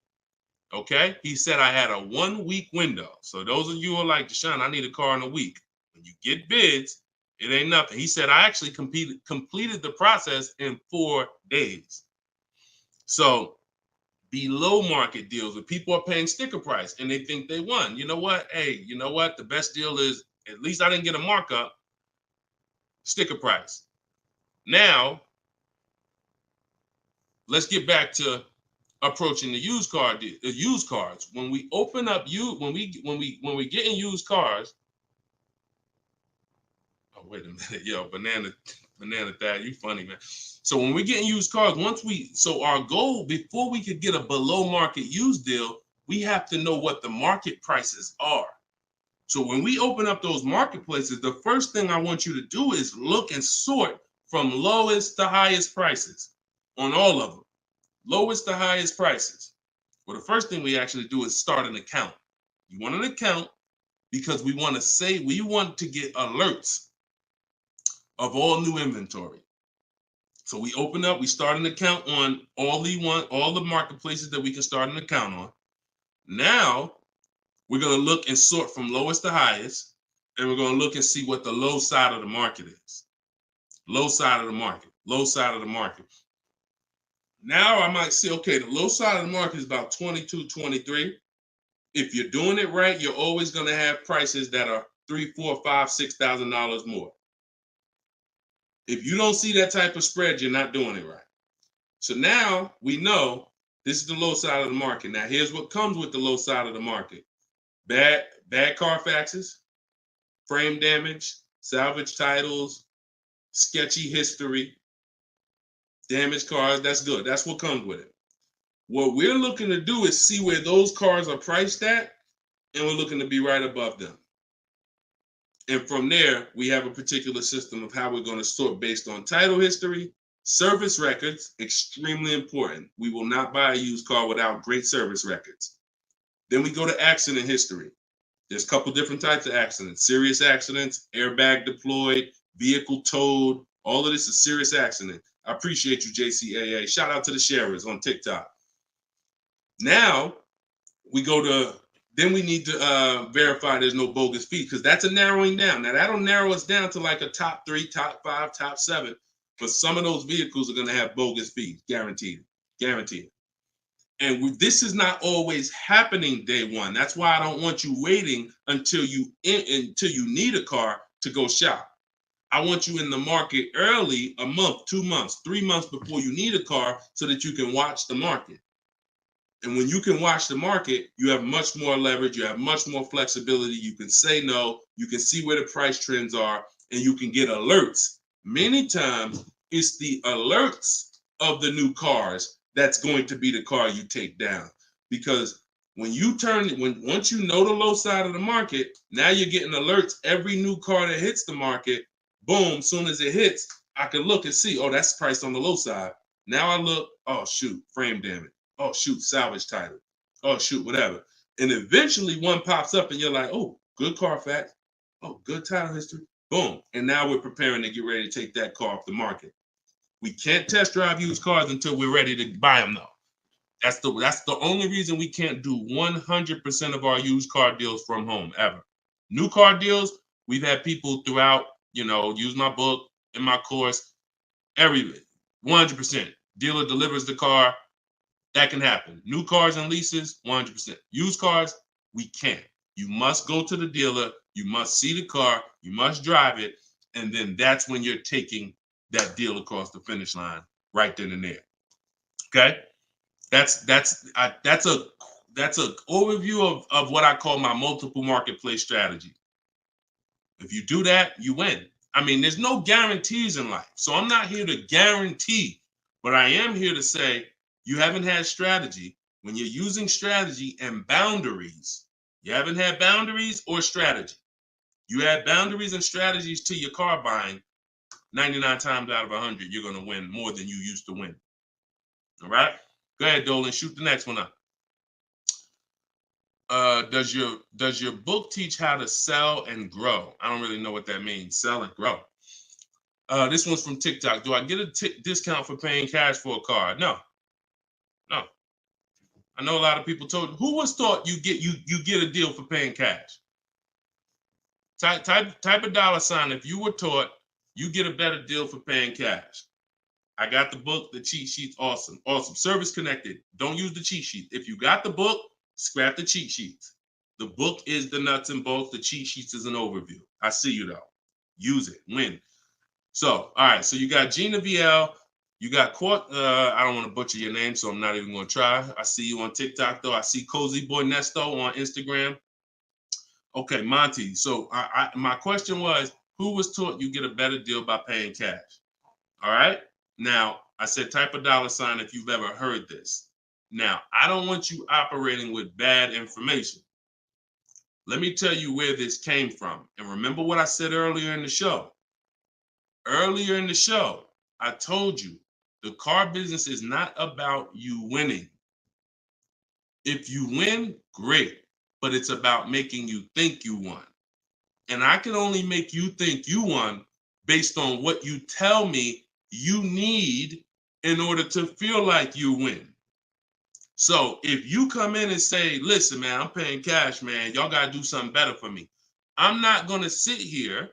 Okay? He said, I had a 1-week window. So those of you who are like, Deshone, I need a car in a week. When you get bids, it ain't nothing. He said, I actually completed the process in 4 days. So below market deals where people are paying sticker price and they think they won. You know what? Hey, you know what? The best deal is, at least I didn't get a markup, sticker price. Now, let's get back to approaching the used cars. When we open up when we get in used cars. Oh, wait a minute, yo, banana dad, you funny, man. So when we get in used cars, so our goal before we could get a below market used deal, we have to know what the market prices are. So when we open up those marketplaces, the first thing I want you to do is look and sort from lowest to highest prices on all of them. Lowest to highest prices. Well, the first thing we actually do is start an account. You want an account because we want to get alerts of all new inventory. So we start an account on all the marketplaces that we can start an account on. Now we're going to look and sort from lowest to highest, and we're going to look and see what the low side of the market is. Low side of the market, low side of the market. Now I might say, okay, the low side of the market is about 22, 23. If you're doing it right, you're always going to have prices that are $3,000, $4,000, $5,000, $6,000 more. If you don't see that type of spread, you're not doing it right. So now we know this is the low side of the market. Now here's what comes with the low side of the market. Bad Carfaxes, frame damage, salvage titles, sketchy history, Damaged cars, that's good. That's what comes with it. What we're looking to do is see where those cars are priced at, and we're looking to be right above them. And from there, we have a particular system of how we're going to sort based on title history, service records, extremely important. We will not buy a used car without great service records. Then we go to accident history. There's a couple different types of accidents: serious accidents, airbag deployed, vehicle towed. All of this is serious accident. I appreciate you, JCAA. Shout out to the sharers on TikTok. Now we go to, then we need to verify there's no bogus fees, because that's a narrowing down. Now that'll narrow us down to like a top 3, top 5, top 7. But some of those vehicles are going to have bogus fees, guaranteed, guaranteed. And this is not always happening day one. That's why I don't want you waiting until you need a car to go shop. I want you in the market early, a month, 2 months, 3 months before you need a car, so that you can watch the market. And when you can watch the market, you have much more leverage. You have much more flexibility. You can say no. You can see where the price trends are, and you can get alerts. Many times, it's the alerts of the new cars that's going to be the car you take down. Because when you once you know the low side of the market, now you're getting alerts. Every new car that hits the market, boom, soon as it hits, I can look and see, oh, that's priced on the low side. Now I look, oh, shoot, frame damage. Oh, shoot, salvage title. Oh, shoot, whatever. And eventually one pops up and you're like, oh, good Carfax. Oh, good title history. Boom. And now we're preparing to get ready to take that car off the market. We can't test drive used cars until we're ready to buy them, though. That's the only reason we can't do 100% of our used car deals from home, ever. New car deals, we've had people throughout, use my book, in my course, everything. 100%. Dealer delivers the car. That can happen. New cars and leases, 100%. Used cars, we can't. You must go to the dealer. You must see the car. You must drive it. And then that's when you're taking that deal across the finish line right then and there. Okay? That's a overview of what I call my multiple marketplace strategy. If you do that, you win. I mean, there's no guarantees in life. So I'm not here to guarantee, but I am here to say, you haven't had strategy. When you're using strategy and boundaries, you haven't had boundaries or strategy. You add boundaries and strategies to your car buying, 99 times out of 100, you're going to win more than you used to win. All right? Go ahead, Dolan. Shoot the next one up. Does your book teach how to sell and grow? I don't really know what that means. Sell and grow. This one's from TikTok. Do I get a discount for paying cash for a car? No. I know a lot of people told. Who was taught you get a deal for paying cash? Type a $sign if you were taught you get a better deal for paying cash. I got the book, the cheat sheets, awesome. Service connected. Don't use the cheat sheet. If you got the book, scrap the cheat sheets. The book is the nuts and bolts. The cheat sheets is an overview. I see you though. Use it. Win. So, all right. So you got Gina VL. You got I don't want to butcher your name, so I'm not even going to try. I see you on TikTok, though. I see Cozy Boy Nesto on Instagram. Okay, Monty. So my question was, who was taught you get a better deal by paying cash? All right. Now, I said type a $sign if you've ever heard this. Now, I don't want you operating with bad information. Let me tell you where this came from. And remember what I said earlier in the show. Earlier in the show, I told you, the car business is not about you winning. If you win, great, but it's about making you think you won. And I can only make you think you won based on what you tell me you need in order to feel like you win. So if you come in and say, listen, man, I'm paying cash, man, y'all got to do something better for me. I'm not going to sit here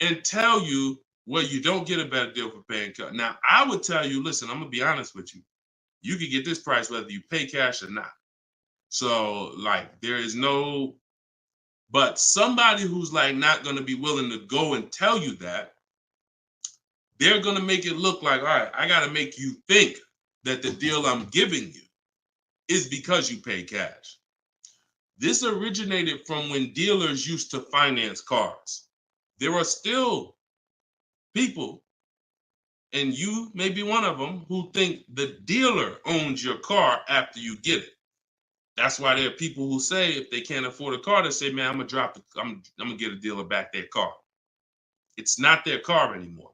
and tell you, well, you don't get a better deal for paying cash. Now, I would tell you, listen, I'm going to be honest with you. You can get this price whether you pay cash or not. So, like, there is no, but somebody who's like not going to be willing to go and tell you that, they're going to make it look like, all right, I got to make you think that the deal I'm giving you is because you pay cash. This originated from when dealers used to finance cars. There are still people And you may be one of them who think the dealer owns your car after you get it. That's why there are people who say if they can't afford a car, they say, man, I'm gonna get a dealer back their car. It's not their car anymore.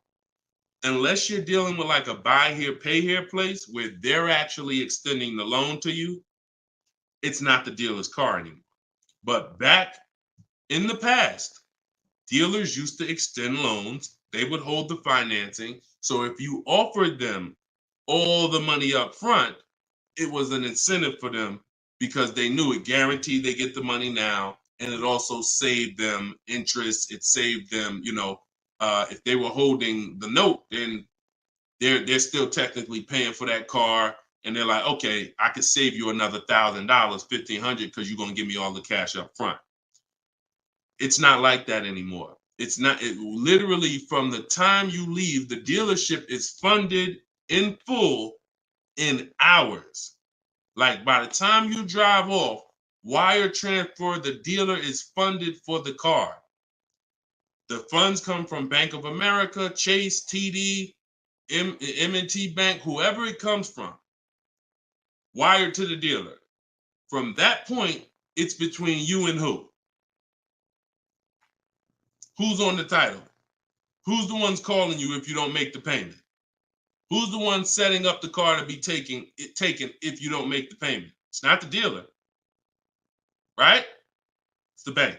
Unless you're dealing with like a buy here, pay here place where they're actually extending the loan to you, it's not the dealer's car anymore. But back in the past, dealers used to extend loans. They would hold the financing. So if you offered them all the money up front, it was an incentive for them because they knew it guaranteed they get the money now. And it also saved them interest. It saved them, if they were holding the note, then they're still technically paying for that car. And they're like, okay, I could save you another $1,000, $1,500 because you're going to give me all the cash up front. It's not like that anymore. It's not. It literally from the time you leave, the dealership is funded in full in hours. Like by the time you drive off, wire transfer, the dealer is funded for the car. The funds come from Bank of America, Chase, TD, M&T Bank, whoever it comes from, wired to the dealer. From that point, it's between you and who? Who's on the title? Who's the ones calling you if you don't make the payment? Who's the one setting up the car to be taken if you don't make the payment? It's not the dealer, right? It's the bank.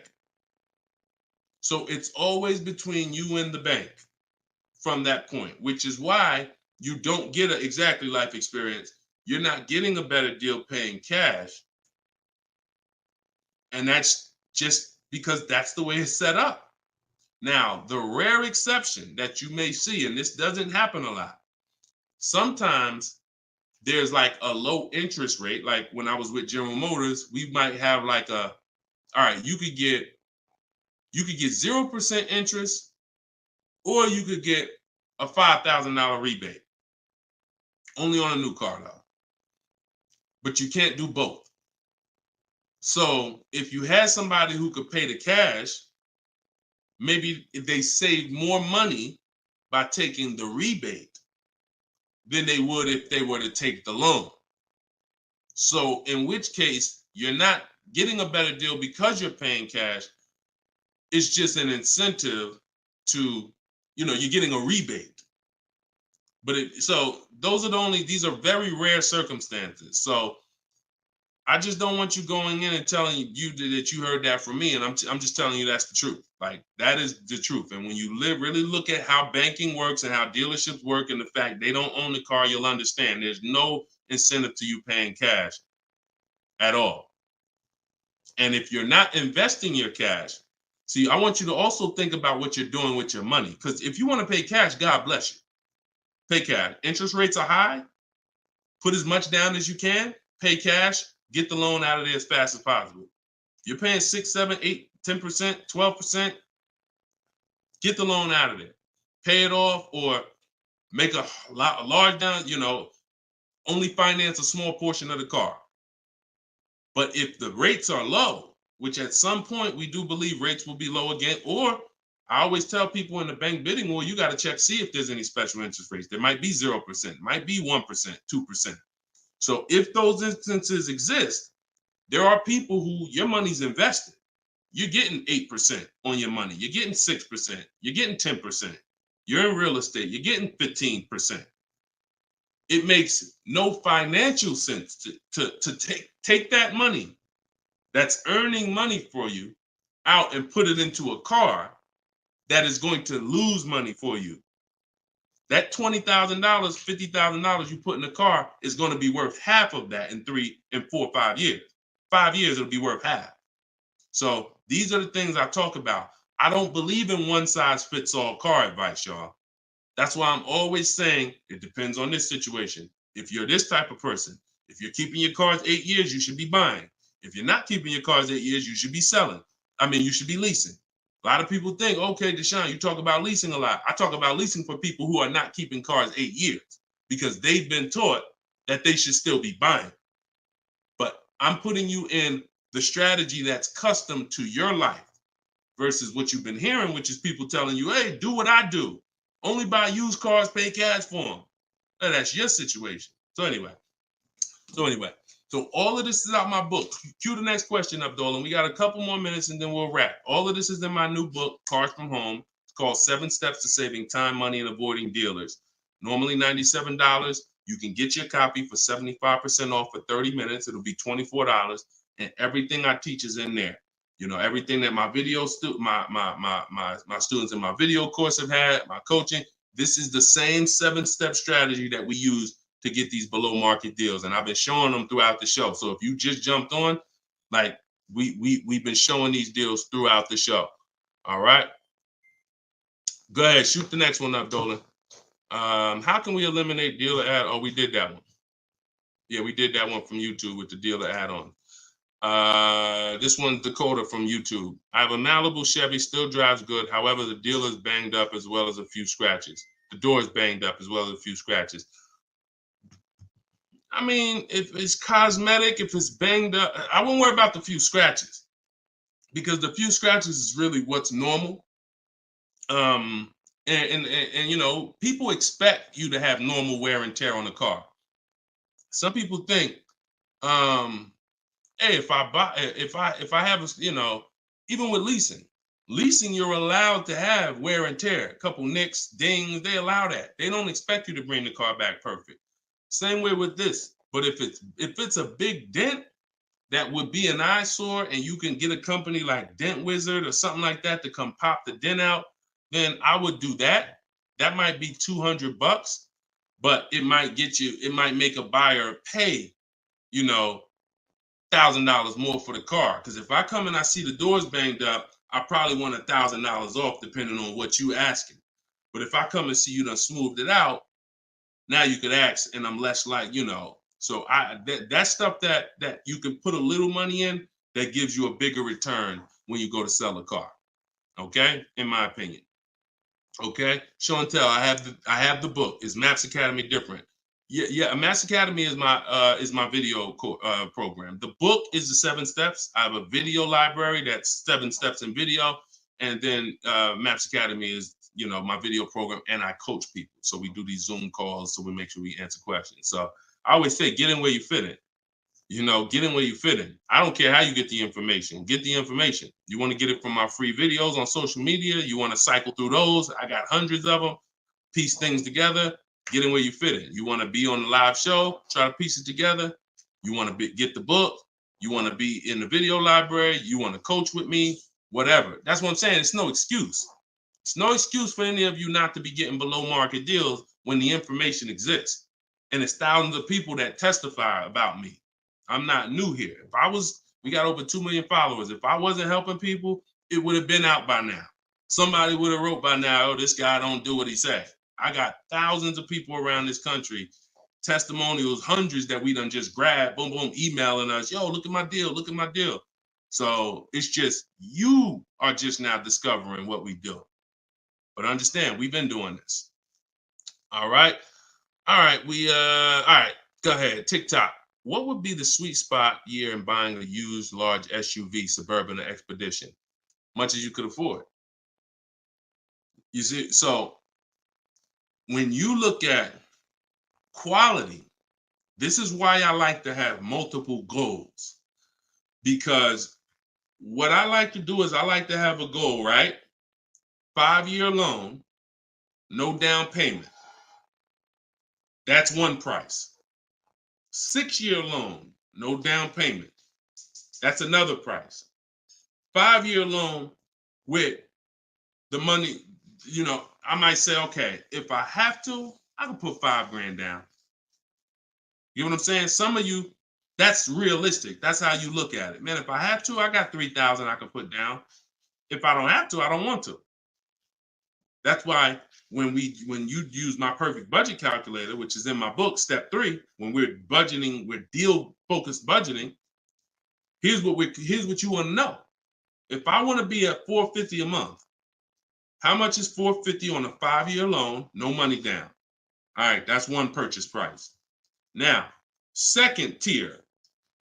So it's always between you and the bank from that point, which is why you don't get an exactly life experience. You're not getting a better deal paying cash. And that's just because that's the way it's set up. Now, the rare exception that you may see, and this doesn't happen a lot, sometimes there's like a low interest rate. Like when I was with General Motors, we might have like all right, you could get 0% interest, or you could get a $5,000 rebate. Only on a new car though. But you can't do both. So if you had somebody who could pay the cash, maybe if they save more money by taking the rebate than they would if they were to take the loan. So in which case, you're not getting a better deal because you're paying cash. It's just an incentive to, you're getting a rebate. But so those are these are very rare circumstances. So I just don't want you going in and telling you that you heard that from me. And I'm just telling you that's the truth. Like that is the truth. And when you really look at how banking works and how dealerships work and the fact they don't own the car, you'll understand there's no incentive to you paying cash at all. And if you're not investing your cash, see, I want you to also think about what you're doing with your money. Because if you want to pay cash, God bless you. Pay cash. Interest rates are high. Put as much down as you can. Pay cash. Get the loan out of there as fast as possible. You're paying 6, 7, 8, 10%, 12%. Get the loan out of there. Pay it off or make a large down, only finance a small portion of the car. But if the rates are low, which at some point we do believe rates will be low again, or I always tell people in the bank bidding war, you got to check, see if there's any special interest rates. There might be 0%, might be 1%, 2%. So if those instances exist, there are people who your money's invested. You're getting 8% on your money. You're getting 6%. You're getting 10%. You're in real estate. You're getting 15%. It makes no financial sense to take that money that's earning money for you out and put it into a car that is going to lose money for you. That $20,000, $50,000 you put in the car is going to be worth half of that in 3 and 4, 5 years. 5 years, it'll be worth half. So these are the things I talk about. I don't believe in one size fits all car advice, y'all. That's why I'm always saying it depends on this situation. If you're this type of person, if you're keeping your cars 8 years, you should be buying. If you're not keeping your cars 8 years, you should be selling. You should be leasing. A lot of people think, okay, Deshone, you talk about leasing a lot. I talk about leasing for people who are not keeping cars 8 years because they've been taught that they should still be buying. But I'm putting you in the strategy that's custom to your life versus what you've been hearing, which is people telling you, hey, do what I do. Only buy used cars, pay cash for them. Now, that's your situation. So anyway, so all of this is out my book. Cue the next question up, Dolan. We got a couple more minutes and then we'll wrap. All of this is in my new book, Cars from Home. It's called 7 Steps to Saving Time, Money, and Avoiding Dealers. Normally $97. You can get your copy for 75% off for 30 minutes. It'll be $24. And everything I teach is in there. You know, everything that my video my students in my video course have had, my coaching. This is the same 7-step strategy that we use to get these below market deals. And I've been showing them throughout the show. So if you just jumped on, like we've been showing these deals throughout the show. All right. Go ahead, shoot the next one up, Dolan. How can we eliminate dealer ad? Oh, we did that one. Yeah, we did that one from YouTube with the dealer add-on. This one's Dakota from YouTube. I have a Malibu Chevy, still drives good. However, the dealer's banged up as well as a few scratches. The door is banged up as well as a few scratches. I mean, if it's cosmetic, if it's banged up, I won't worry about the few scratches because the few scratches is really what's normal. And you know, people expect you to have normal wear and tear on the car. Some people think, hey, if I have a, you know, even with leasing, you're allowed to have wear and tear, a couple nicks, dings, they allow that. They don't expect you to bring the car back perfect. Same way with this. But if it's a big dent that would be an eyesore and you can get a company like Dent Wizard or something like that to come pop the dent out, then I would do that. That might be $200, but it might make a buyer pay, you know, $1,000 more for the car. Because if I come and I see the doors banged up, I probably want $1,000 off depending on what you asking. But if I come and see you done smoothed it out, now you could ask, and I'm less like, you know. So that stuff that you can put a little money in that gives you a bigger return when you go to sell a car. Okay, in my opinion. Okay, show and tell. I have the book. Is Maps Academy different? Yeah. Maps Academy is my video program. The book is the 7 steps. I have a video library that's 7 steps in video, and then Maps Academy is, you know, my video program, and I coach people. So we do these Zoom calls, so we make sure we answer questions. So I always say, get in where you fit in. You know, get in where you fit in. I don't care how you get the information. Get the information. You want to get it from my free videos on social media. You want to cycle through those. I got hundreds of them. Piece things together. Get in where you fit in. You want to be on the live show. Try to piece it together. You want to get the book. You want to be in the video library. You want to coach with me. Whatever. That's what I'm saying. It's no excuse. It's no excuse for any of you not to be getting below market deals when the information exists. And it's thousands of people that testify about me. I'm not new here. We got over 2 million followers. If I wasn't helping people, it would have been out by now. Somebody would have wrote by now, oh, this guy don't do what he said. I got thousands of people around this country, testimonials, hundreds that we done just grabbed, boom, boom, emailing us, yo, look at my deal, look at my deal. So it's just, you are just now discovering what we do. But understand, we've been doing this. All right. All right. All right. Go ahead. TikTok. What would be the sweet spot year in buying a used large SUV, Suburban or Expedition? Much as you could afford. You see, so when you look at quality, this is why I like to have multiple goals. Because what I like to do is I like to have a goal, right? 5-year loan, no down payment. That's one price. 6-year loan, no down payment. That's another price. 5-year loan with the money, you know, I might say, okay, if I have to, I can put $5,000 down. You know what I'm saying? Some of you, that's realistic. That's how you look at it. Man, if I have to, I got $3,000 I can put down. If I don't have to, I don't want to. That's why when you use my perfect budget calculator, which is in my book, step 3, when we're budgeting, we're deal focused budgeting. Here's what you want to know. If I want to be at $450 a month, how much is $450 on a 5-year loan, no money down? All right, that's one purchase price. Now, second tier,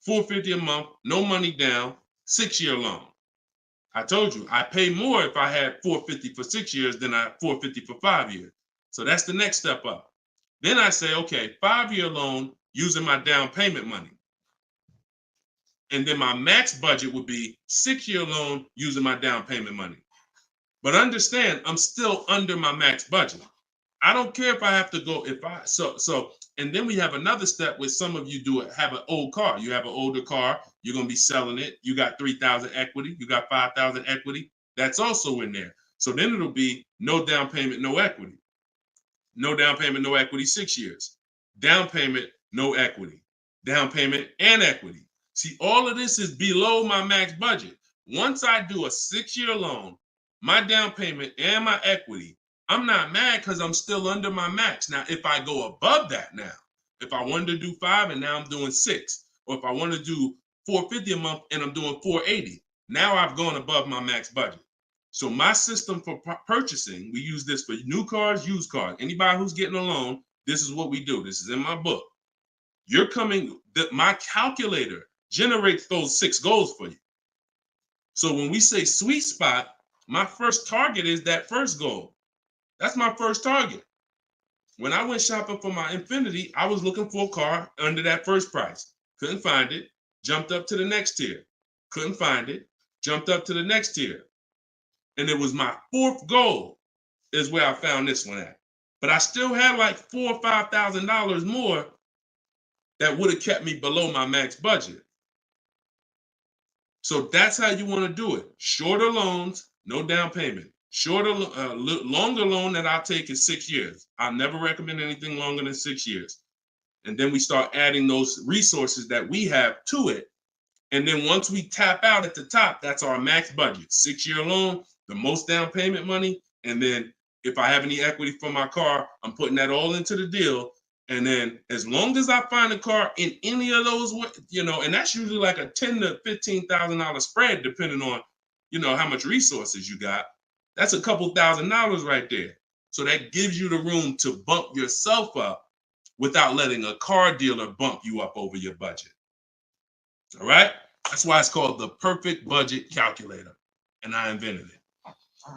$450 a month, no money down, 6-year loan. I told you, I pay more if I had $450 for 6 years than I $450 for 5 years. So that's the next step up. Then I say, okay, 5-year loan using my down payment money. And then my max budget would be 6-year loan using my down payment money. But understand, I'm still under my max budget. I don't care if I have to go, and then we have another step where some of you have an old car. You have an older car, you're going to be selling it. You got 3,000 equity, you got 5,000 equity. That's also in there. So then it'll be no down payment, no equity. No down payment, no equity, 6 years. Down payment, no equity. Down payment and equity. See, all of this is below my max budget. Once I do a 6-year loan, my down payment and my equity, I'm not mad because I'm still under my max. Now, if I go above that now, if I wanted to do 5 and now I'm doing 6, or if I want to do $450 a month and I'm doing $480, now I've gone above my max budget. So my system for purchasing, we use this for new cars, used cars. Anybody who's getting a loan, this is what we do. This is in my book. My calculator generates those 6 goals for you. So when we say sweet spot, my first target is that first goal. That's my first target. When I went shopping for my Infiniti, I was looking for a car under that first price. Couldn't find it. Jumped up to the next tier. Couldn't find it. Jumped up to the next tier. And it was my 4th goal is where I found this one at. But I still had like $4,000 or $5,000 more that would have kept me below my max budget. So that's how you want to do it. Shorter loans, no down payment. Longer loan that I'll take is 6 years. I never recommend anything longer than 6 years. And then we start adding those resources that we have to it. And then once we tap out at the top, that's our max budget. 6-year loan, the most down payment money. And then if I have any equity for my car, I'm putting that all into the deal. And then as long as I find a car in any of those, and that's usually like a $10,000 to $15,000 spread, depending on, how much resources you got. That's a couple $1,000s right there. So that gives you the room to bump yourself up without letting a car dealer bump you up over your budget. All right? That's why it's called the perfect budget calculator. And I invented it.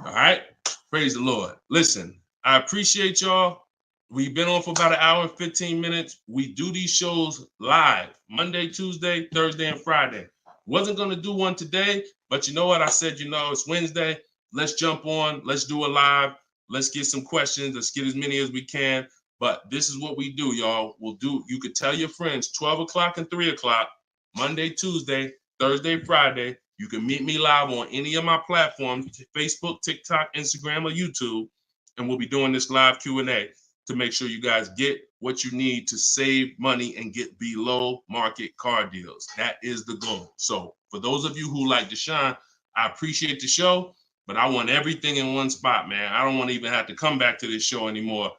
All right? Praise the Lord. Listen, I appreciate y'all. We've been on for about 1 hour and 15 minutes. We do these shows live Monday, Tuesday, Thursday, and Friday. Wasn't going to do one today, but you know what? I said, it's Wednesday. Let's jump on. Let's do a live. Let's get some questions. Let's get as many as we can. But this is what we do, y'all. You could tell your friends 12 o'clock and 3 o'clock, Monday, Tuesday, Thursday, Friday. You can meet me live on any of my platforms, Facebook, TikTok, Instagram, or YouTube. And we'll be doing this live Q&A to make sure you guys get what you need to save money and get below market car deals. That is the goal. So for those of you who like Deshone, I appreciate the show, but I want everything in one spot, man. I don't want to even have to come back to this show anymore.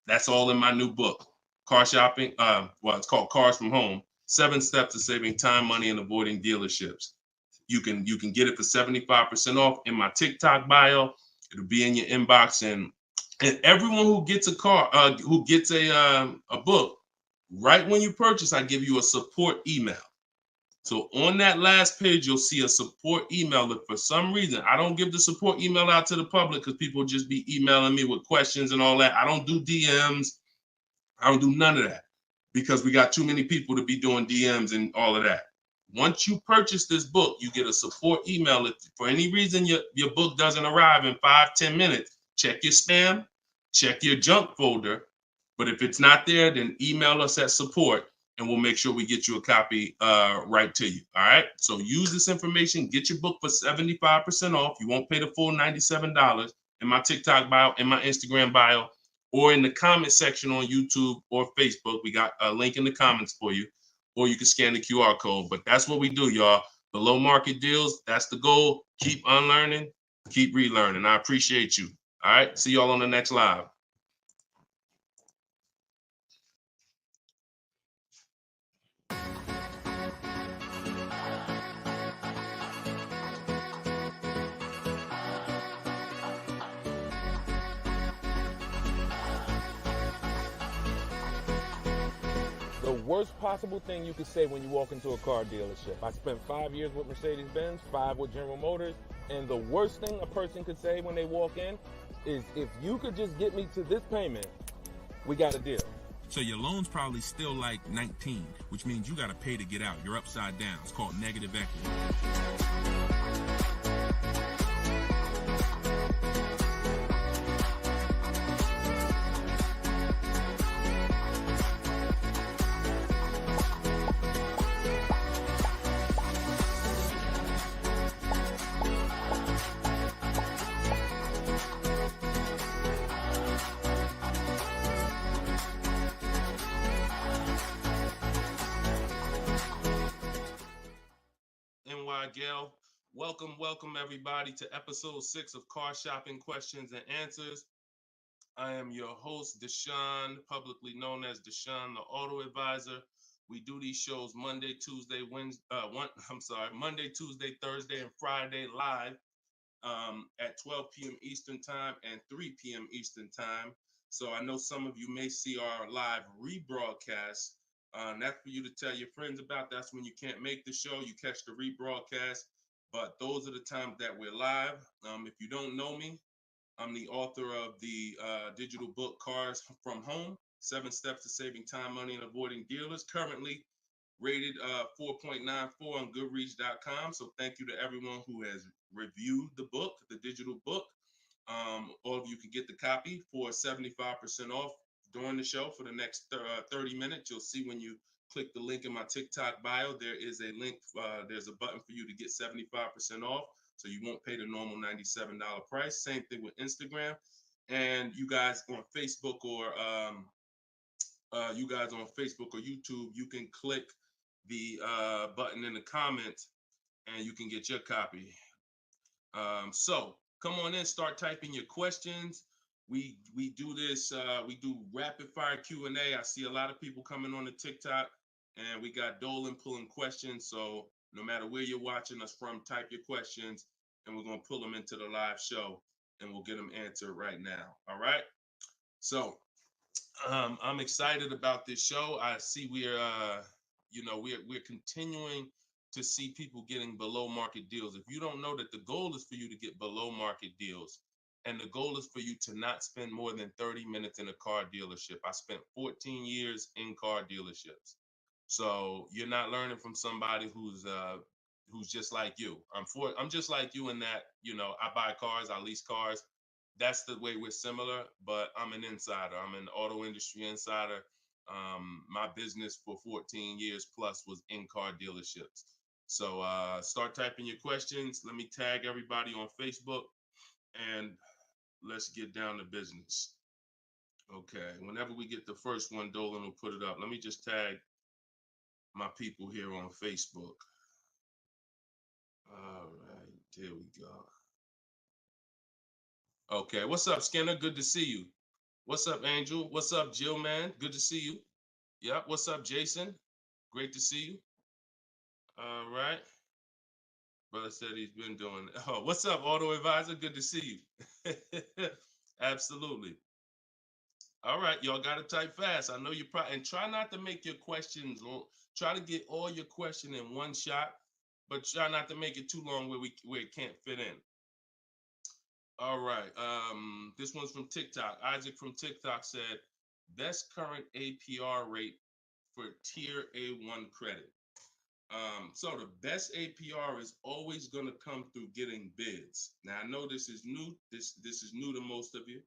That's all in my new book, Car Shopping. It's called Cars from Home, 7 Steps to Saving Time, Money, and Avoiding Dealerships. You can get it for 75% off in my TikTok bio. It'll be in your inbox, and everyone who gets a car, who gets a book, right when you purchase, I give you a support email. So on that last page, you'll see a support email. If for some reason I don't give the support email out to the public because people just be emailing me with questions and all that, I don't do DMs. I don't do none of that because we got too many people to be doing DMs and all of that. Once you purchase this book, you get a support email. If for any reason your book doesn't arrive in 5-10 minutes, check your spam, check your junk folder. But if it's not there, then email us at support and we'll make sure we get you a copy right to you. All right. So use this information, get your book for 75% off. You won't pay the full $97 in my TikTok bio, in my Instagram bio, or in the comment section on YouTube or Facebook. We got a link in the comments for you, or you can scan the QR code. But that's what we do, y'all. Below market deals. That's the goal. Keep unlearning, keep relearning. I appreciate you. All right. See y'all on the next live. The worst possible thing you could say when you walk into a car dealership. I spent 5 years with Mercedes-Benz, 5 with General Motors, and the worst thing a person could say when they walk in is if you could just get me to this payment, we got a deal. So your loan's probably still like 19, which means you got to pay to get out. You're upside down. It's called negative equity. NY Gail, welcome everybody to episode 6 of Car Shopping Questions and Answers. I am your host, Deshone, publicly known as Deshone the Auto Advisor. We do these shows Monday, Tuesday, Thursday, and Friday live at 12 p.m. Eastern Time and 3 p.m. Eastern Time. So I know some of you may see our live rebroadcast. That's for you to tell your friends about. That's when you can't make the show, you catch the rebroadcast. But those are the times that we're live. If you don't know me, I'm the author of the digital book Cars from Home, 7 Steps to Saving Time, Money, and Avoiding Dealers, currently rated 4.94 on Goodreads.com. So thank you to everyone who has reviewed the book, the digital book. All of you can get the copy for 75% off during the show for the next 30 minutes. You'll see when you click the link in my TikTok bio, there is a link, there's a button for you to get 75% off. So you won't pay the normal $97 price. Same thing with Instagram. And you guys on Facebook or YouTube, you can click the button in the comments and you can get your copy. So come on in, start typing your questions. We do this, we do rapid fire Q&A. I see a lot of people coming on the TikTok, and we got Dolan pulling questions. So no matter where you're watching us from, type your questions and we're going to pull them into the live show and we'll get them answered right now. All right. So I'm excited about this show. I see we're continuing to see people getting below market deals. If you don't know that the goal is for you to get below market deals, and the goal is for you to not spend more than 30 minutes in a car dealership. I spent 14 years in car dealerships. So you're not learning from somebody who's just like you. I'm just like you in that, I buy cars, I lease cars. That's the way we're similar, but I'm an insider. I'm an auto industry insider. My business for 14 years plus was in car dealerships. So start typing your questions. Let me tag everybody on Facebook and let's get down to business. Okay, whenever we get the first one, Dolan will put it up. Let me just tag my people here on Facebook. All right, there we go. Okay, what's up, Skinner? Good to see you. What's up, Angel? What's up, Jill, man? Good to see you. Yep, what's up, Jason? Great to see you. All right. Brother said he's been doing it. Oh, what's up, Auto Advisor? Good to see you. Absolutely. All right, y'all got to type fast. I know you probably, and try not to make your questions long. Try to get all your question in one shot, but try not to make it too long where it can't fit in. All right, this one's from TikTok. Isaac from TikTok said, best current APR rate for tier A1 credit. So the best APR is always going to come through getting bids. Now I know this is new. This is new to most of you.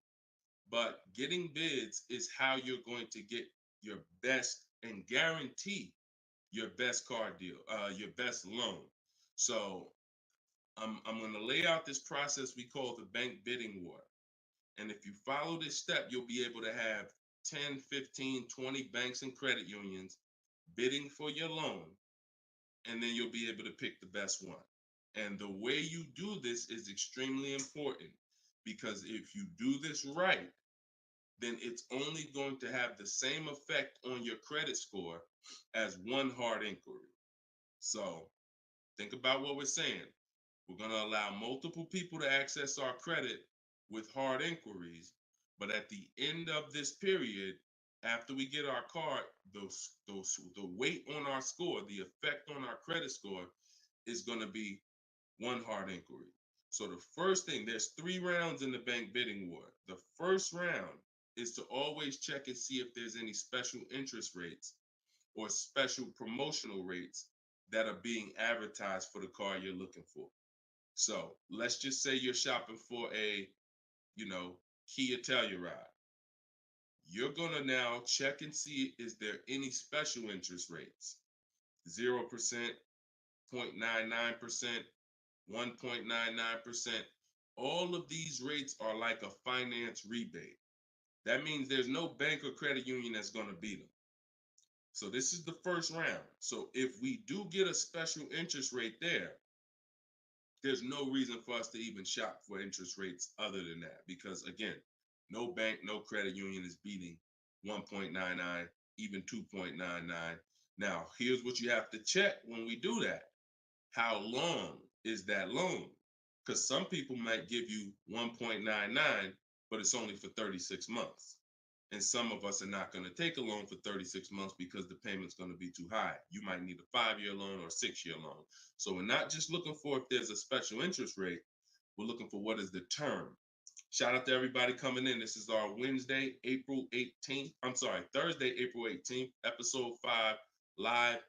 But getting bids is how you're going to get your best and guarantee your best car deal, your best loan. So I'm going to lay out this process we call the bank bidding war. And if you follow this step, you'll be able to have 10, 15, 20 banks and credit unions bidding for your loan. And then you'll be able to pick the best one. And the way you do this is extremely important, because if you do this right, then it's only going to have the same effect on your credit score as one hard inquiry. So think about what we're saying. We're going to allow multiple people to access our credit with hard inquiries, but at the end of this period, after we get our car, the weight on our score, the effect on our credit score is going to be one hard inquiry. So the first thing, there's 3 rounds in the bank bidding war. The first round is to always check and see if there's any special interest rates or special promotional rates that are being advertised for the car you're looking for. So let's just say you're shopping for a, Kia Telluride. You're gonna now check and see, is there any special interest rates? 0%, 0.99%, 1.99%. All of these rates are like a finance rebate. That means there's no bank or credit union that's gonna beat them. So this is the first round. So if we do get a special interest rate there's no reason for us to even shop for interest rates other than that. Because again, no bank, no credit union is beating 1.99, even 2.99. Now, here's what you have to check when we do that. How long is that loan? Because some people might give you 1.99, but it's only for 36 months. And some of us are not going to take a loan for 36 months because the payment's going to be too high. You might need a 5-year loan or a 6-year loan. So we're not just looking for if there's a special interest rate, we're looking for what is the term. Shout out to everybody coming in. This is our Thursday, April 18th, episode 5, live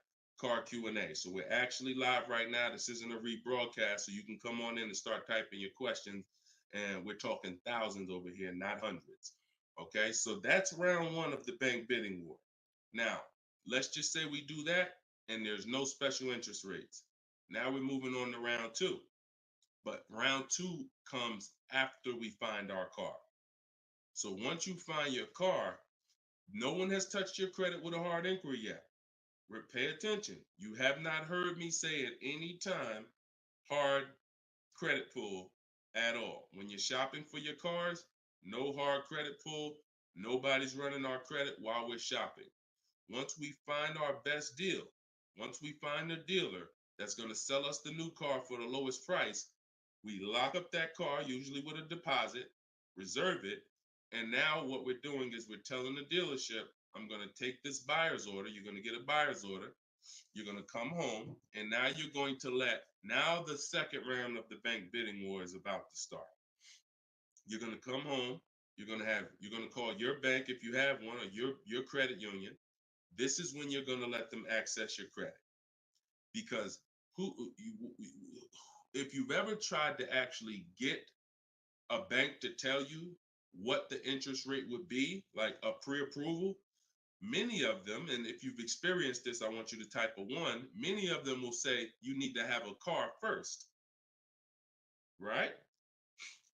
car Q&A. So we're actually live right now. This isn't a rebroadcast, so you can come on in and start typing your questions. And we're talking thousands over here, not hundreds. Okay, so that's round 1 of the bank bidding war. Now, let's just say we do that and there's no special interest rates. Now we're moving on to round 2. But round 2 comes after we find our car. So once you find your car, no one has touched your credit with a hard inquiry yet. Pay attention. You have not heard me say at any time hard credit pull at all. When you're shopping for your cars, no hard credit pull. Nobody's running our credit while we're shopping. Once we find our best deal, once we find a dealer that's going to sell us the new car for the lowest price, we lock up that car, usually with a deposit, reserve it. And now what we're doing is we're telling the dealership, I'm going to take this buyer's order. You're going to get a buyer's order. You're going to come home. And now you're going to now the second round of the bank bidding war is about to start. You're going to come home. You're going to call your bank if you have one, or your credit union. This is when you're going to let them access your credit. Because if you've ever tried to actually get a bank to tell you what the interest rate would be, like a pre-approval, many of them, and if you've experienced this, I want you to type a 1, many of them will say you need to have a car first, right?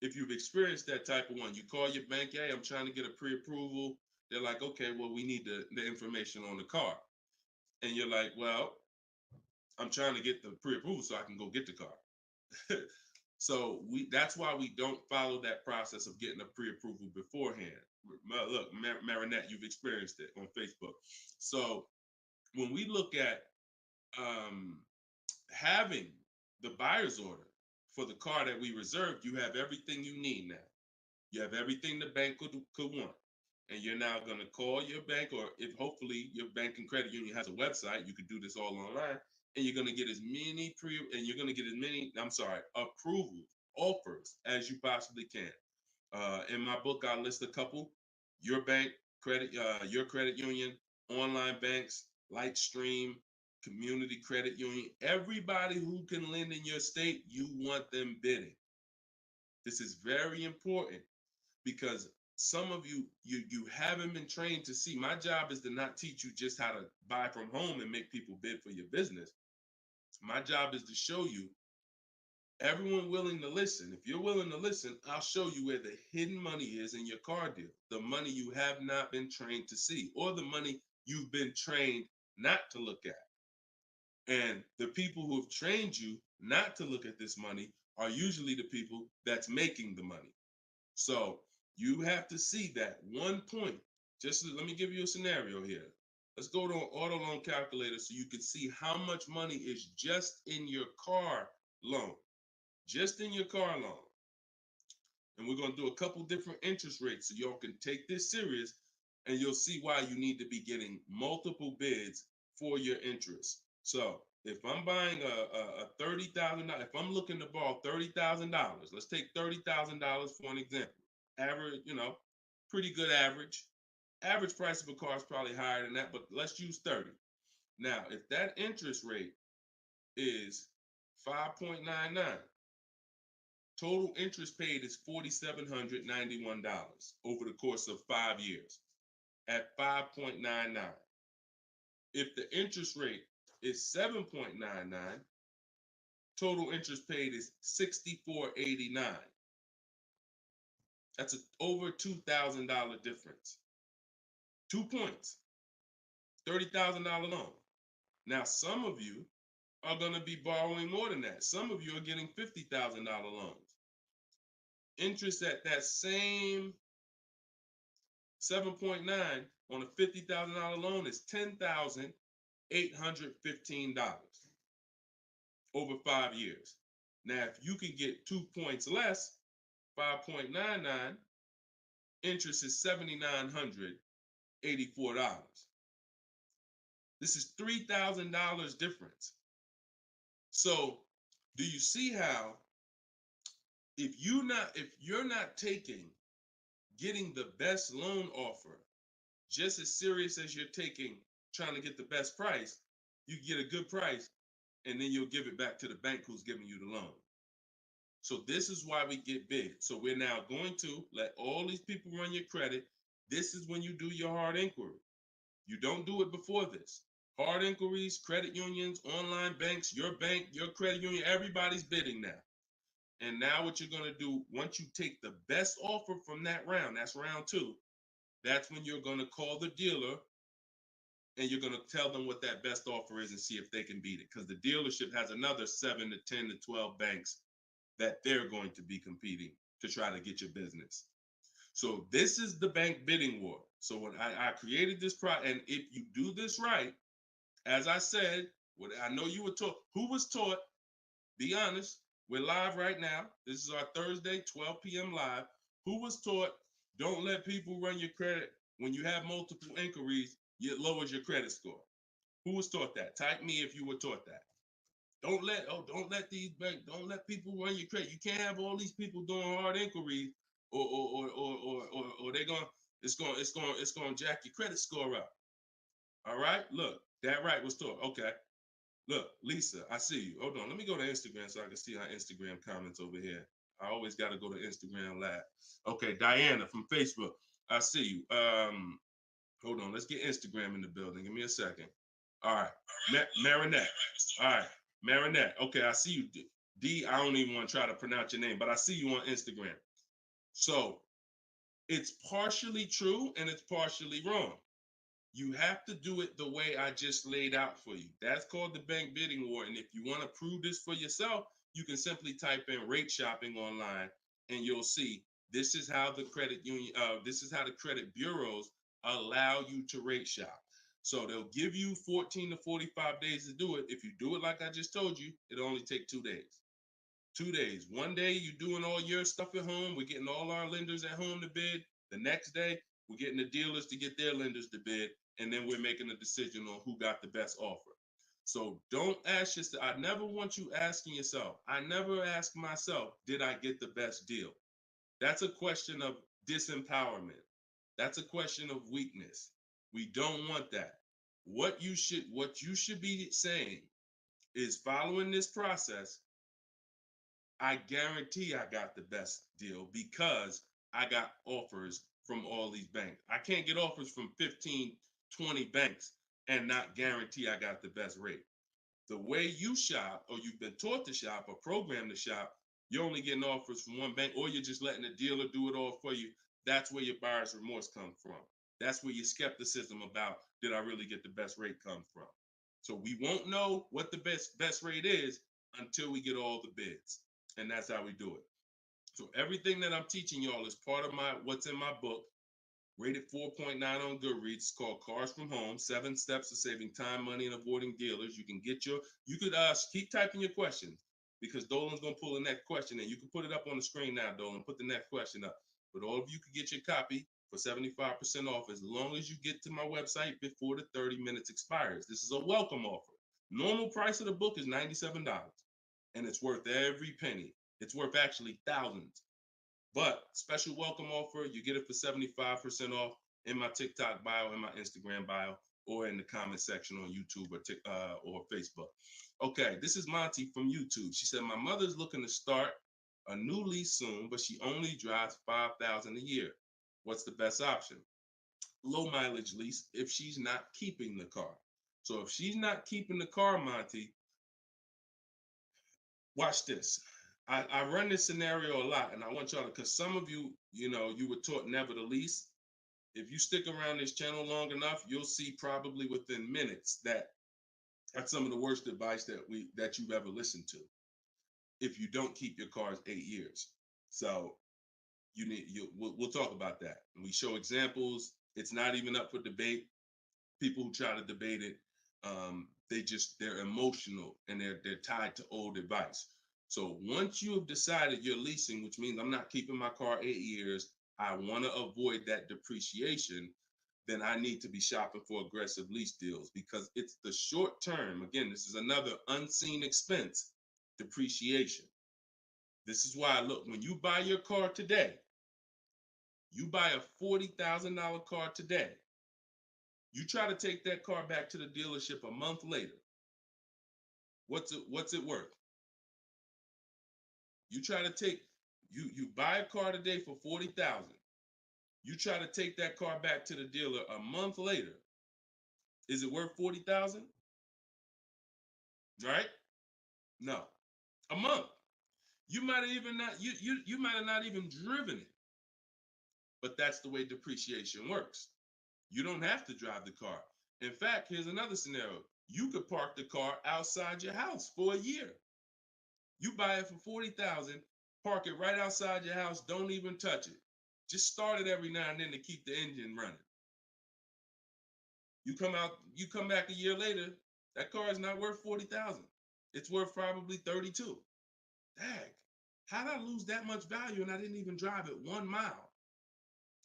If you've experienced that type of 1, you call your bank, hey, I'm trying to get a pre-approval. They're like, okay, well, we need the information on the car. And you're like, well, I'm trying to get the pre-approval so I can go get the car. So that's why we don't follow that process of getting a pre-approval beforehand. Look, Marinette, you've experienced it on Facebook. So when we look at having the buyer's order for the car that we reserved, you have everything you need now. You have everything the bank could want. And you're now going to call your bank, or if hopefully your bank and credit union has a website, you could do this all online. And you're going to get as many approvals, offers as you possibly can. In my book, I list a couple: your bank, your credit union, online banks, Lightstream, community credit union, everybody who can lend in your state, you want them bidding. This is very important because some of you haven't been trained to see. My job is to not teach you just how to buy from home and make people bid for your business. My job is to show you everyone willing to listen. If you're willing to listen, I'll show you where the hidden money is in your car deal. The money you have not been trained to see, or the money you've been trained not to look at. And the people who have trained you not to look at this money are usually the people that's making the money. So you have to see that one point. Let me give you a scenario here. Let's go to an auto loan calculator so you can see how much money is just in your car loan. Just in your car loan. And we're going to do a couple different interest rates so y'all can take this serious, and you'll see why you need to be getting multiple bids for your interest. So if I'm buying a $30,000, if I'm looking to borrow $30,000, let's take $30,000 for an example. Average, pretty good average. Average price of a car is probably higher than that, but let's use 30. Now, if that interest rate is 5.99, total interest paid is $4,791 over the course of 5 years at 5.99. If the interest rate is 7.99, total interest paid is $64.89. That's over $2,000 difference. 2 points, $30,000 loan. Now, some of you are going to be borrowing more than that. Some of you are getting $50,000 loans. Interest at that same 7.9 on a $50,000 loan is $10,815 over 5 years. Now, if you can get 2 points less, 5.99, interest is $7,984. This is $3,000 difference. So, do you see how if you're not getting the best loan offer just as serious as you're taking trying to get the best price, you get a good price and then you'll give it back to the bank who's giving you the loan. So this is why we get big. So we're now going to let all these people run your credit. This is when you do your hard inquiry. You don't do it before this. Hard inquiries, credit unions, online banks, your bank, your credit union, everybody's bidding now. And now what you're going to do, once you take the best offer from that round, that's round 2, that's when you're going to call the dealer and you're going to tell them what that best offer is and see if they can beat it. Because the dealership has another 7 to 10 to 12 banks that they're going to be competing to try to get your business. So this is the bank bidding war. So when I created this product, and if you do this right, as I said, what I know you were taught, who was taught, be honest, we're live right now. This is our Thursday, 12 p.m. live. Who was taught, don't let people run your credit. When you have multiple inquiries, it lowers your credit score. Who was taught that? Type me if you were taught that. Don't let these banks, don't let people run your credit. You can't have all these people doing hard inquiries or they're going, it's going to jack your credit score up. All right, look, that right was taught. Okay, look, Lisa, I see you. Hold on, let me go to Instagram so I can see our Instagram comments over here. I always got to go to Instagram Live. Okay, Diana from Facebook, I see you. Hold on, let's get Instagram in the building. Give me a second. All right, Marinette. All right, Marinette. Okay, I see you. D, I don't even want to try to pronounce your name, but I see you on Instagram. So it's partially true and it's partially wrong. You have to do it the way I just laid out for you. That's called the bank bidding war. And if you want to prove this for yourself, you can simply type in rate shopping online and you'll see this is how the credit union, this is how the credit bureaus allow you to rate shop. So they'll give you 14 to 45 days to do it. If you do it like I just told you, it'll only take 2 days. 2 days. One day you're doing all your stuff at home. We're getting all our lenders at home to bid. The next day, we're getting the dealers to get their lenders to bid. And then we're making a decision on who got the best offer. So don't ask yourself. I never want you asking yourself. I never ask myself, did I get the best deal? That's a question of disempowerment. That's a question of weakness. We don't want that. What you should be saying is, following this process, I guarantee I got the best deal because I got offers from all these banks. I can't get offers from 15, 20 banks and not guarantee I got the best rate. The way you shop, or you've been taught to shop or programmed to shop, you're only getting offers from one bank, or you're just letting the dealer do it all for you. That's where your buyer's remorse comes from. That's where your skepticism about, did I really get the best rate, come from. So we won't know what the best rate is until we get all the bids. And that's how we do it. So everything that I'm teaching y'all is part of what's in my book, rated 4.9 on Goodreads. It's called Cars from Home, 7 Steps to Saving Time, Money, and Avoiding Dealers. You could keep typing your questions because Dolan's going to pull the next question and you can put it up on the screen now, Dolan. Put the next question up. But all of you can get your copy for 75% off as long as you get to my website before the 30 minutes expires. This is a welcome offer. Normal price of the book is $97, and it's worth every penny. It's worth actually thousands. But special welcome offer, you get it for 75% off in my TikTok bio, in my Instagram bio, or in the comment section on YouTube or Facebook. Okay, this is Monty from YouTube. She said, my mother's looking to start a new lease soon, but she only drives 5,000 a year. What's the best option? Low mileage lease if she's not keeping the car. So if she's not keeping the car, Monty, watch this. I run this scenario a lot, and I want y'all to, because some of you, you were taught never to lease. If you stick around this channel long enough, you'll see probably within minutes that that's some of the worst advice that you've ever listened to. If you don't keep your cars 8 years, so we'll talk about that. And we show examples. It's not even up for debate. People who try to debate it, they're emotional and they're tied to old advice. So once you have decided you're leasing, which means I'm not keeping my car 8 years, I want to avoid that depreciation, then I need to be shopping for aggressive lease deals, because it's the short term. Again, this is another unseen expense, depreciation. This is why, look, when you buy your car today, you buy a $40,000 car today, you try to take that car back to the dealership a month later, what's it worth? You try to take, you buy a car today for $40,000. You try to take that car back to the dealer a month later. Is it worth $40,000? Right? No. A month. You might have even not you might have not even driven it. But that's the way depreciation works. You don't have to drive the car. In fact, here's another scenario. You could park the car outside your house for a year. You buy it for $40,000, park it right outside your house, don't even touch it. Just start it every now and then to keep the engine running. You come back a year later, that car is not worth $40,000. It's worth probably $32,000. Dang, how did I lose that much value and I didn't even drive it 1 mile?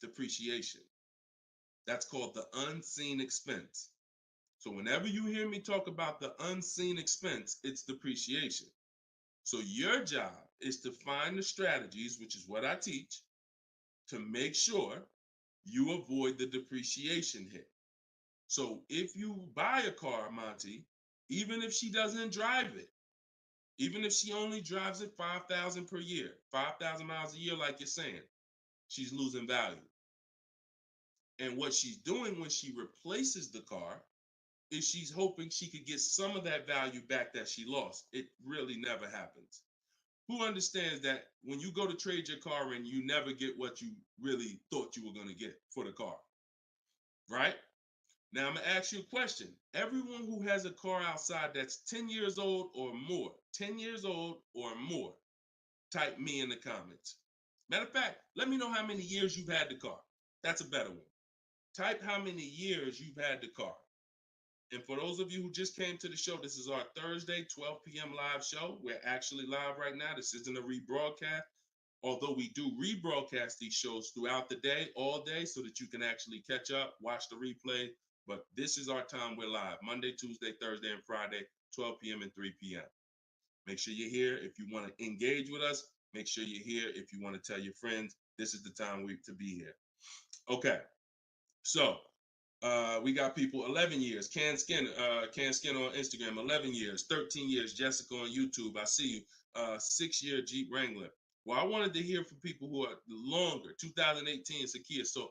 Depreciation. That's called the unseen expense. So whenever you hear me talk about the unseen expense, it's depreciation. So your job is to find the strategies, which is what I teach, to make sure you avoid the depreciation hit. So if you buy a car, Monty, even if she doesn't drive it, even if she only drives it 5,000 per year, 5,000 miles a year, like you're saying, she's losing value. And what she's doing when she replaces the car is she's hoping she could get some of that value back that she lost. It really never happens. Who understands that when you go to trade your car in, you never get what you really thought you were going to get for the car, right? Now I'm going to ask you a question. Everyone who has a car outside that's 10 years old or more, 10 years old or more, type me in the comments. Matter of fact, let me know how many years you've had the car. That's a better one. Type how many years you've had the car. And for those of you who just came to the show, this is our Thursday, 12 p.m. live show. We're actually live right now. This isn't a rebroadcast, although we do rebroadcast these shows throughout the day, all day, so that you can actually catch up, watch the replay. But this is our time. We're live Monday, Tuesday, Thursday, and Friday, 12 p.m. and 3 p.m. Make sure you're here. If you want to engage with us, make sure you're here. If you want to tell your friends, this is the time to be here. Okay. So we got people 11 years. Can Skin on Instagram, 11 years, 13 years. Jessica on YouTube, I see you. 6-year Jeep Wrangler. Well, I wanted to hear from people who are longer. 2018 Sakia. So,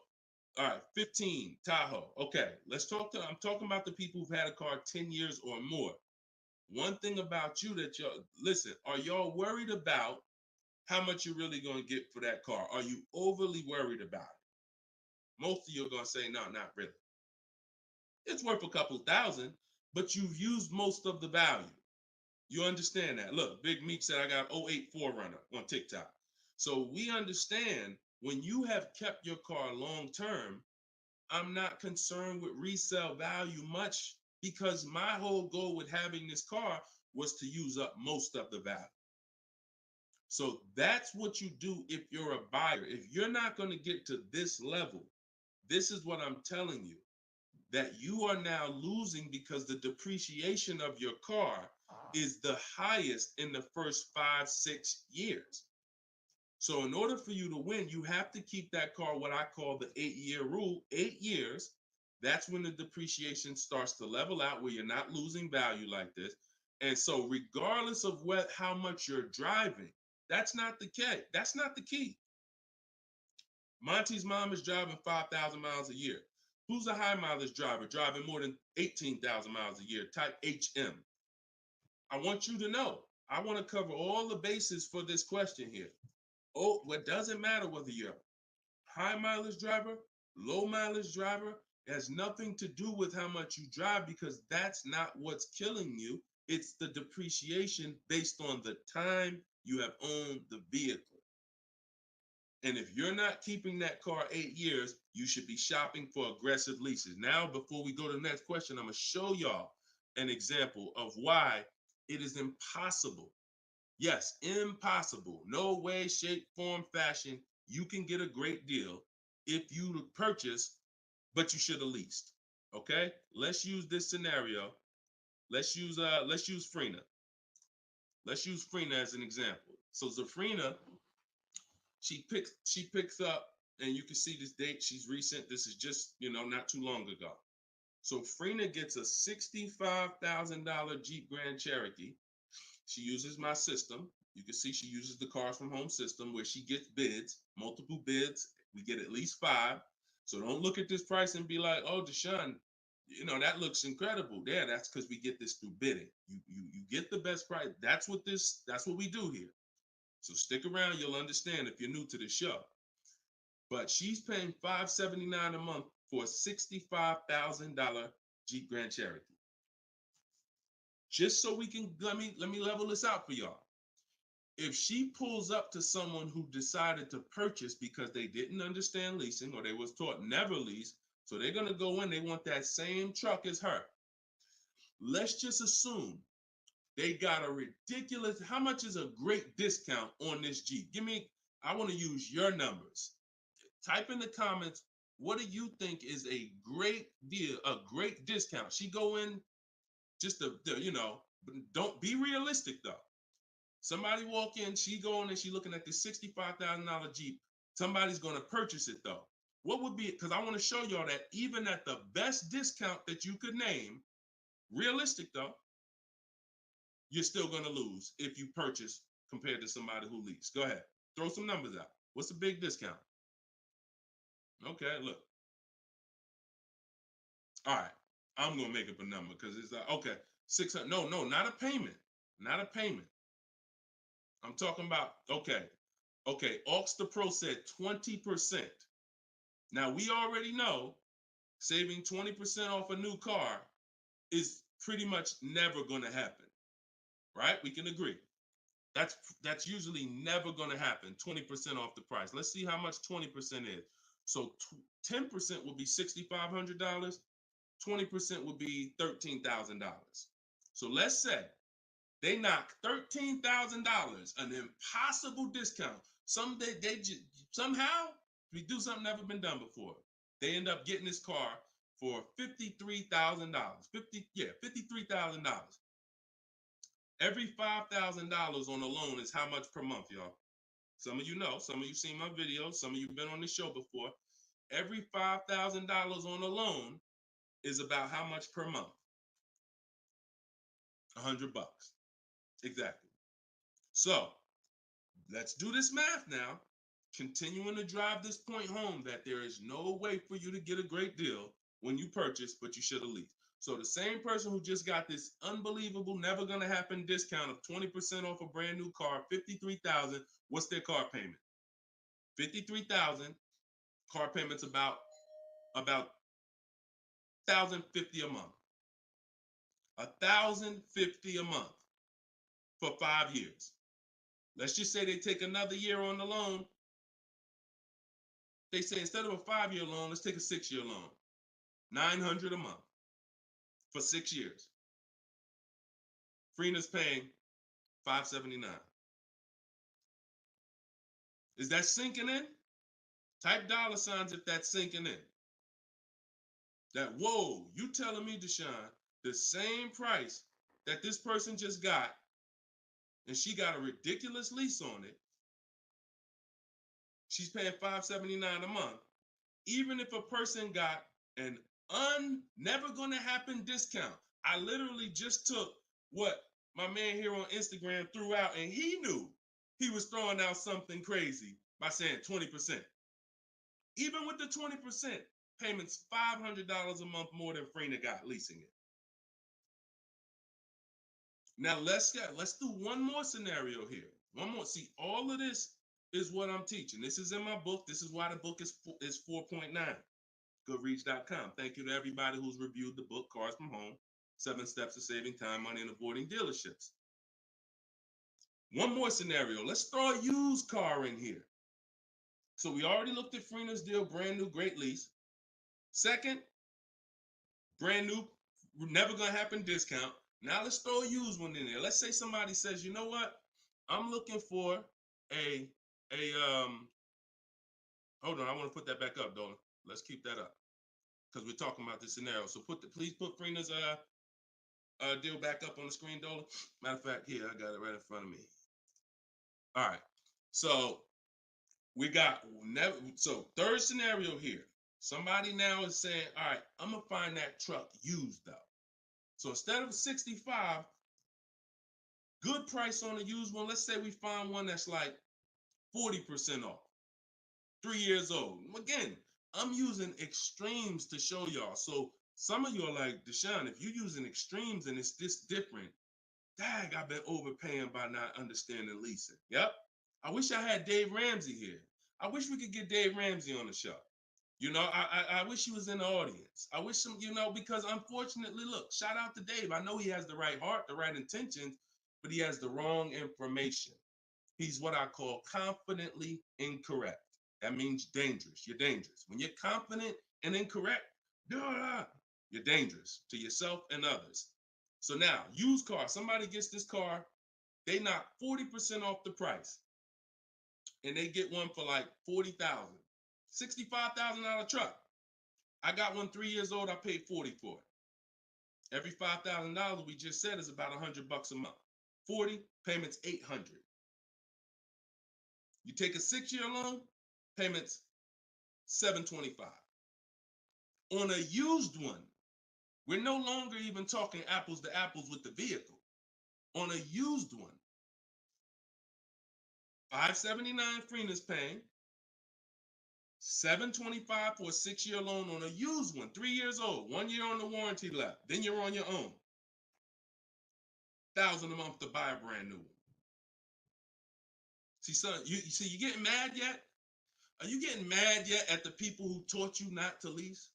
all right, 15 Tahoe. Okay, I'm talking about the people who've had a car 10 years or more. One thing about you that listen, are y'all worried about how much you're really going to get for that car? Are you overly worried about it? Most of you are going to say, no, not really. It's worth a couple thousand, but you've used most of the value. You understand that? Look, Big Meek said I got 08 4Runner on TikTok. So we understand when you have kept your car long term, I'm not concerned with resale value much, because my whole goal with having this car was to use up most of the value. So that's what you do if you're a buyer. If you're not going to get to this level, this is what I'm telling you. that you are now losing because the depreciation of your car is the highest in the first 5-6 years. So in order for you to win, you have to keep that car, what I call the 8-year rule. 8 years, that's when the depreciation starts to level out, where you're not losing value like this. And so regardless of how much you're driving, that's not the key. That's not the key. Monty's mom is driving 5,000 miles a year. Who's a high mileage driver driving more than 18,000 miles a year, type HM? I want you to know, I want to cover all the bases for this question here. Oh, what doesn't matter whether you're a high mileage driver, low mileage driver, it has nothing to do with how much you drive, because that's not what's killing you. It's the depreciation based on the time you have owned the vehicle. And if you're not keeping that car 8 years, you should be shopping for aggressive leases. Now, before we go to the next question, I'm going to show y'all an example of why it is impossible. Yes, impossible. No way, shape, form, fashion. You can get a great deal if you purchase, but you should have leased. Okay? Let's use this scenario. Let's use Frina. Let's use Frina as an example. So Zafrina, she picks up, and you can see this date. She's recent. This is just, not too long ago. So Frina gets a $65,000 Jeep Grand Cherokee. She uses my system. You can see she uses the Cars from Home system, where she gets bids, multiple bids. We get at least 5. So don't look at this price and be like, oh, Deshone, that looks incredible. Yeah, that's because we get this through bidding. You get the best price. That's what we do here. So stick around, you'll understand if you're new to the show. But she's paying $579 a month for a $65,000 Jeep Grand Cherokee. Just so we can, let me level this out for y'all. If she pulls up to someone who decided to purchase because they didn't understand leasing, or they was taught never lease, so they're gonna go in, they want that same truck as her. Let's just assume they got a ridiculous, how much is a great discount on this Jeep? I want to use your numbers. Type in the comments, what do you think is a great deal, a great discount? She go in just don't be realistic though. Somebody walk in, she go in and she looking at this $65,000 Jeep. Somebody's going to purchase it though. What would be, because I want to show y'all that even at the best discount that you could name, realistic though, you're still going to lose if you purchase compared to somebody who leased. Go ahead. Throw some numbers out. What's a big discount? Okay, look. All right. I'm going to make up a number because it's like, okay, 600. No, not a payment. Not a payment. I'm talking about, okay. Aux the Pro said 20%. Now, we already know saving 20% off a new car is pretty much never going to happen, right? We can agree. That's usually never going to happen, 20% off the price. Let's see how much 20% is. So 10% would be $6,500. 20% would be $13,000. So let's say they knock $13,000, an impossible discount. Somehow we do something never been done before. They end up getting this car for $53,000. $53,000. Every $5,000 on a loan is how much per month, y'all? Some of you know, some of you seen my videos, some of you been on the show before. Every $5,000 on a loan is about how much per month? $100. Exactly. So let's do this math now. Continuing to drive this point home that there is no way for you to get a great deal when you purchase, but you should have leased. So the same person who just got this unbelievable, never gonna happen discount of 20% off a brand new car, $53,000, what's their car payment? $53,000, car payment's about $1,050 a month. $1,050 a month for 5 years. Let's just say they take another year on the loan. They say instead of a 5-year loan, let's take a 6-year loan. $900 a month for 6 years. Freena's paying $579. Is that sinking in? Type $ if that's sinking in. that, whoa, you telling me, Deshone, the same price that this person just got, and she got a ridiculous lease on it, she's paying $579 a month, even if a person got an never gonna happen discount. I literally just took what my man here on Instagram threw out, and he knew he was throwing out something crazy by saying 20%. Even with the 20%, payments $500 a month more than Freener got leasing it. Now let's do one more scenario here. One more. See, all of this is what I'm teaching. This is in my book. This is why the book is 4.9. Goodreads.com. Thank you to everybody who's reviewed the book, Cars from Home, 7 Steps to Saving Time, Money, and Avoiding Dealerships. One more scenario. Let's throw a used car in here. So we already looked at Freener's deal, brand new, great lease. Second, brand new, never gonna happen discount. Now let's throw a used one in there. Let's say somebody says, you know what? I'm looking for a hold on, I want to put that back up, Dolan. Let's keep that up because we're talking about this scenario. So please put Freener's deal back up on the screen, Dolan. Matter of fact, here, I got it right in front of me. All right. So we got third scenario here. Somebody now is saying, all right, I'm gonna find that truck used though. So instead of 65, good price on a used one. Let's say we find one that's like 40% off, 3 years old. Again, I'm using extremes to show y'all. So some of you are like, Deshone, if you're using extremes and it's this different, dang, I've been overpaying by not understanding leasing. Yep. I wish I had Dave Ramsey here. I wish we could get Dave Ramsey on the show. You know, I wish he was in the audience. I wish him, because unfortunately, look, shout out to Dave. I know he has the right heart, the right intentions, but he has the wrong information. He's what I call confidently incorrect. That means dangerous. You're dangerous. When you're confident and incorrect, you're dangerous to yourself and others. So now, used car, somebody gets this car, they knock 40% off the price, and they get one for like $40,000, $65,000 truck. I got one 3 years old. I paid $40 for it. Every $5,000 we just said is about $100 a month. 40 payments, $800. You take a 6-year loan, payments $725. On a used one, we're no longer even talking apples to apples with the vehicle. On a used one, $579 Freener's paying, $725 for a 6-year loan on a used one, 3 years old, 1 year on the warranty left. Then you're on your own. $1,000 a month to buy a brand new one. See, son, you getting mad yet? Are you getting mad yet at the people who taught you not to lease?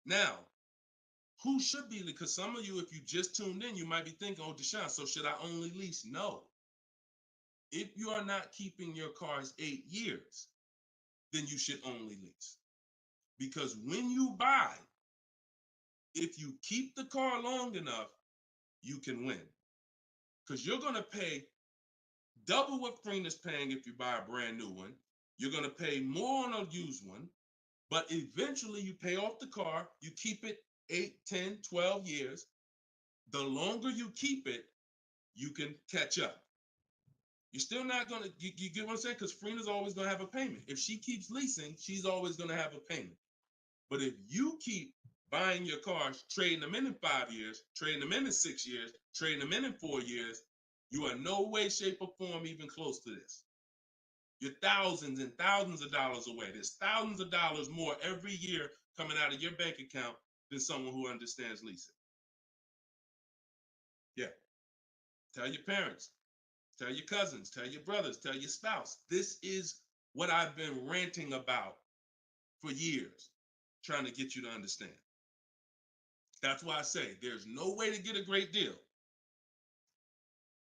Now, who should be? Because some of you, if you just tuned in, you might be thinking, oh, Deshone, so should I only lease? No. If you are not keeping your cars 8 years, then you should only lease. Because when you buy, if you keep the car long enough, you can win. Because you're going to pay double what Freener's paying if you buy a brand new one. You're going to pay more on a used one, but eventually you pay off the car, you keep it 8, 10, 12 years. The longer you keep it, you can catch up. You're still not going to, you get what I'm saying? Because Freener's always going to have a payment. If she keeps leasing, she's always going to have a payment. But if you keep buying your cars, trading them in 5 years, trading them in 6 years, trading them in 4 years, you are no way, shape, or form even close to this. You're thousands and thousands of dollars away. There's thousands of dollars more every year coming out of your bank account than someone who understands leasing. Yeah. Tell your parents, tell your cousins, tell your brothers, tell your spouse. This is what I've been ranting about for years, trying to get you to understand. That's why I say there's no way to get a great deal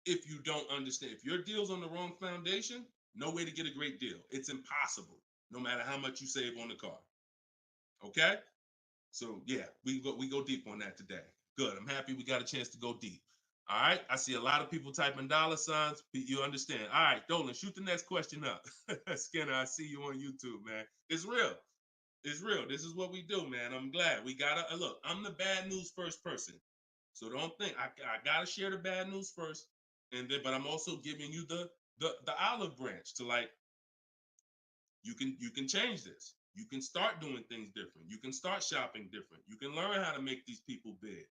if you don't understand. If your deal's on the wrong foundation, no way to get a great deal. It's impossible, no matter how much you save on the car. Okay? So yeah, we go deep on that today. Good. I'm happy we got a chance to go deep. All right. I see a lot of people typing $signs. You understand. All right, Dolan, shoot the next question up. Skinner, I see you on YouTube, man. It's real. It's real. This is what we do, man. I'm glad we gotta look. I'm the bad news first person, so don't think I gotta share the bad news first, and then but I'm also giving you the olive branch to like you can change this. You can start doing things different. You can start shopping different. You can learn how to make these people big.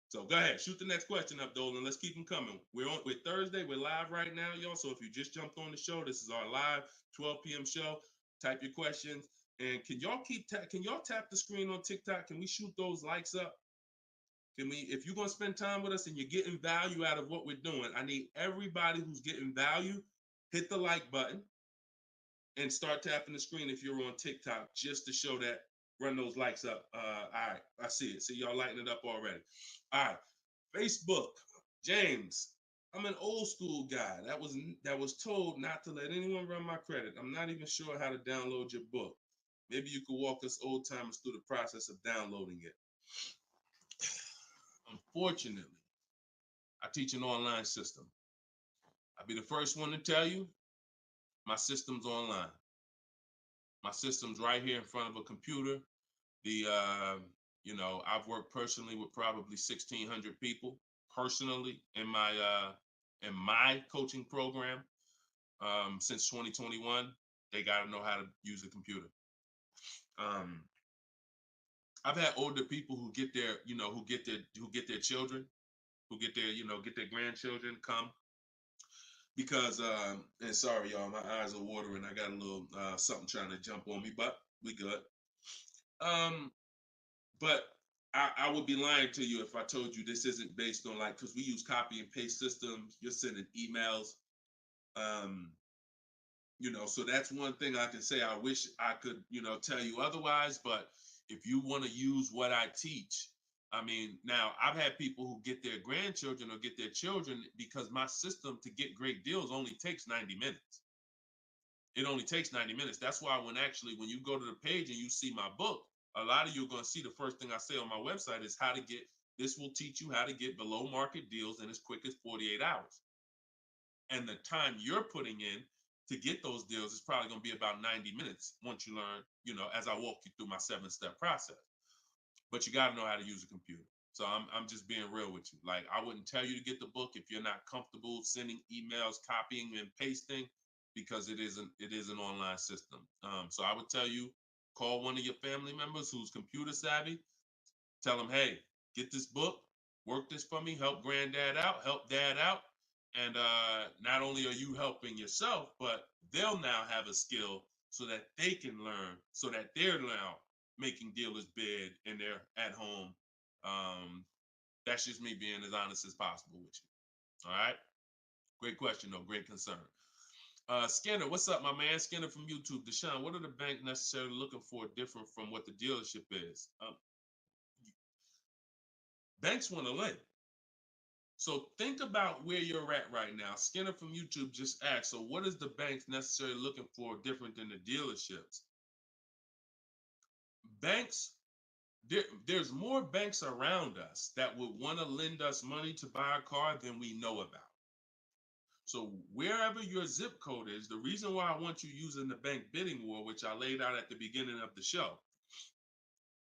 So go ahead, shoot the next question up, Dolan. Let's keep them coming. We're Thursday. We're live right now, y'all. So if you just jumped on the show, this is our live 12 p.m. show. Type your questions, and can y'all tap the screen on TikTok? Can we shoot those likes up? Can we? If you're gonna spend time with us and you're getting value out of what we're doing, I need everybody who's getting value hit the like button and start tapping the screen if you're on TikTok just to show that. Run those likes up. All right, I see it. See y'all lighting it up already. All right, Facebook, James. I'm an old school guy that was told not to let anyone run my credit. I'm not even sure how to download your book. Maybe you could walk us old timers through the process of downloading it. Unfortunately, I teach an online system. I'll be the first one to tell you my system's online. My system's right here in front of a computer. I've worked personally with probably 1,600 people personally in my coaching program since 2021. They got to know how to use a computer. I've had older people who get their children, who get their grandchildren come because and sorry y'all, my eyes are watering. I got a little something trying to jump on me, but we good. But I would be lying to you if I told you this isn't based on because we use copy and paste systems. You're sending emails, so that's one thing I can say. I wish I could, tell you otherwise. But if you want to use what I teach, I mean, now I've had people who get their grandchildren or get their children because my system to get great deals only takes 90 minutes. It only takes 90 minutes. That's why when you go to the page and you see my book, a lot of you are going to see the first thing I say on my website is this will teach you how to get below market deals in as quick as 48 hours. And the time you're putting in to get those deals is probably going to be about 90 minutes once you learn, as I walk you through my 7-step process. But you got to know how to use a computer. So I'm just being real with you. Like, I wouldn't tell you to get the book if you're not comfortable sending emails, copying and pasting, because it is an online system. So I would tell you, call one of your family members who's computer savvy. Tell them, hey, get this book, work this for me, help granddad out, help dad out. And not only are you helping yourself, but they'll now have a skill so that they can learn, so that they're now making dealers bid and they're at home. That's just me being as honest as possible with you. All right. Great question, though. Great concern. Skinner, what's up, my man? Skinner from YouTube. Deshone, what are the bank necessarily looking for different from what the dealership is? Banks want to lend. So think about where you're at right now. Skinner from YouTube just asked, so what is the banks necessarily looking for different than the dealerships? Banks, there's more banks around us that would want to lend us money to buy a car than we know about. So wherever your zip code is, the reason why I want you using the bank bidding war, which I laid out at the beginning of the show,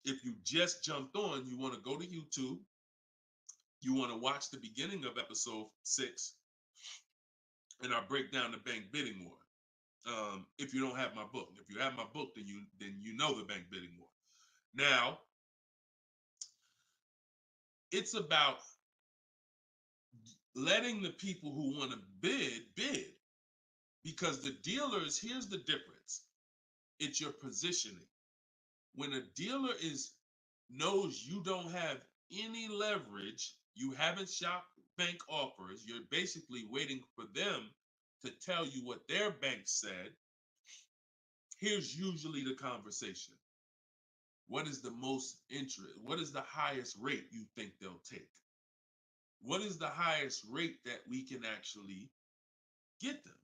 if you just jumped on, you want to go to YouTube, you want to watch the beginning of episode 6, and I break down the bank bidding war. If you don't have my book, if you have my book, then you know the bank bidding war. Now, it's about letting the people who want to bid, because the dealers, here's the difference. It's your positioning. When a dealer knows you don't have any leverage, you haven't shopped bank offers, you're basically waiting for them to tell you what their bank said. Here's usually the conversation. What is the most interest? What is the highest rate you think they'll take? What is the highest rate that we can actually get them?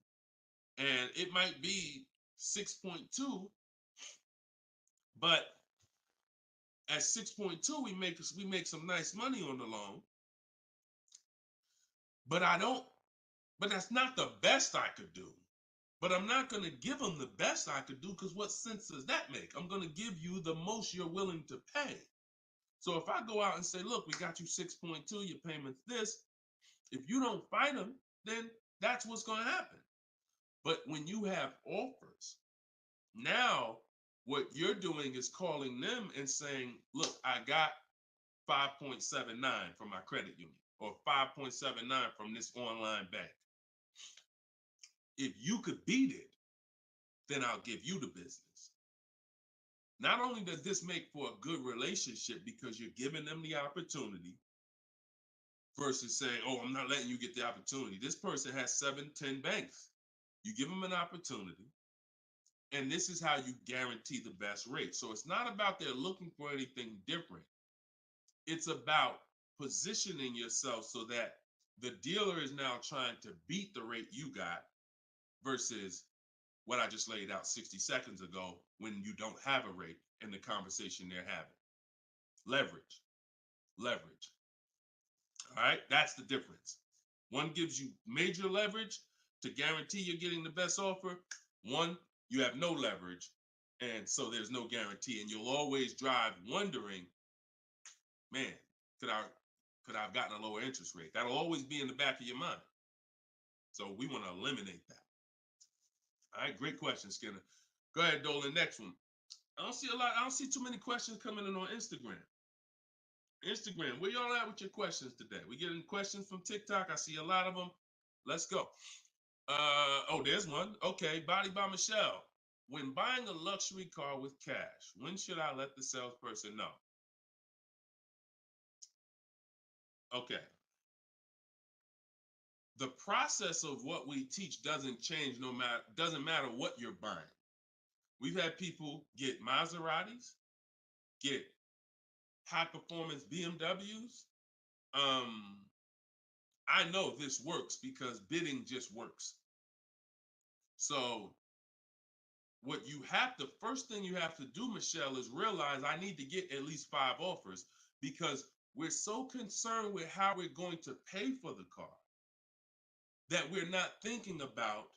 And it might be 6.2, but at 6.2, we make some nice money on the loan. But that's not the best I could do. But I'm not going to give them the best I could do, because what sense does that make? I'm going to give you the most you're willing to pay. So if I go out and say, look, we got you 6.2, your payment's this. If you don't fight them, then that's what's going to happen. But when you have offers, now what you're doing is calling them and saying, look, I got 5.79 from my credit union, or 5.79 from this online bank. If you could beat it, then I'll give you the business. Not only does this make for a good relationship because you're giving them the opportunity versus saying, oh, I'm not letting you get the opportunity. This person has 7, 10 banks. You give them an opportunity, and this is how you guarantee the best rate. So it's not about they're looking for anything different. It's about positioning yourself so that the dealer is now trying to beat the rate you got versus what I just laid out 60 seconds ago when you don't have a rate in the conversation they're having. Leverage. Leverage. All right, that's the difference. One gives you major leverage to guarantee you're getting the best offer. One, you have no leverage, and so there's no guarantee. And you'll always drive wondering, man, could I have gotten a lower interest rate? That'll always be in the back of your mind. So we want to eliminate that. All right, great question, Skinner. Go ahead, Dolan. Next one. I don't see too many questions coming in on Instagram. Instagram, where y'all at with your questions today? We getting questions from TikTok. I see a lot of them. Let's go. Oh, there's one. Okay, Body by Michelle. When buying a luxury car with cash, when should I let the salesperson know? Okay. The process of what we teach doesn't change doesn't matter what you're buying. We've had people get Maseratis, get high performance BMWs. I know this works because bidding just works. So first thing you have to do, Michelle, is realize I need to get at least 5 offers, because we're so concerned with how we're going to pay for the car that we're not thinking about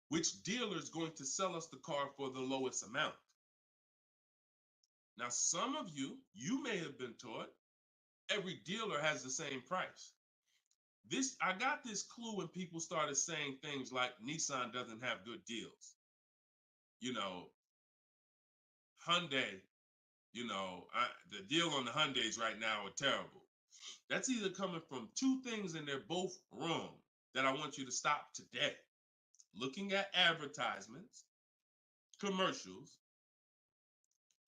which dealer is going to sell us the car for the lowest amount. Now, some of you may have been taught every dealer has the same price. I got this clue when people started saying things like Nissan doesn't have good deals. Hyundai, the deal on the Hyundais right now are terrible. That's either coming from 2 things, and they're both wrong, that I want you to stop today. Looking at advertisements, commercials,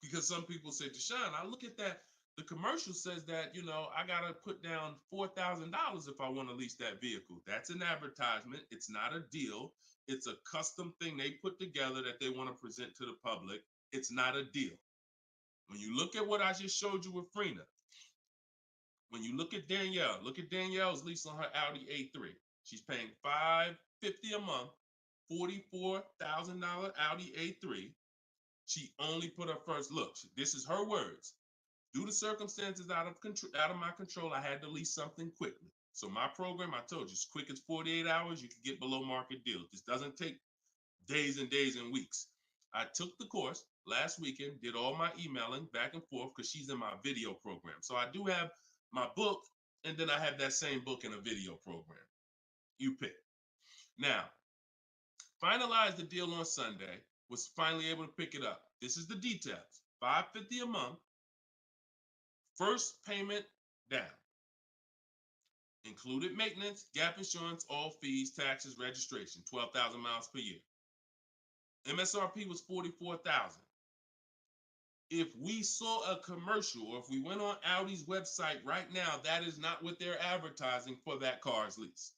because some people say, Deshone, I look at that, the commercial says that, I got to put down $4,000 if I want to lease that vehicle. That's an advertisement. It's not a deal. It's a custom thing they put together that they want to present to the public. It's not a deal. When you look at what I just showed you with Frina, when you look at Danielle's lease on her Audi A3. She's paying $550 a month, $44,000 Audi A3. She only put her first look. This is her words. Due to circumstances out of my control, I had to lease something quickly. So my program, I told you, as quick as 48 hours, you can get below market deals. This doesn't take days and days and weeks. I took the course last weekend, did all my emailing back and forth because she's in my video program. So I do have my book, and then I have that same book in a video program. You pick. Now, finalized the deal on Sunday, was finally able to pick it up. This is the details. $550 a month, first payment down. Included maintenance, gap insurance, all fees, taxes, registration, 12,000 miles per year. MSRP was $44,000. If we saw a commercial, or if we went on Audi's website right now, that is not what they're advertising for that car's lease.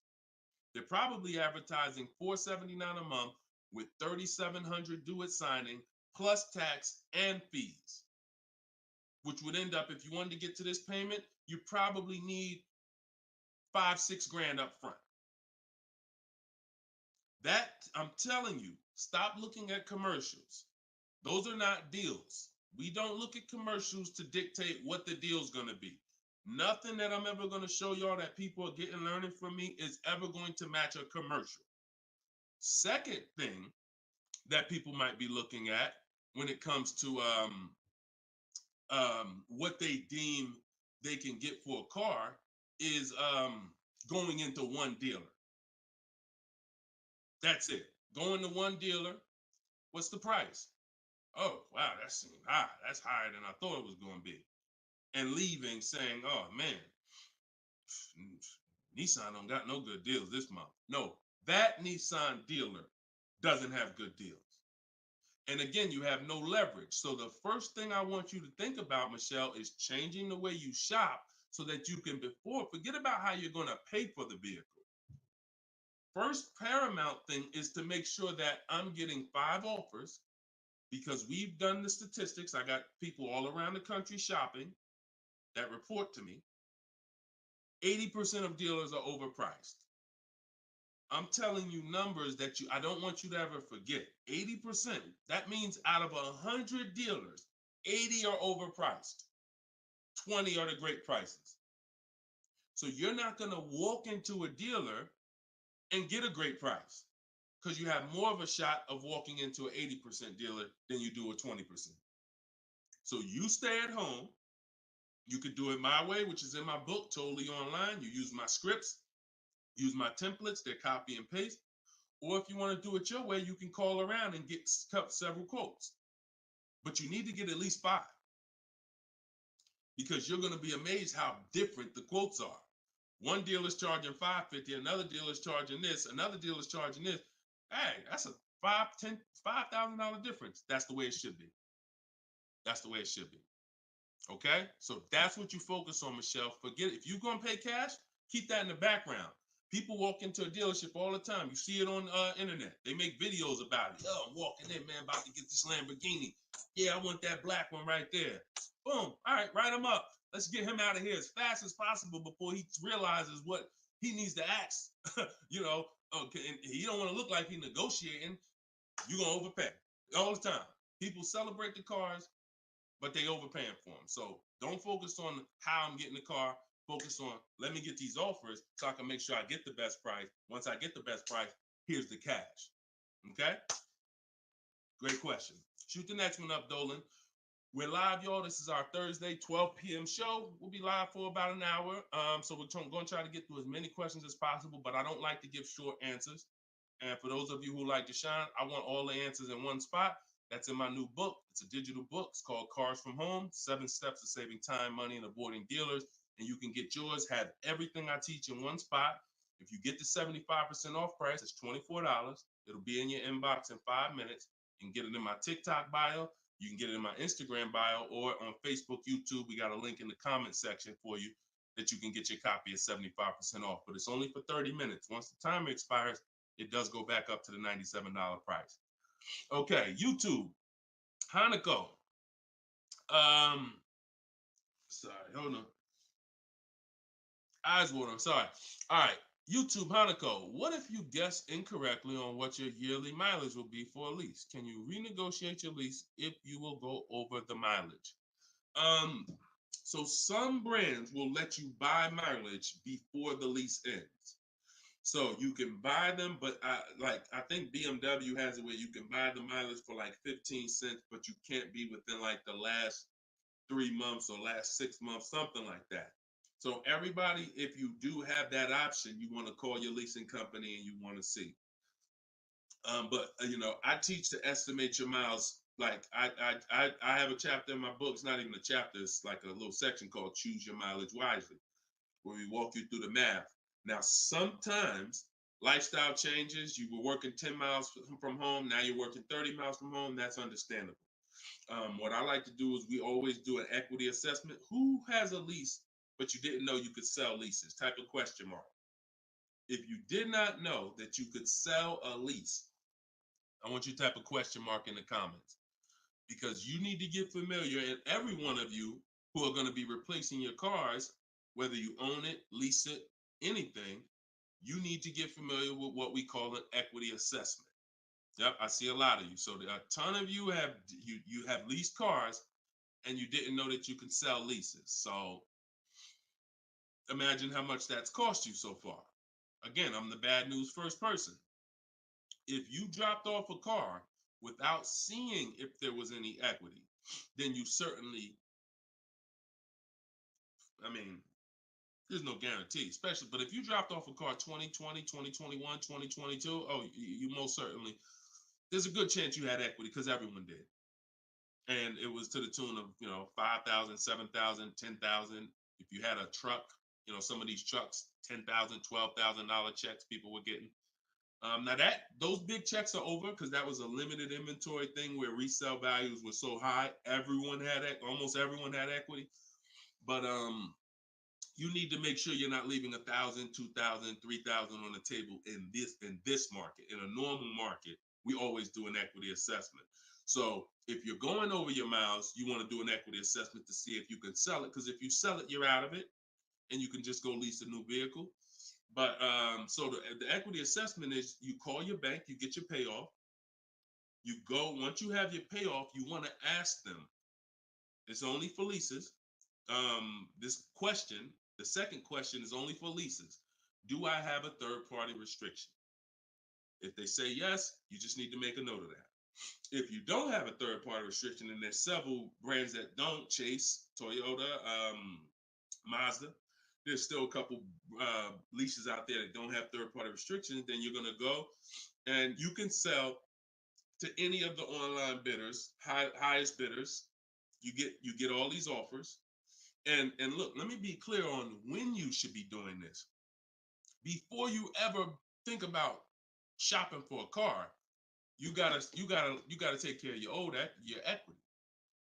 They're probably advertising $479 a month with $3,700 due at signing, plus tax and fees, which would end up, if you wanted to get to this payment, you probably need $5-6 grand up front. That, I'm telling you, stop looking at commercials. Those are not deals. We don't look at commercials to dictate what the deal's going to be. Nothing that I'm ever going to show y'all that people are getting learning from me is ever going to match a commercial. Second thing that people might be looking at when it comes to what they deem they can get for a car is going into one dealer. That's it. Going to one dealer. What's the price? Oh, wow, that seems high. That's higher than I thought it was going to be. And leaving saying, oh, man, Nissan don't got no good deals this month. No, that Nissan dealer doesn't have good deals. And again, you have no leverage. So the first thing I want you to think about, Michelle, is changing the way you shop so that you can forget about how you're going to pay for the vehicle. First paramount thing is to make sure that I'm getting 5 offers, because we've done the statistics. I got people all around the country shopping that report to me. 80% of dealers are overpriced. I'm telling you numbers that I don't want you to ever forget. 80%. That means out of 100 dealers, 80 are overpriced. 20 are the great prices. So you're not going to walk into a dealer and get a great price, because you have more of a shot of walking into an 80% dealer than you do a 20%. So you stay at home. You could do it my way, which is in my book, totally online. You use my scripts, use my templates, they're copy and paste. Or if you want to do it your way, you can call around and get several quotes. But you need to get at least 5, because you're going to be amazed how different the quotes are. One dealer's charging $550, another dealer's charging this, another dealer's charging this. Hey, that's a $5,000 difference. That's the way it should be. That's the way it should be. Okay? So that's what you focus on, Michelle. Forget it. If you're going to pay cash, keep that in the background. People walk into a dealership all the time. You see it on internet. They make videos about it. Oh, I'm walking in, man, about to get this Lamborghini. Yeah, I want that black one right there. Boom. All right, write him up. Let's get him out of here as fast as possible before he realizes what he needs to ask. Okay, and he don't want to look like he's negotiating. You're going to overpay all the time. People celebrate the cars, but they overpaying for them. So don't focus on how I'm getting the car. Focus on, let me get these offers so I can make sure I get the best price. Once I get the best price, here's the cash. Okay? Great question. Shoot the next one up, Dolan. We're live, y'all. This is our Thursday, 12 p.m. show. We'll be live for about an hour. So we're going to try to get through as many questions as possible, but I don't like to give short answers. And for those of you who like Deshone, I want all the answers in one spot. That's in my new book. It's a digital book. It's called Cars from Home, 7 Steps to Saving Time, Money, and Avoiding Dealers. And you can get yours, have everything I teach in one spot. If you get the 75% off price, it's $24. It'll be in your inbox in 5 minutes. You can get it in my TikTok bio. You can get it in my Instagram bio, or on Facebook, YouTube. We got a link in the comment section for you that you can get your copy at 75% off. But it's only for 30 minutes. Once the timer expires, it does go back up to the $97 price. Okay, YouTube, Hanako. Sorry, hold on. Eyes water, I'm sorry. All right, YouTube, Hanako. What if you guess incorrectly on what your yearly mileage will be for a lease? Can you renegotiate your lease if you will go over the mileage? So some brands will let you buy mileage before the lease ends. So you can buy them, but I think BMW has it where you can buy the mileage for like 15 cents, but you can't be within like the last 3 months or last 6 months, something like that. So everybody, if you do have that option, you want to call your leasing company and you want to see. But I teach to estimate your miles. Like I have a chapter in my book. It's not even a chapter. It's like a little section called Choose Your Mileage Wisely, where we walk you through the math. Now, sometimes lifestyle changes. You were working 10 miles from home. Now you're working 30 miles from home. That's understandable. What I like to do is we always do an equity assessment. Who has a lease, but you didn't know you could sell leases? Type of question mark. If you did not know that you could sell a lease, I want you to type a question mark in the comments, because you need to get familiar, and every one of you who are going to be replacing your cars, whether you own it, lease it, anything, you need to get familiar with what we call an equity assessment. Yep, I see a lot of you. So a ton of you have leased cars and you didn't know that you can sell leases. So imagine how much that's cost you so far. Again, I'm the bad news first person. If you dropped off a car without seeing if there was any equity, then you certainly, I mean, there's no guarantee, especially, but if you dropped off a car 2020, 2021, 2022, oh, you most certainly, there's a good chance you had equity because everyone did. And it was to the tune of, 5,000, 7,000, 10,000. If you had a truck, some of these trucks, $10,000, $12,000 checks people were getting. Now those big checks are over because that was a limited inventory thing where resale values were so high. Almost everyone had equity. But you need to make sure you're not leaving 1,000, 2,000, 3,000 on the table in this market. In a normal market, we always do an equity assessment. So if you're going over your miles, you want to do an equity assessment to see if you can sell it. Because if you sell it, you're out of it, and you can just go lease a new vehicle. But so the equity assessment is you call your bank, you get your payoff. You go, once you have your payoff, you want to ask them. It's only for leases. The second question is only for leases. Do I have a third party restriction? If they say yes, you just need to make a note of that. If you don't have a third party restriction, and there's several brands that don't, Chase, Toyota, Mazda, there's still a couple leases out there that don't have third party restrictions, then you're going to go and you can sell to any of the online bidders, highest bidders. You get all these offers. And look, let me be clear on when you should be doing this. Before you ever think about shopping for a car, you gotta take care of your equity.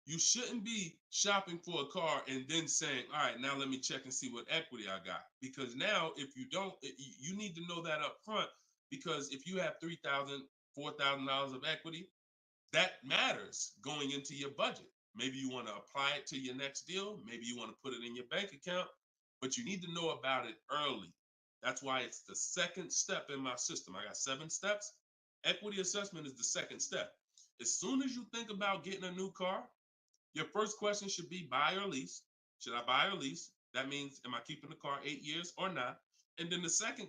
You shouldn't be shopping for a car and then saying, all right, now let me check and see what equity I got. Because now if you don't, you need to know that up front, because if you have $3,000, $4,000 of equity, that matters going into your budget. Maybe you want to apply it to your next deal. Maybe you want to put it in your bank account, but you need to know about it early. That's why it's the second step in my system. I got 7 steps. Equity assessment is the second step. As soon as you think about getting a new car, your first question should be buy or lease. Should I buy or lease? That means, am I keeping the car 8 years or not? And then the second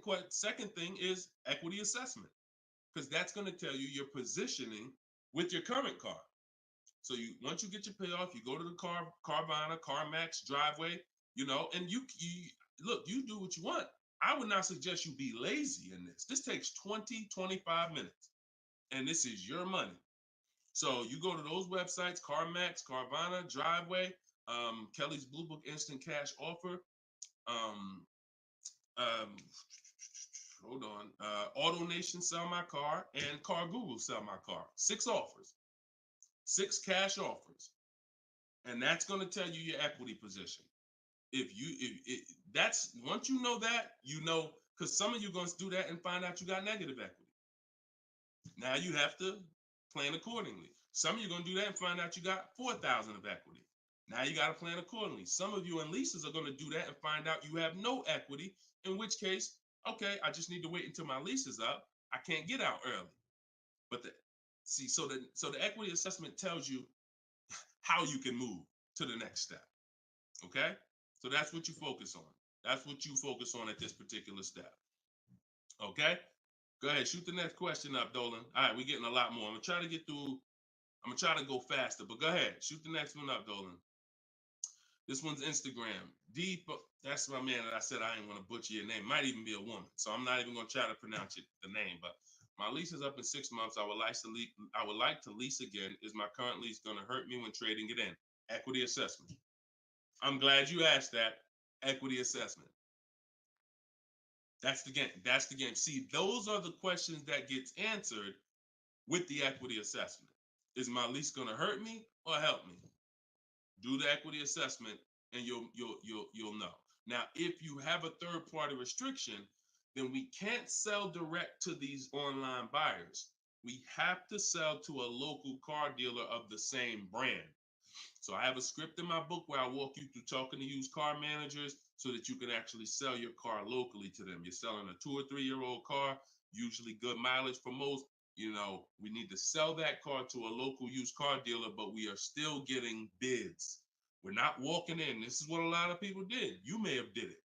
thing is equity assessment, because that's going to tell you your positioning with your current car. So once you get your payoff, you go to the Carvana, CarMax, Driveway, and you look, you do what you want. I would not suggest you be lazy in this. This takes 20, 25 minutes, and this is your money. So you go to those websites, CarMax, Carvana, Driveway, Kelly's Blue Book Instant Cash Offer, hold on, AutoNation Sell My Car, and Car Google Sell My Car. 6 offers. 6 cash offers, and that's going to tell you your equity position. That's once you know that, because some of you are going to do that and find out you got negative equity. Now you have to plan accordingly. Some of you are going to do that and find out you got 4,000 of equity. Now you got to plan accordingly. Some of you in leases are going to do that and find out you have no equity, in which case, okay, I just need to wait until my lease is up. I can't get out early. But so the equity assessment tells you how you can move to the next step. Okay? So that's what you focus on. That's what you focus on at this particular step. Okay? Go ahead, shoot the next question up, Dolan. All right, we're getting a lot more. I'm gonna try to get through. I'm gonna try to go faster, but go ahead, shoot the next one up, Dolan. This one's Instagram. That's my man that I said I didn't want to butcher your name. Might even be a woman, so I'm not even gonna try to pronounce the name, but my lease is up in 6 months. I would like to lease again. Is my current lease going to hurt me when trading it in? Equity assessment. I'm glad you asked that. Equity assessment. That's the game. That's the game. See, those are the questions that gets answered with the equity assessment. Is my lease going to hurt me or help me? Do the equity assessment, and you'll know. Now, if you have a third party restriction, then we can't sell direct to these online buyers. We have to sell to a local car dealer of the same brand. So I have a script in my book where I walk you through talking to used car managers so that you can actually sell your car locally to them. You're selling a 2 or 3 year old car, usually good mileage for most. We need to sell that car to a local used car dealer, but we are still getting bids. We're not walking in. This is what a lot of people did. You may have did it.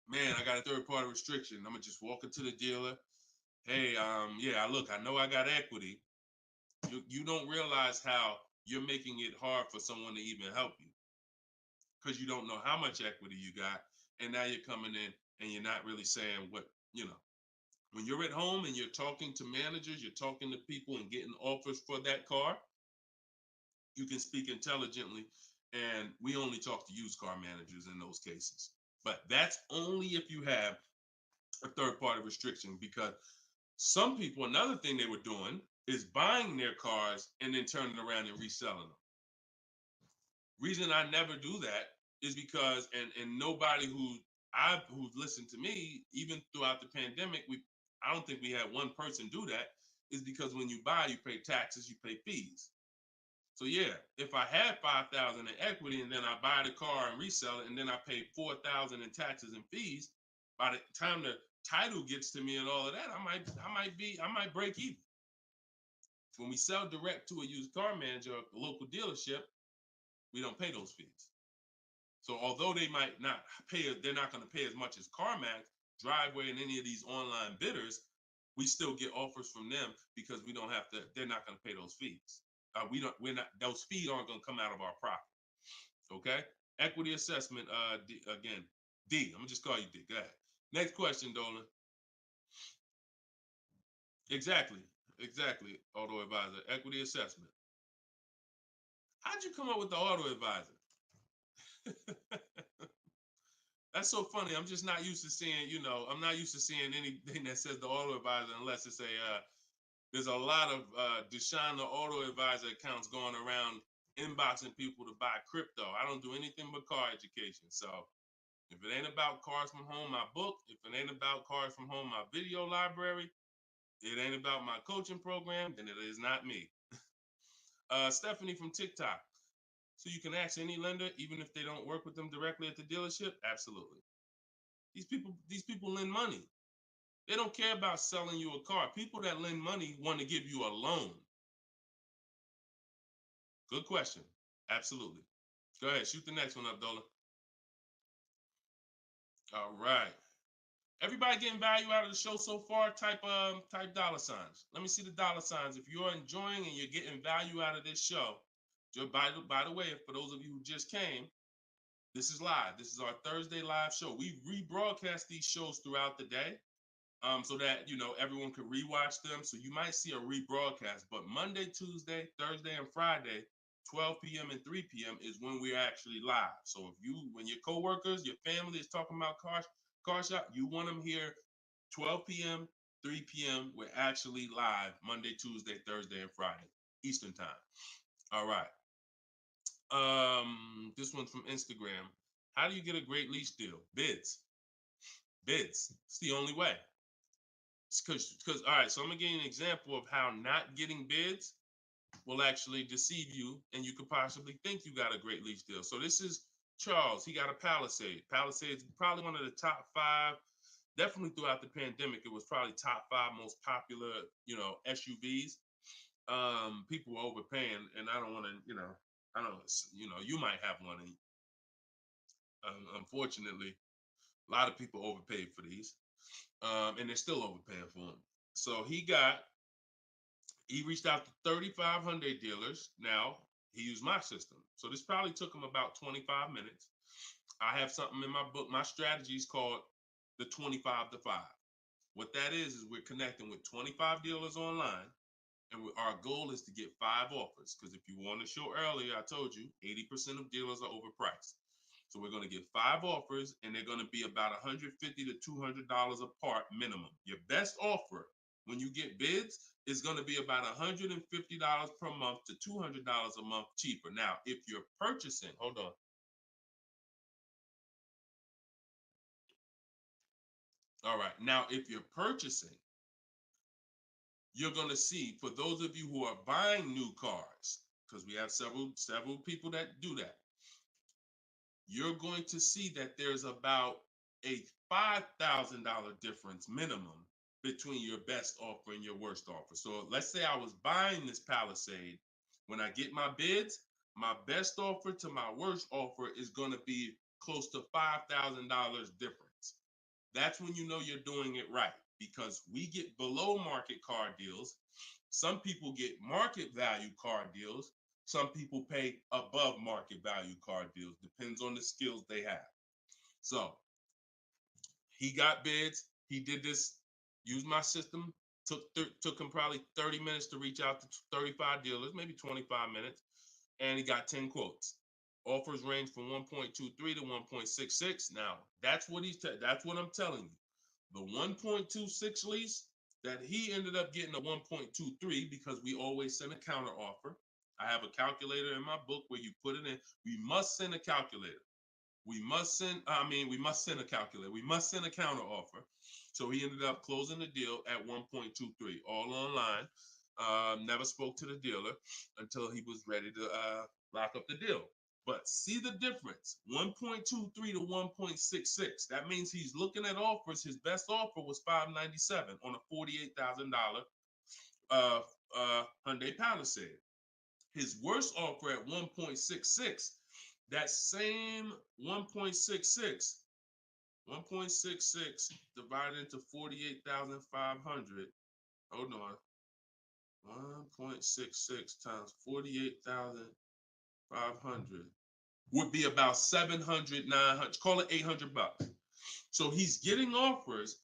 Man, I got a third party restriction. I'm gonna just walk into the dealer. hey, yeah, look, I know I got equity. You don't realize how you're making it hard for someone to even help you because you don't know how much equity you got, and now you're coming in and you're not really saying what you know. When you're at home and you're talking to managers, you're talking to people and getting offers for that car, you can speak intelligently. And we only talk to used car managers in those cases. But that's only if you have a third party restriction, because some people, another thing they were doing is buying their cars and then turning around and reselling them. Reason I never do that is because, and nobody who's listened to me, even throughout the pandemic, I don't think we had one person do that, is because when you buy, you pay taxes, you pay fees. So yeah, if I had 5,000 in equity and then I buy the car and resell it and then I pay 4,000 in taxes and fees, by the time the title gets to me and all of that, I might break even. When we sell direct to a used car manager, a local dealership, we don't pay those fees. So although they might not pay, they're not going to pay as much as CarMax, Driveway, and any of these online bidders, we still get offers from them because we don't have to. They're not going to pay those fees. We're not. Those fees aren't going to come out of our profit. Okay. Equity assessment. Again, D. I'm gonna just call you D. Go ahead. Next question, Dolan. Exactly. Exactly. Auto advisor. Equity assessment. How'd you come up with the auto advisor? That's so funny. I'm just not used to seeing, I'm not used to seeing anything that says the auto advisor unless it's there's a lot of Deshone the Auto Advisor accounts going around inboxing people to buy crypto. I don't do anything but car education. So if it ain't about Cars from Home, my book, if it ain't about Cars from Home, my video library, it ain't about my coaching program, then it is not me. Stephanie from TikTok. So you can ask any lender, even if they don't work with them directly at the dealership? Absolutely. These people lend money. They don't care about selling you a car. People that lend money want to give you a loan. Good question. Absolutely. Go ahead. Shoot the next one up, Dola. All right. Everybody getting value out of the show so far? Type dollar signs. Let me see the dollar signs. If you're enjoying and you're getting value out of this show, by the way, for those of you who just came, this is live. This is our Thursday live show. We rebroadcast these shows throughout the day, so that everyone can rewatch them. So you might see a rebroadcast, but Monday, Tuesday, Thursday, and Friday, 12 p.m. and 3 p.m. is when we're actually live. So when your coworkers, your family is talking about car shop, you want them here 12 p.m., 3 p.m. We're actually live Monday, Tuesday, Thursday, and Friday, Eastern time. All right. This one's from Instagram. How do you get a great lease deal? Bids. It's the only way. Because all right, so I'm gonna give you an example of how not getting bids will actually deceive you, and you could possibly think you got a great lease deal. So this is Charles. He got a Palisade. Palisade is probably one of the top 5. Definitely throughout the pandemic, it was probably top 5 most popular, SUVs. People were overpaying, and I don't want to, I don't, you might have one. And unfortunately, a lot of people overpaid for these, and they're still overpaying for them. So he reached out to 3,500 dealers. Now he used my system. So this probably took him about 25 minutes. I have something in my book. My strategy is called the 25 to 5. What that is we're connecting with 25 dealers online. And our goal is to get 5 offers. Because if you want to show earlier, I told you 80% of dealers are overpriced. So we're going to get 5 offers, and they're going to be about $150 to $200 apart minimum. Your best offer when you get bids is going to be about $150 per month to $200 a month cheaper. Now, if you're purchasing, hold on. All right. Now, if you're purchasing, you're going to see, for those of you who are buying new cars, because we have several people that do that, you're going to see that there's about a $5,000 difference minimum between your best offer and your worst offer. So let's say I was buying this Palisade. When I get my bids, my best offer to my worst offer is going to be close to $5,000 difference. That's when you know you're doing it right. because we get below market car deals. Some people get market value car deals. Some people pay above market value car deals. Depends on the skills they have. So he got bids. He did this, used my system. Took him probably 30 minutes to reach out to 35 dealers, maybe 25 minutes, and he got 10 quotes. Offers range from 1.23 to 1.66. Now, that's what that's what I'm telling you. The 1.26 lease that he ended up getting a 1.23 because we always send a counter offer. I have a calculator in my book where you put it in. We must send a calculator. We must send a calculator. We must send a counter offer. So he ended up closing the deal at 1.23, all online. Never spoke to the dealer until he was ready to lock up the deal. But see the difference, 1.23 to 1.66. That means he's looking at offers. His best offer was $597 on a $48,000 Hyundai Palisade. His worst offer at 1.66, that same 1.66 divided into 48,500. Hold on. 1.66 times 48,500 would be about 700, 900, call it 800 bucks. So he's getting offers.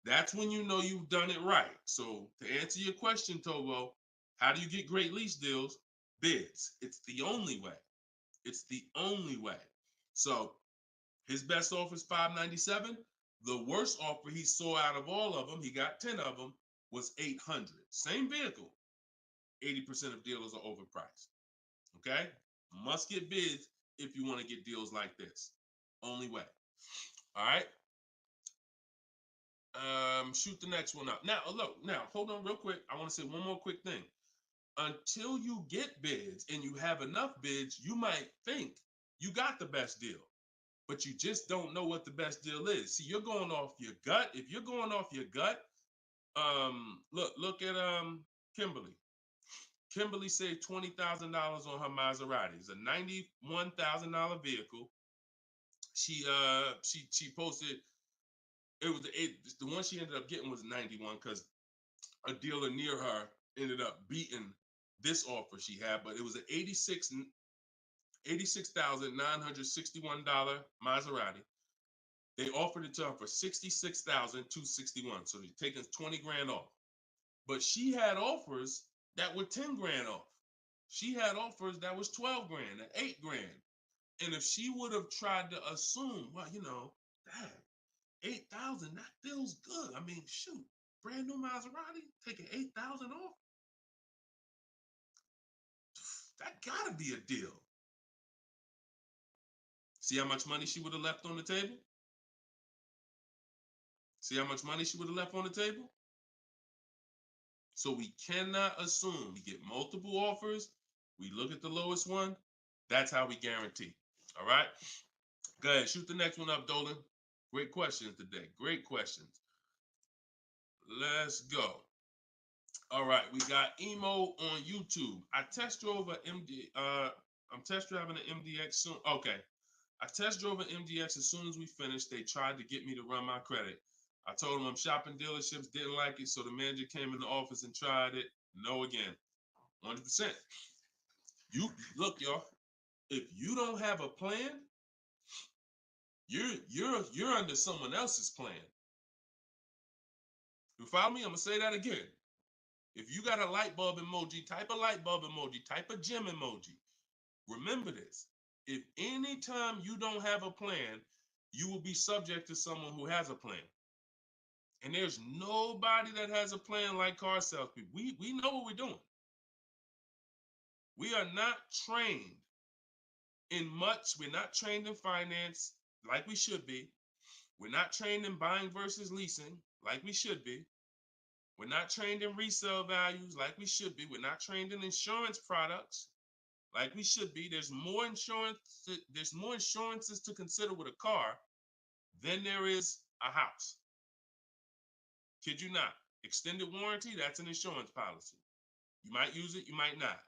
That's when you know you've done it right. So to answer your question, Tobo, how do you get great lease deals? Bids. It's the only way. It's the only way. So his best offer is $597. The worst offer he saw out of all of them, he got 10 of them, was $800. Same vehicle. 80% of dealers are overpriced. Okay? Must get bids if you want to get deals like this. Only way. All right? Shoot the next one up. Now, look, hold on real quick. I want to say one more quick thing. Until you get bids and you have enough bids, you might think you got the best deal, but you just don't know what the best deal is. See, you're going off your gut. If you're going off your gut, look at Kimberly. Kimberly saved $20,000 on her Maserati. It's a $91,000 vehicle. She posted, the one she ended up getting was 91 because a dealer near her ended up beating this offer she had, but it was an $86,961 Maserati. They offered it to her for $66,261. So they're taking 20 grand off. But she had offers that were 10 grand off. She had offers that was 12 grand and 8 grand. And if she would have tried to assume, well, damn, 8,000, that feels good. I mean, shoot, brand new Maserati, taking 8,000 off. That gotta be a deal. See how much money she would have left on the table? See how much money she would have left on the table? So we cannot assume. We get multiple offers. We look at the lowest one. That's how we guarantee. All right? Go ahead. Shoot the next one up, Dolan. Great questions today. Great questions. Let's go. All right. We got Emo on YouTube. I test drove an MD. I'm test driving an MDX soon. Okay. I test drove an MDX as soon as we finished. They tried to get me to run my credit. I told them I'm shopping dealerships, didn't like it, so the manager came in the office and tried it. No again. 100%. You look, y'all. If you don't have a plan, you're under someone else's plan. You follow me? I'm gonna say that again. If you got a light bulb emoji, type a light bulb emoji, type a gem emoji. Remember this. If anytime you don't have a plan, you will be subject to someone who has a plan. And there's nobody that has a plan like car salespeople. We know what we're doing. We are not trained in much. We're not trained in finance like we should be. We're not trained in buying versus leasing like we should be. We're not trained in resale values like we should be. We're not trained in insurance products like we should be. There's more insurances to consider with a car than there is a house. Kid you not. Extended warranty, that's an insurance policy. You might use it, you might not.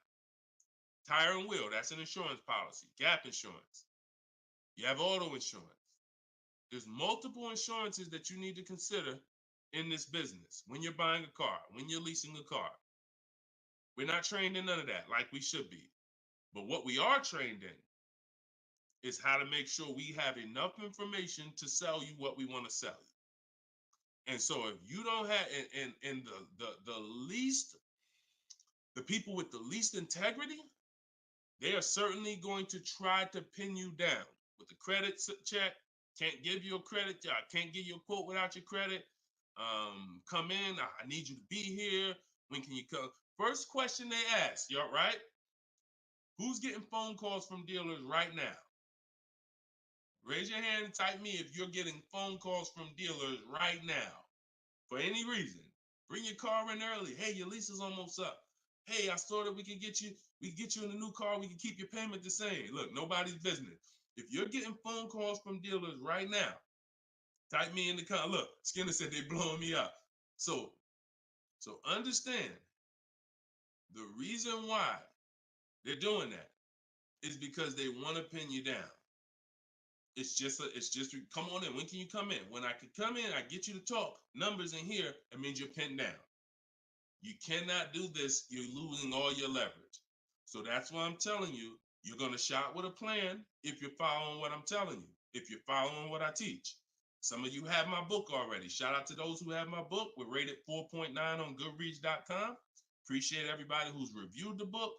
Tire and wheel, that's an insurance policy. Gap insurance. You have auto insurance. There's multiple insurances that you need to consider in this business, when you're buying a car, when you're leasing a car. We're not trained in none of that like we should be. But what we are trained in is how to make sure we have enough information to sell you what we want to sell you. And so if you don't have, and the least, the people with the least integrity, they are certainly going to try to pin you down with the credit check. Can't give you a credit. I can't give you a quote without your credit. Come in. I need you to be here. When can you come? First question they ask, y'all, right? Who's getting phone calls from dealers right now? Raise your hand and type me if you're getting phone calls from dealers right now for any reason. Bring your car in early. Hey, your lease is almost up. Hey, I saw that we can get you in a new car. We can keep your payment the same. Look, nobody's business. If you're getting phone calls from dealers right now, type me in the comment. Look, Skinner said they blowing me up. So understand the reason why they're doing that is because they want to pin you down. It's just come on in. When can you come in? When I can come in, I get you to talk. Numbers in here, it means you're pinned down. You cannot do this. You're losing all your leverage. So that's why I'm telling you, you're going to shop with a plan if you're following what I'm telling you, if you're following what I teach. Some of you have my book already. Shout out to those who have my book. We're rated 4.9 on Goodreads.com. Appreciate everybody who's reviewed the book.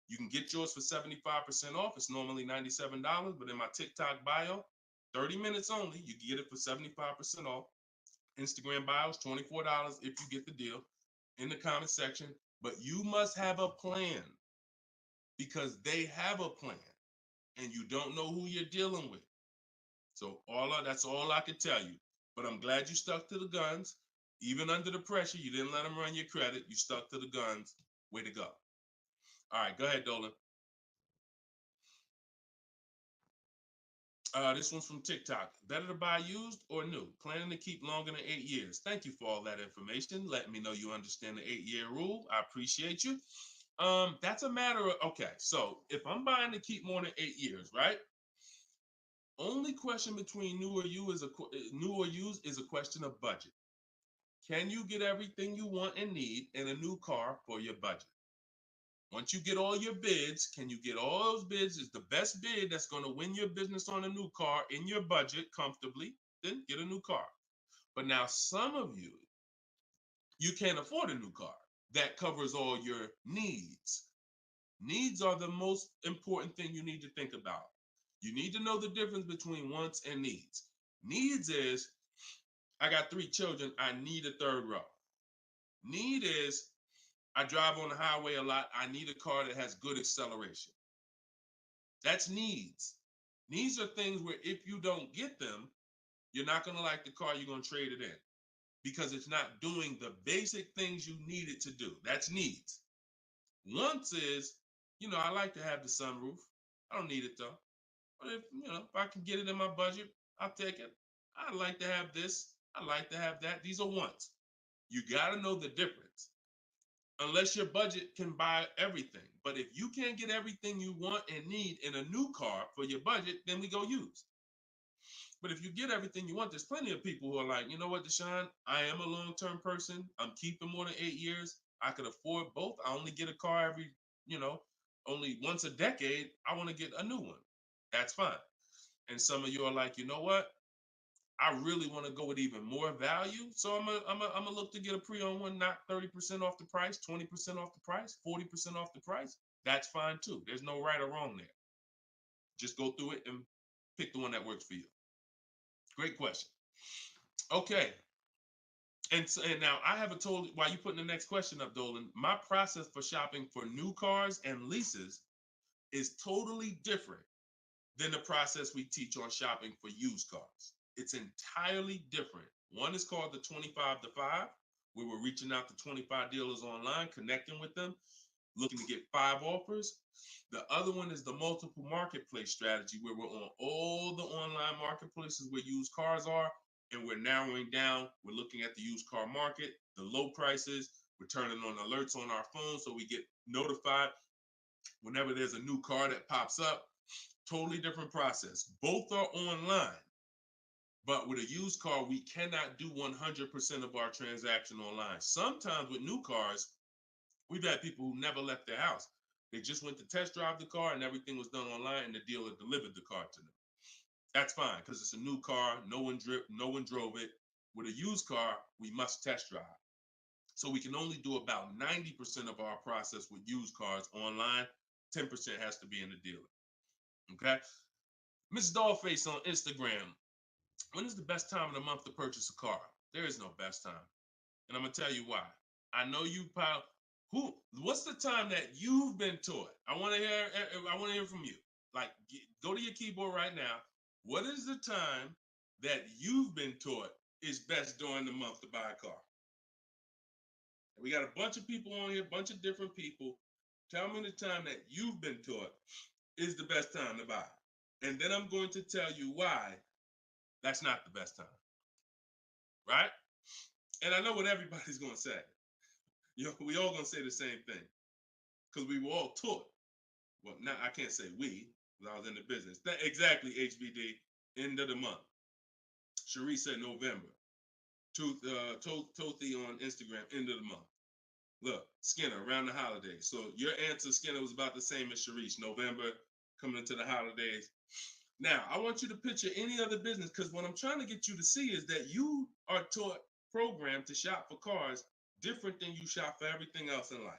You can get yours for 75% off. It's normally $97, but in my TikTok bio, 30 minutes only, you can get it for 75% off. Instagram bio is $24 if you get the deal in the comment section. But you must have a plan because they have a plan and you don't know who you're dealing with. So that's all I can tell you. But I'm glad you stuck to the guns. Even under the pressure, you didn't let them run your credit. You stuck to the guns. Way to go. All right, go ahead, Dolan. This one's from TikTok. Better to buy used or new? Planning to keep longer than 8 years. Thank you for all that information. Letting me know you understand the 8-year rule. I appreciate you. That's a matter of, okay, so if I'm buying to keep more than 8 years, right? Only question between new or used is a question of budget. Can you get everything you want and need in a new car for your budget? Once you get all your bids, can you get all those bids? Is the best bid that's going to win your business on a new car in your budget comfortably, then get a new car. But now some of you can't afford a new car that covers all your needs. Needs are the most important thing you need to think about. You need to know the difference between wants and needs. Needs is, I got 3 children, I need a third row. Need is, I drive on the highway a lot. I need a car that has good acceleration. That's needs. Needs are things where if you don't get them, you're not going to like the car, you're going to trade it in because it's not doing the basic things you need it to do. That's needs. Wants is, I like to have the sunroof. I don't need it though. But if I can get it in my budget, I'll take it. I like to have this. I like to have that. These are wants. You got to know the difference. Unless your budget can buy everything. But if you can't get everything you want and need in a new car for your budget, then we go used. But if you get everything you want, there's plenty of people who are like, you know what, Deshone, I am a long-term person. I'm keeping more than 8 years. I could afford both. I only get a car every, only once a decade. I want to get a new one. That's fine. And some of you are like, you know what? I really want to go with even more value. So I'm gonna look to get a pre-owned one, not 30% off the price, 20% off the price, 40% off the price. That's fine too. There's no right or wrong there. Just go through it and pick the one that works for you. Great question. Okay. And now I have while you putting the next question up, Dolan, my process for shopping for new cars and leases is totally different than the process we teach on shopping for used cars. It's entirely different. One is called the 25 to 5, where we're reaching out to 25 dealers online, connecting with them, looking to get 5 offers. The other one is the multiple marketplace strategy, where we're on all the online marketplaces where used cars are, and we're narrowing down. We're looking at the used car market, the low prices. We're turning on alerts on our phone so we get notified whenever there's a new car that pops up. Totally different process. Both are online, But with a used car, we cannot do 100% of our transaction online. Sometimes with new cars, we've had people who never left their house. They just went to test drive the car and everything was done online and the dealer delivered the car to them. That's fine because it's a new car. No one drove it. With a used car, we must test drive. So we can only do about 90% of our process with used cars online. 10% has to be in the dealer. Okay. Miss Dollface on Instagram. When is the best time of the month to purchase a car? There is no best time. And I'm gonna tell you why. I know you pal. What's the time that you've been taught? I want to hear from you. Like, go to your keyboard right now. What is the time that you've been taught is best during the month to buy a car? And we got a bunch of people on here, a bunch of different people. Tell me the time that you've been taught is the best time to buy. And then I'm going to tell you why that's not the best time. Right? And I know what everybody's going to say. We all going to say the same thing because we were all taught. Well, now I can't say we because I was in the business. Exactly, HBD, end of the month. Cherie said November. Tothy on Instagram, end of the month. Look, Skinner, around the holidays. So your answer, Skinner, was about the same as Sharice. November, coming into the holidays. Now, I want you to picture any other business because what I'm trying to get you to see is that you are taught, programmed to shop for cars different than you shop for everything else in life.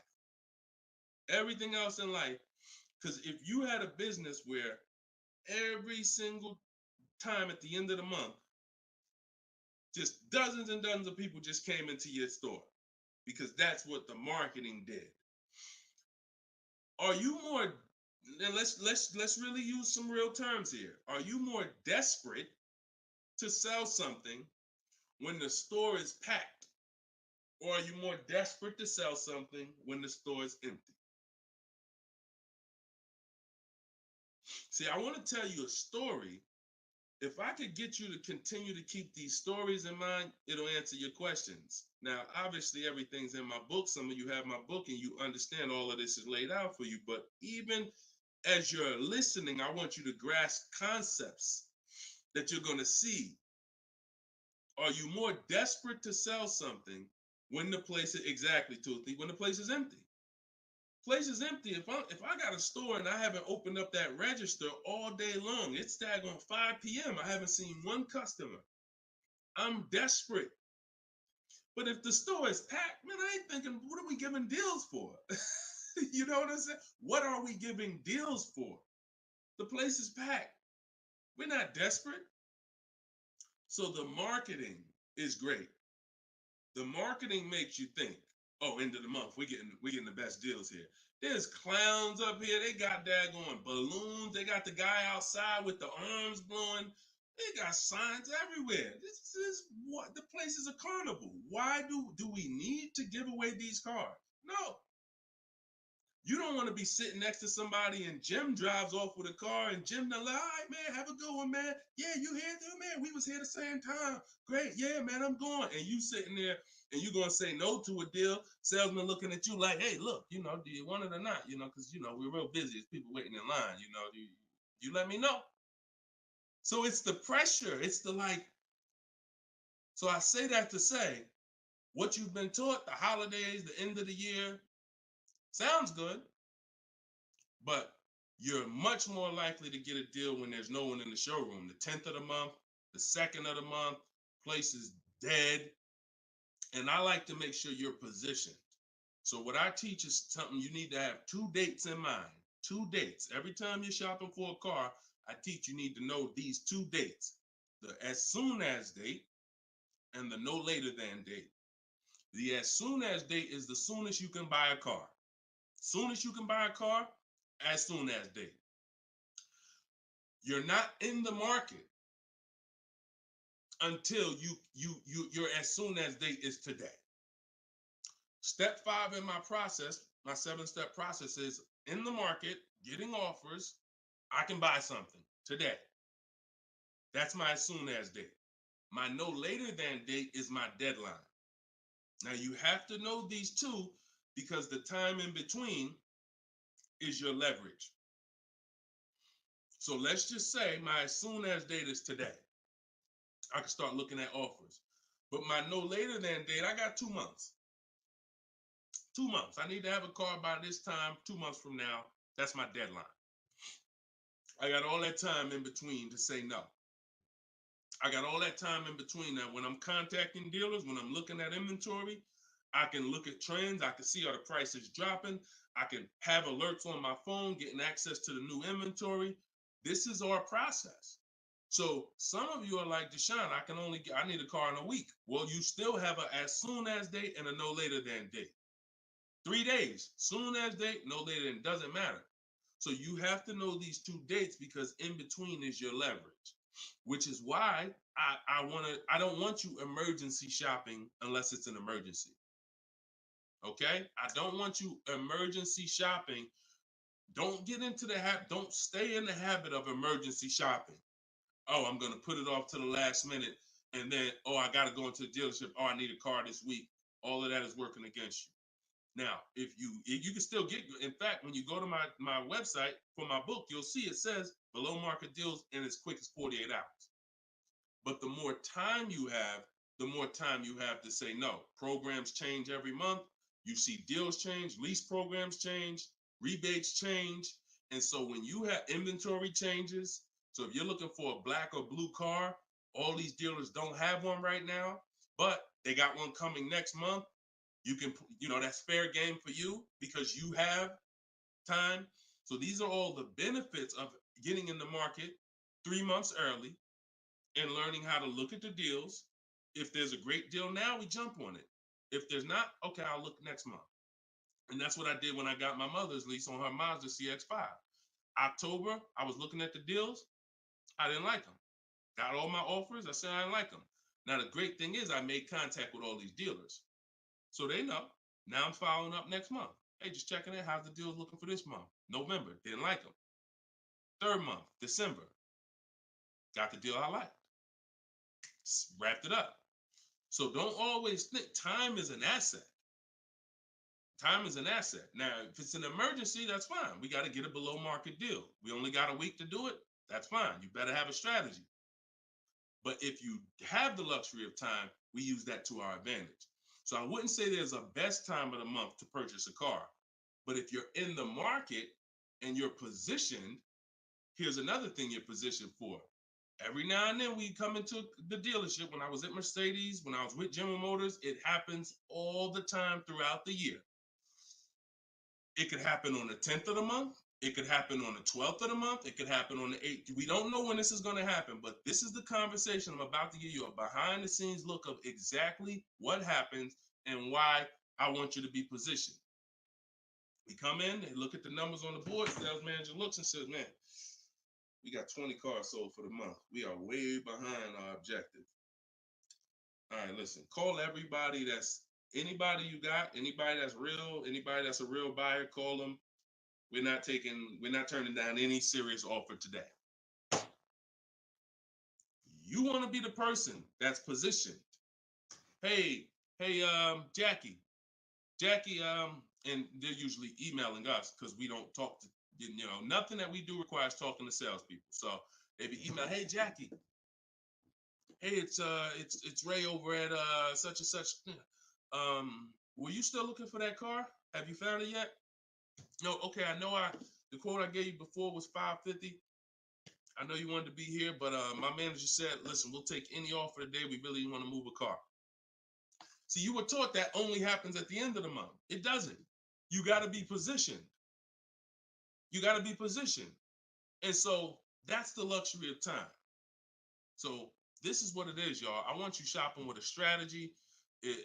Everything else in life, because if you had a business where every single time at the end of the month, just dozens and dozens of people just came into your store because that's what the marketing did. Are you more, and let's really use some real terms here. Are you more desperate to sell something when the store is packed? Or are you more desperate to sell something when the store is empty? See, I want to tell you a story. If I could get you to continue to keep these stories in mind, it'll answer your questions. Now, obviously, everything's in my book. Some of you have my book and you understand all of this is laid out for you. But even as you're listening, I want you to grasp concepts that you're going to see. Are you more desperate to sell something when the place is exactly, Toothy, when the place is empty? Place is empty. If I got a store and I haven't opened up that register all day long, it's daggone 5 p.m. I haven't seen one customer. I'm desperate. But if the store is packed, man, I ain't thinking, what are we giving deals for? You know what I'm saying? What are we giving deals for? The place is packed. We're not desperate. So the marketing is great. The marketing makes you think, oh, end of the month, we're getting the best deals here. There's clowns up here. They got daggone balloons. They got the guy outside with the arms blowing. They got signs everywhere. This is what the place is a carnival. Why do we need to give away these cars? No. You don't want to be sitting next to somebody and Jim drives off with a car and Jim like, all right, man, have a good one, man. Yeah, you here too, man. We was here the same time. Great. Yeah, man, I'm going. And you sitting there and you going to say no to a deal. Salesman looking at you like, hey, look, do you want it or not? Because, we're real busy. It's people waiting in line. Do you let me know? So it's the pressure. It's the like. So I say that to say what you've been taught, the holidays, the end of the year, sounds good. But you're much more likely to get a deal when there's no one in the showroom. The 10th of the month, the 2nd of the month, place is dead. And I like to make sure you're positioned. So what I teach is something you need to have 2 dates in mind. 2 dates. Every time you're shopping for a car, I teach you need to know these 2 dates. The as soon as date and the no later than date. The as soon as date is the soonest you can buy a car. Soon as you can buy a car, as soon as date. You're not in the market until your as soon as date is today. Step 5 in my process, my 7-step process is in the market, getting offers. I can buy something today. That's my as soon as date. My no later than date is my deadline. Now you have to know these 2 because the time in between is your leverage. So let's just say my as soon as date is today. I can start looking at offers. But my no later than date, I got 2 months. 2 months. I need to have a car by this time, 2 months from now. That's my deadline. I got all that time in between to say no. I got all that time in between. Now, when I'm contacting dealers, when I'm looking at inventory, I can look at trends. I can see are the prices dropping. I can have alerts on my phone, getting access to the new inventory. This is our process. So some of you are like, Deshone, I need a car in a week. Well, you still have a as soon as date and a no later than date. 3 days, soon as date, no later than, doesn't matter. So you have to know these 2 dates because in between is your leverage, which is why I don't want you emergency shopping unless it's an emergency. Okay? I don't want you emergency shopping. Don't get into the habit, don't stay in the habit of emergency shopping. Oh, I'm going to put it off to the last minute. And then, oh, I got to go into the dealership. Oh, I need a car this week. All of that is working against you. Now, if you can still get, in fact, when you go to my website for my book, you'll see it says below market deals in as quick as 48 hours. But the more time you have, the more time you have to say no. Programs change every month. You see deals change, lease programs change, rebates change. And so when you have inventory changes, so if you're looking for a black or blue car, all these dealers don't have one right now, but they got one coming next month. You can, that's fair game for you because you have time. So these are all the benefits of getting in the market 3 months early and learning how to look at the deals. If there's a great deal now, we jump on it. If there's not, okay, I'll look next month. And that's what I did when I got my mother's lease on her Mazda CX-5. October, I was looking at the deals. I didn't like them. Got all my offers. I said I didn't like them. Now, the great thing is I made contact with all these dealers. So they know. Now I'm following up next month. Hey, just checking in. How's the deals looking for this month? November, didn't like them. 3rd month, December, got the deal I liked. Wrapped it up. So don't always think time is an asset. Time is an asset. Now, if it's an emergency, that's fine. We got to get a below market deal. We only got a week to do it. That's fine. You better have a strategy. But if you have the luxury of time, we use that to our advantage. So I wouldn't say there's a best time of the month to purchase a car. But if you're in the market and you're positioned, here's another thing you're positioned for. Every now and then we come into the dealership. When I was at Mercedes, when I was with General Motors, it happens all the time throughout the year. It could happen on the 10th of the month. It could happen on the 12th of the month. It could happen on the 8th. We don't know when this is going to happen, but this is the conversation I'm about to give you a behind the scenes look of exactly what happens and why I want you to be positioned. We come in, they look at the numbers on the board. Sales manager looks and says, man, we got 20 cars sold for the month. We are way behind our objective. All right, listen, call everybody anybody you got, anybody that's real, anybody that's a real buyer, call them. We're not turning down any serious offer today. You want to be the person that's positioned. Hey, Jackie, and they're usually emailing us because we don't talk to, nothing that we do requires talking to salespeople. So they be email, hey Jackie, hey, it's Ray over at such and such. Were you still looking for that car? Have you found it yet? No, okay, I know the quote I gave you before was $550. I know you wanted to be here, but my manager said, listen, we'll take any offer today. We really want to move a car. See, you were taught that only happens at the end of the month. It doesn't. You got to be positioned. You got to be positioned. And so that's the luxury of time. So this is what it is, y'all. I want you shopping with a strategy.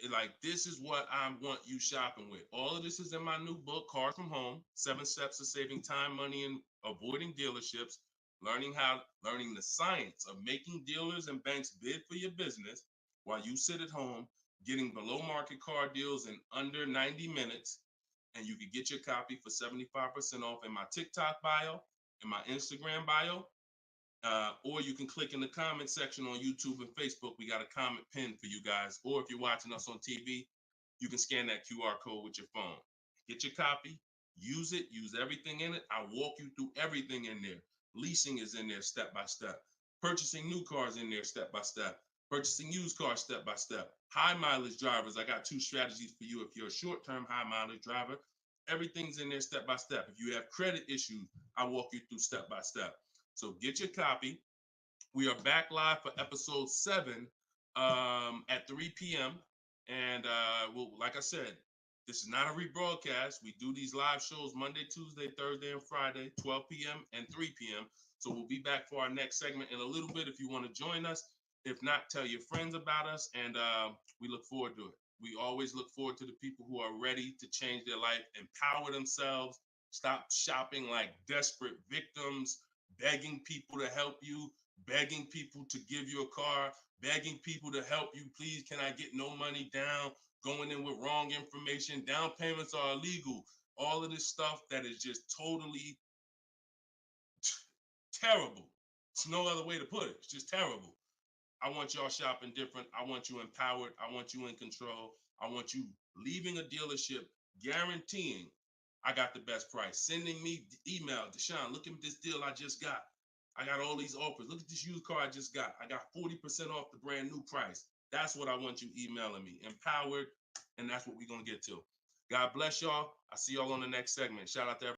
Like, this is what I want you shopping with. All of this is in my new book, Cars from Home, 7 Steps to Saving Time, Money, and Avoiding Dealerships. Learning the science of making dealers and banks bid for your business while you sit at home, getting below market car deals in under 90 minutes. And you can get your copy for 75% off in my TikTok bio, in my Instagram bio, or you can click in the comment section on YouTube and Facebook. We got a comment pinned for you guys. Or if you're watching us on TV, you can scan that QR code with your phone. Get your copy, use it, use everything in it. I'll walk you through everything in there. Leasing is in there step by step. Purchasing new cars in there step by step. Purchasing used cars step by step. High mileage drivers, I got 2 strategies for you. If you're a short-term high mileage driver, everything's in there step by step. If you have credit issues, I walk you through step by step. So get your copy. We are back live for episode 7 at 3 p.m. And like I said, this is not a rebroadcast. We do these live shows Monday, Tuesday, Thursday, and Friday, 12 p.m. and 3 p.m. So we'll be back for our next segment in a little bit if you want to join us. If not, tell your friends about us, and we look forward to it. We always look forward to the people who are ready to change their life, empower themselves, stop shopping like desperate victims, begging people to help you, begging people to give you a car, begging people to help you. Please, can I get no money down? Going in with wrong information. Down payments are illegal. All of this stuff that is just totally terrible. It's no other way to put it. It's just terrible. I want y'all shopping different. I want you empowered. I want you in control. I want you leaving a dealership guaranteeing I got the best price. Sending me email, Deshone, look at this deal I just got. I got all these offers. Look at this used car I just got. I got 40% off the brand new price. That's what I want you emailing me. Empowered, and that's what we're going to get to. God bless y'all. I see y'all on the next segment. Shout out to everybody.